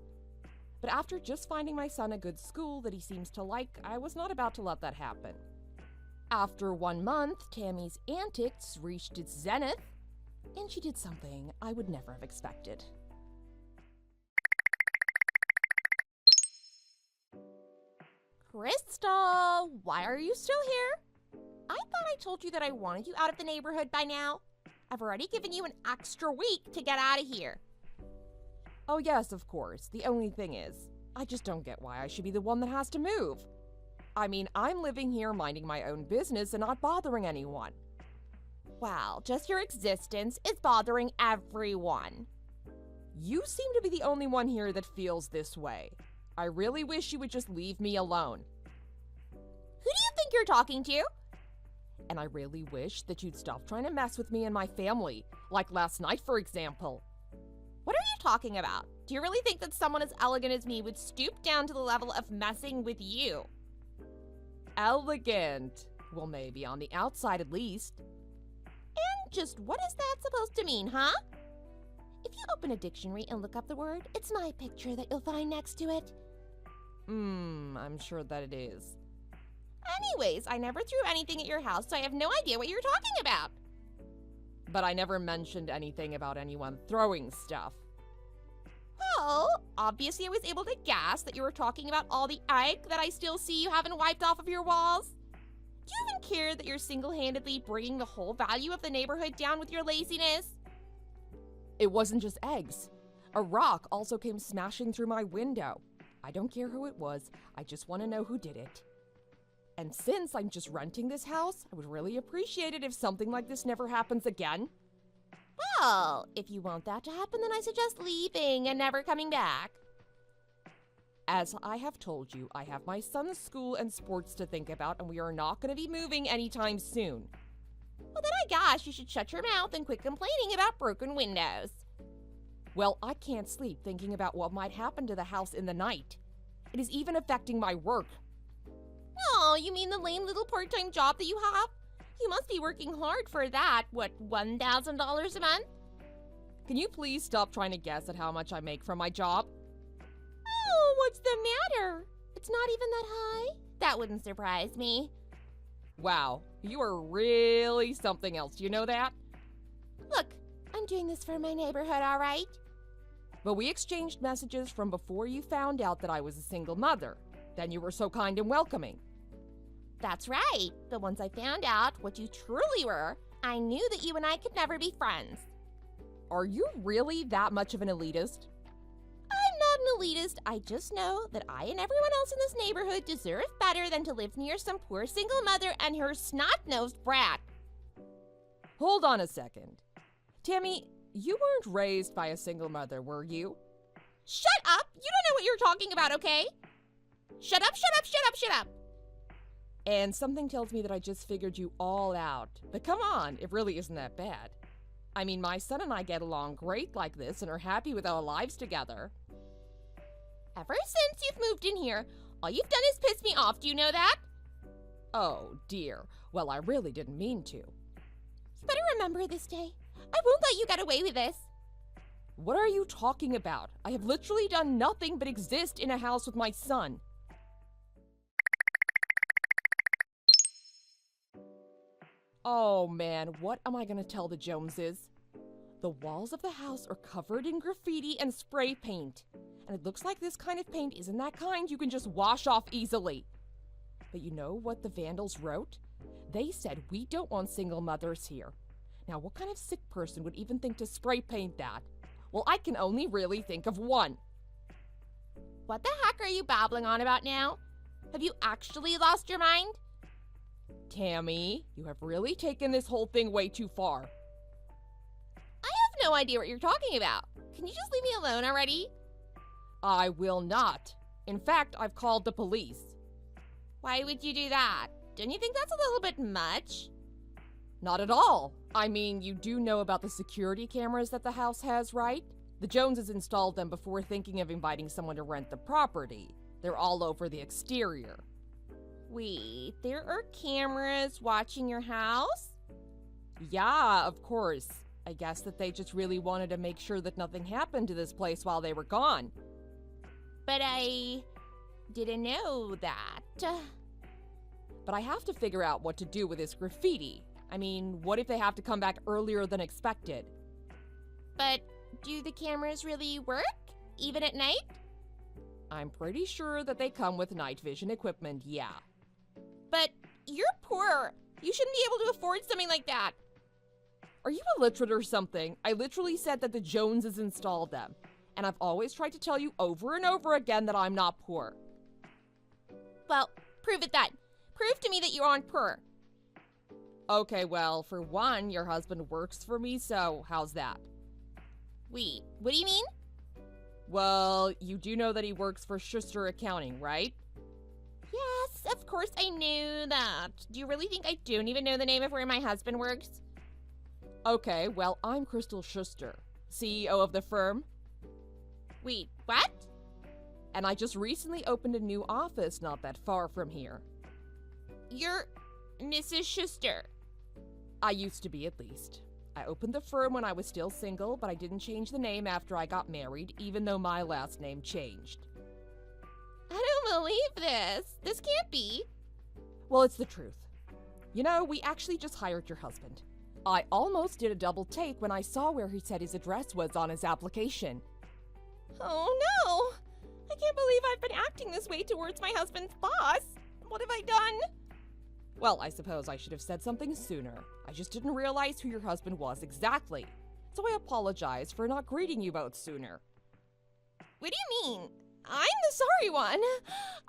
But after just finding my son a good school that he seems to like, I was not about to let that happen. After 1 month, Tammy's antics reached its zenith, and she did something I would never have expected. Crystal, why are you still here? I thought I told you that I wanted you out of the neighborhood by now. I've already given you an extra week to get out of here. Oh yes, of course. The only thing is, I just don't get why I should be the one that has to move. I mean, I'm living here minding my own business and not bothering anyone. Well, just your existence is bothering everyone. You seem to be the only one here that feels this way. I really wish you would just leave me alone. Who do you think you're talking to? And I really wish that you'd stop trying to mess with me and my family, like last night, for example. What are you talking about? Do you really think that someone as elegant as me would stoop down to the level of messing with you? Elegant? Well, maybe on the outside at least. And just what is that supposed to mean, huh? If you open a dictionary and look up the word, it's my picture that you'll find next to it. I'm sure that it is. Anyways, I never threw anything at your house, so I have no idea what you're talking about. But I never mentioned anything about anyone throwing stuff. Well, Obviously, I was able to guess that you were talking about all the egg that I still see you haven't wiped off of your walls. Do you even care that you're single-handedly bringing the whole value of the neighborhood down with your laziness? It wasn't just eggs. A rock also came smashing through my window. I don't care who it was, I just want to know who did it. And since I'm just renting this house, I would really appreciate it if something like this never happens again. Well, if you want that to happen, then I suggest leaving and never coming back. As I have told you, I have my son's school and sports to think about, and we are not going to be moving anytime soon. Well, then I guess you should shut your mouth and quit complaining about broken windows. Well, I can't sleep thinking about what might happen to the house in the night. It is even affecting my work. Oh, you mean the lame little part-time job that you have? You must be working hard for that, what, $1,000 a month? Can you please stop trying to guess at how much I make from my job? Oh, what's the matter? It's not even that high? That wouldn't surprise me. Wow, you are really something else, do you know that? Look, I'm doing this for my neighborhood, all right? But we exchanged messages from before you found out that I was a single mother. Then you were so kind and welcoming. That's right. But once I found out what you truly were, I knew that you and I could never be friends. Are you really that much of an elitist? I'm not an elitist. I just know that I and everyone else in this neighborhood deserve better than to live near some poor single mother and her snot-nosed brat. Hold on a second. Tammy, you weren't raised by a single mother, were you? Shut up! You don't know what you're talking about, okay? Shut up, shut up, shut up, shut up! And something tells me that I just figured you all out. But come on, it really isn't that bad. I mean, my son and I get along great like this and are happy with our lives together. Ever since you've moved in here, all you've done is piss me off, do you know that? Oh, dear. Well, I really didn't mean to. You better remember this day. I won't let you get away with this. What are you talking about? I have literally done nothing but exist in a house with my son. Oh man, what am I gonna tell the Joneses? The walls of the house are covered in graffiti and spray paint. And it looks like this kind of paint isn't that kind you can just wash off easily. But you know what the vandals wrote? They said we don't want single mothers here. Now what kind of sick person would even think to spray paint that? Well, I can only really think of one. What the heck are you babbling on about now? Have you actually lost your mind? Tammy, you have really taken this whole thing way too far. I have no idea what you're talking about. Can you just leave me alone already? I will not. In fact, I've called the police. Why would you do that? Don't you think that's a little bit much? Not at all. I mean, you do know about the security cameras that the house has, right? The Joneses installed them before thinking of inviting someone to rent the property. They're all over the exterior. Wait, there are cameras watching your house? Yeah, of course. I guess that they just really wanted to make sure that nothing happened to this place while they were gone. But I didn't know that. But I have to figure out what to do with this graffiti. I mean, what if they have to come back earlier than expected? But do the cameras really work, even at night? I'm pretty sure that they come with night vision equipment, yeah. But you're poor. You shouldn't be able to afford something like that. Are you illiterate or something? I literally said that the Joneses installed them. And I've always tried to tell you over and over again that I'm not poor. Well, prove it then. Prove to me that you aren't poor. Okay, well, for one, your husband works for me, so how's that? Wait, what do you mean? Well, you do know that he works for Schuster Accounting, right? Yes, of course I knew that. Do you really think I don't even know the name of where my husband works? Okay, well, I'm Crystal Schuster, CEO of the firm. Wait, what? And I just recently opened a new office not that far from here. You're Mrs. Schuster. I used to be, at least. I opened the firm when I was still single, but I didn't change the name after I got married, even though my last name changed. I don't believe this. This can't be. Well, it's the truth. You know, we actually just hired your husband. I almost did a double take when I saw where he said his address was on his application. Oh no! can't believe I've been acting this way towards my husband's boss. What have I done? Well, I suppose I should have said something sooner. I just didn't realize who your husband was exactly. So I apologize for not greeting you both sooner. What do you mean? I'm the sorry one.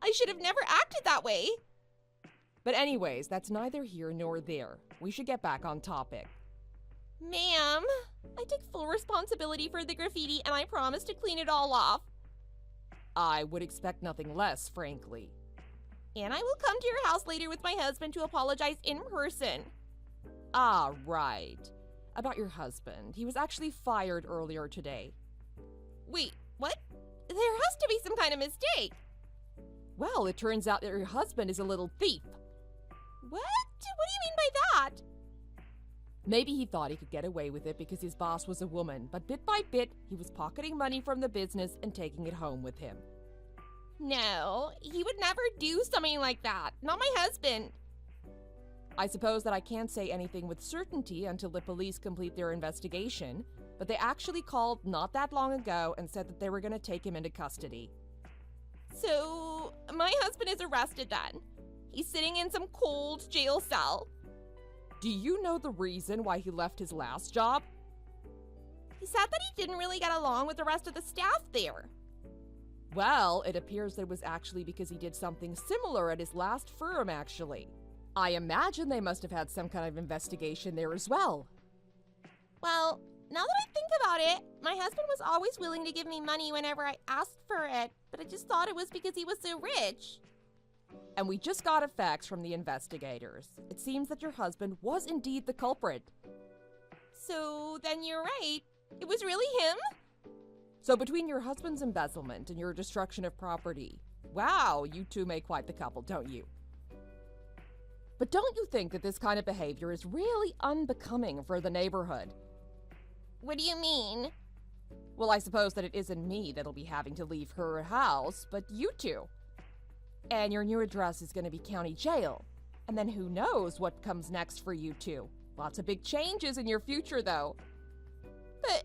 I should have never acted that way. But anyways, that's neither here nor there. We should get back on topic. Ma'am, I take full responsibility for the graffiti and I promise to clean it all off. I would expect nothing less, frankly. And I will come to your house later with my husband to apologize in person. Ah, right. About your husband. He was actually fired earlier today. Wait, what? There has to be some kind of mistake. Well, it turns out that your husband is a little thief. What? What do you mean by that? Maybe he thought he could get away with it because his boss was a woman, but bit by bit, he was pocketing money from the business and taking it home with him. No, he would never do something like that. Not my husband. I suppose that I can't say anything with certainty until the police complete their investigation, but they actually called not that long ago and said that they were going to take him into custody. So, my husband is arrested then. He's sitting in some cold jail cell. Do you know the reason why he left his last job? He said that he didn't really get along with the rest of the staff there. Well, it appears that it was actually because he did something similar at his last firm, actually. I imagine they must have had some kind of investigation there as well. Well, now that I think about it, my husband was always willing to give me money whenever I asked for it, but I just thought it was because he was so rich. And we just got facts from the investigators. It seems that your husband was indeed the culprit. So then you're right. It was really him? So between your husband's embezzlement and your destruction of property, wow, you two make quite the couple, don't you? But don't you think that this kind of behavior is really unbecoming for the neighborhood? What do you mean? Well, I suppose that it isn't me that'll be having to leave her house, but you two. And your new address is going to be county jail. And then who knows what comes next for you two. Lots of big changes in your future, though. But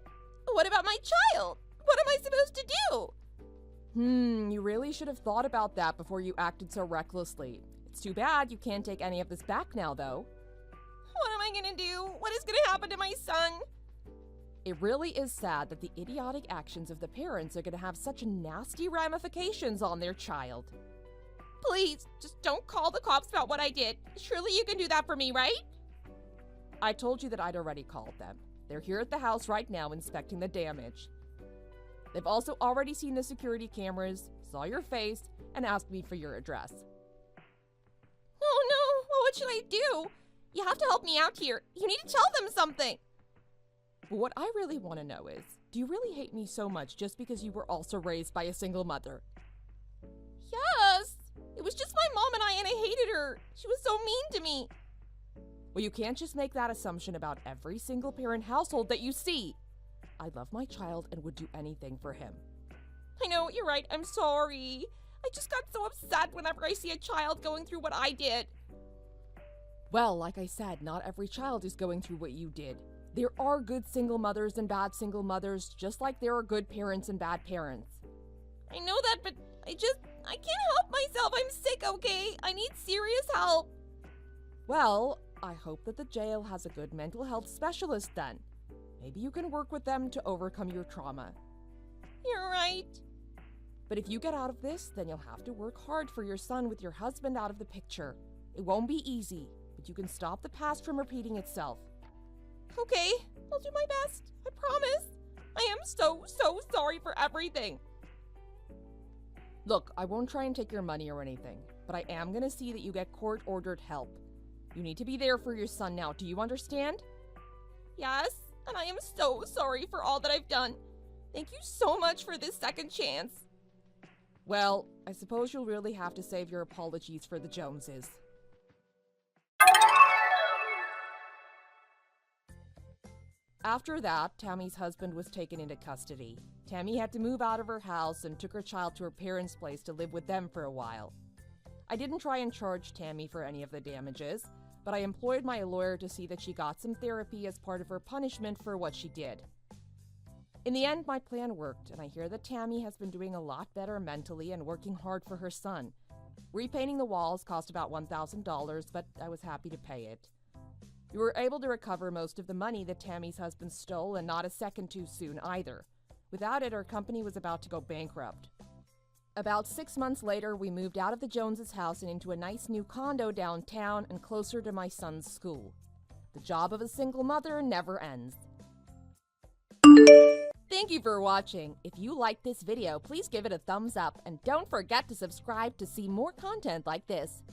what about my child? What am I supposed to do? You really should have thought about that before you acted so recklessly. It's too bad you can't take any of this back now, though. What am I gonna do? What is gonna happen to my son? It really is sad that the idiotic actions of the parents are going to have such nasty ramifications on their child. Please, just don't call the cops about what I did. Surely you can do that for me, right? I told you that I'd already called them. They're here at the house right now inspecting the damage. They've also already seen the security cameras, saw your face, and asked me for your address. Oh no, well, what should I do? You have to help me out here. You need to tell them something. But what I really want to know is, do you really hate me so much just because you were also raised by a single mother? Yes! It was just my mom and I hated her. She was so mean to me. Well, you can't just make that assumption about every single parent household that you see. I love my child and would do anything for him. I know, you're right. I'm sorry. I just got so upset whenever I see a child going through what I did. Well, like I said, not every child is going through what you did. There are good single mothers and bad single mothers, just like there are good parents and bad parents. I know that, but I can't help myself. I'm sick, okay? I need serious help. Well, I hope that the jail has a good mental health specialist then. Maybe you can work with them to overcome your trauma. You're right. But if you get out of this, then you'll have to work hard for your son with your husband out of the picture. It won't be easy, but you can stop the past from repeating itself. Okay, I'll do my best. I promise. I am so sorry for everything. Look, I won't try and take your money or anything, but I am going to see that you get court-ordered help. You need to be there for your son now. Do you understand? Yes, and I am so sorry for all that I've done. Thank you so much for this second chance. Well, I suppose you'll really have to save your apologies for the Joneses. After that, Tammy's husband was taken into custody. Tammy had to move out of her house and took her child to her parents' place to live with them for a while. I didn't try and charge Tammy for any of the damages, but I employed my lawyer to see that she got some therapy as part of her punishment for what she did. In the end, my plan worked, and I hear that Tammy has been doing a lot better mentally and working hard for her son. Repainting the walls cost about $1,000, but I was happy to pay it. We were able to recover most of the money that Tammy's husband stole, and not a second too soon either. Without it, our company was about to go bankrupt. About 6 months later, we moved out of the Joneses' house and into a nice new condo downtown and closer to my son's school. The job of a single mother never ends. Thank you for watching. If you liked this video, please give it a thumbs up and don't forget to subscribe to see more content like this.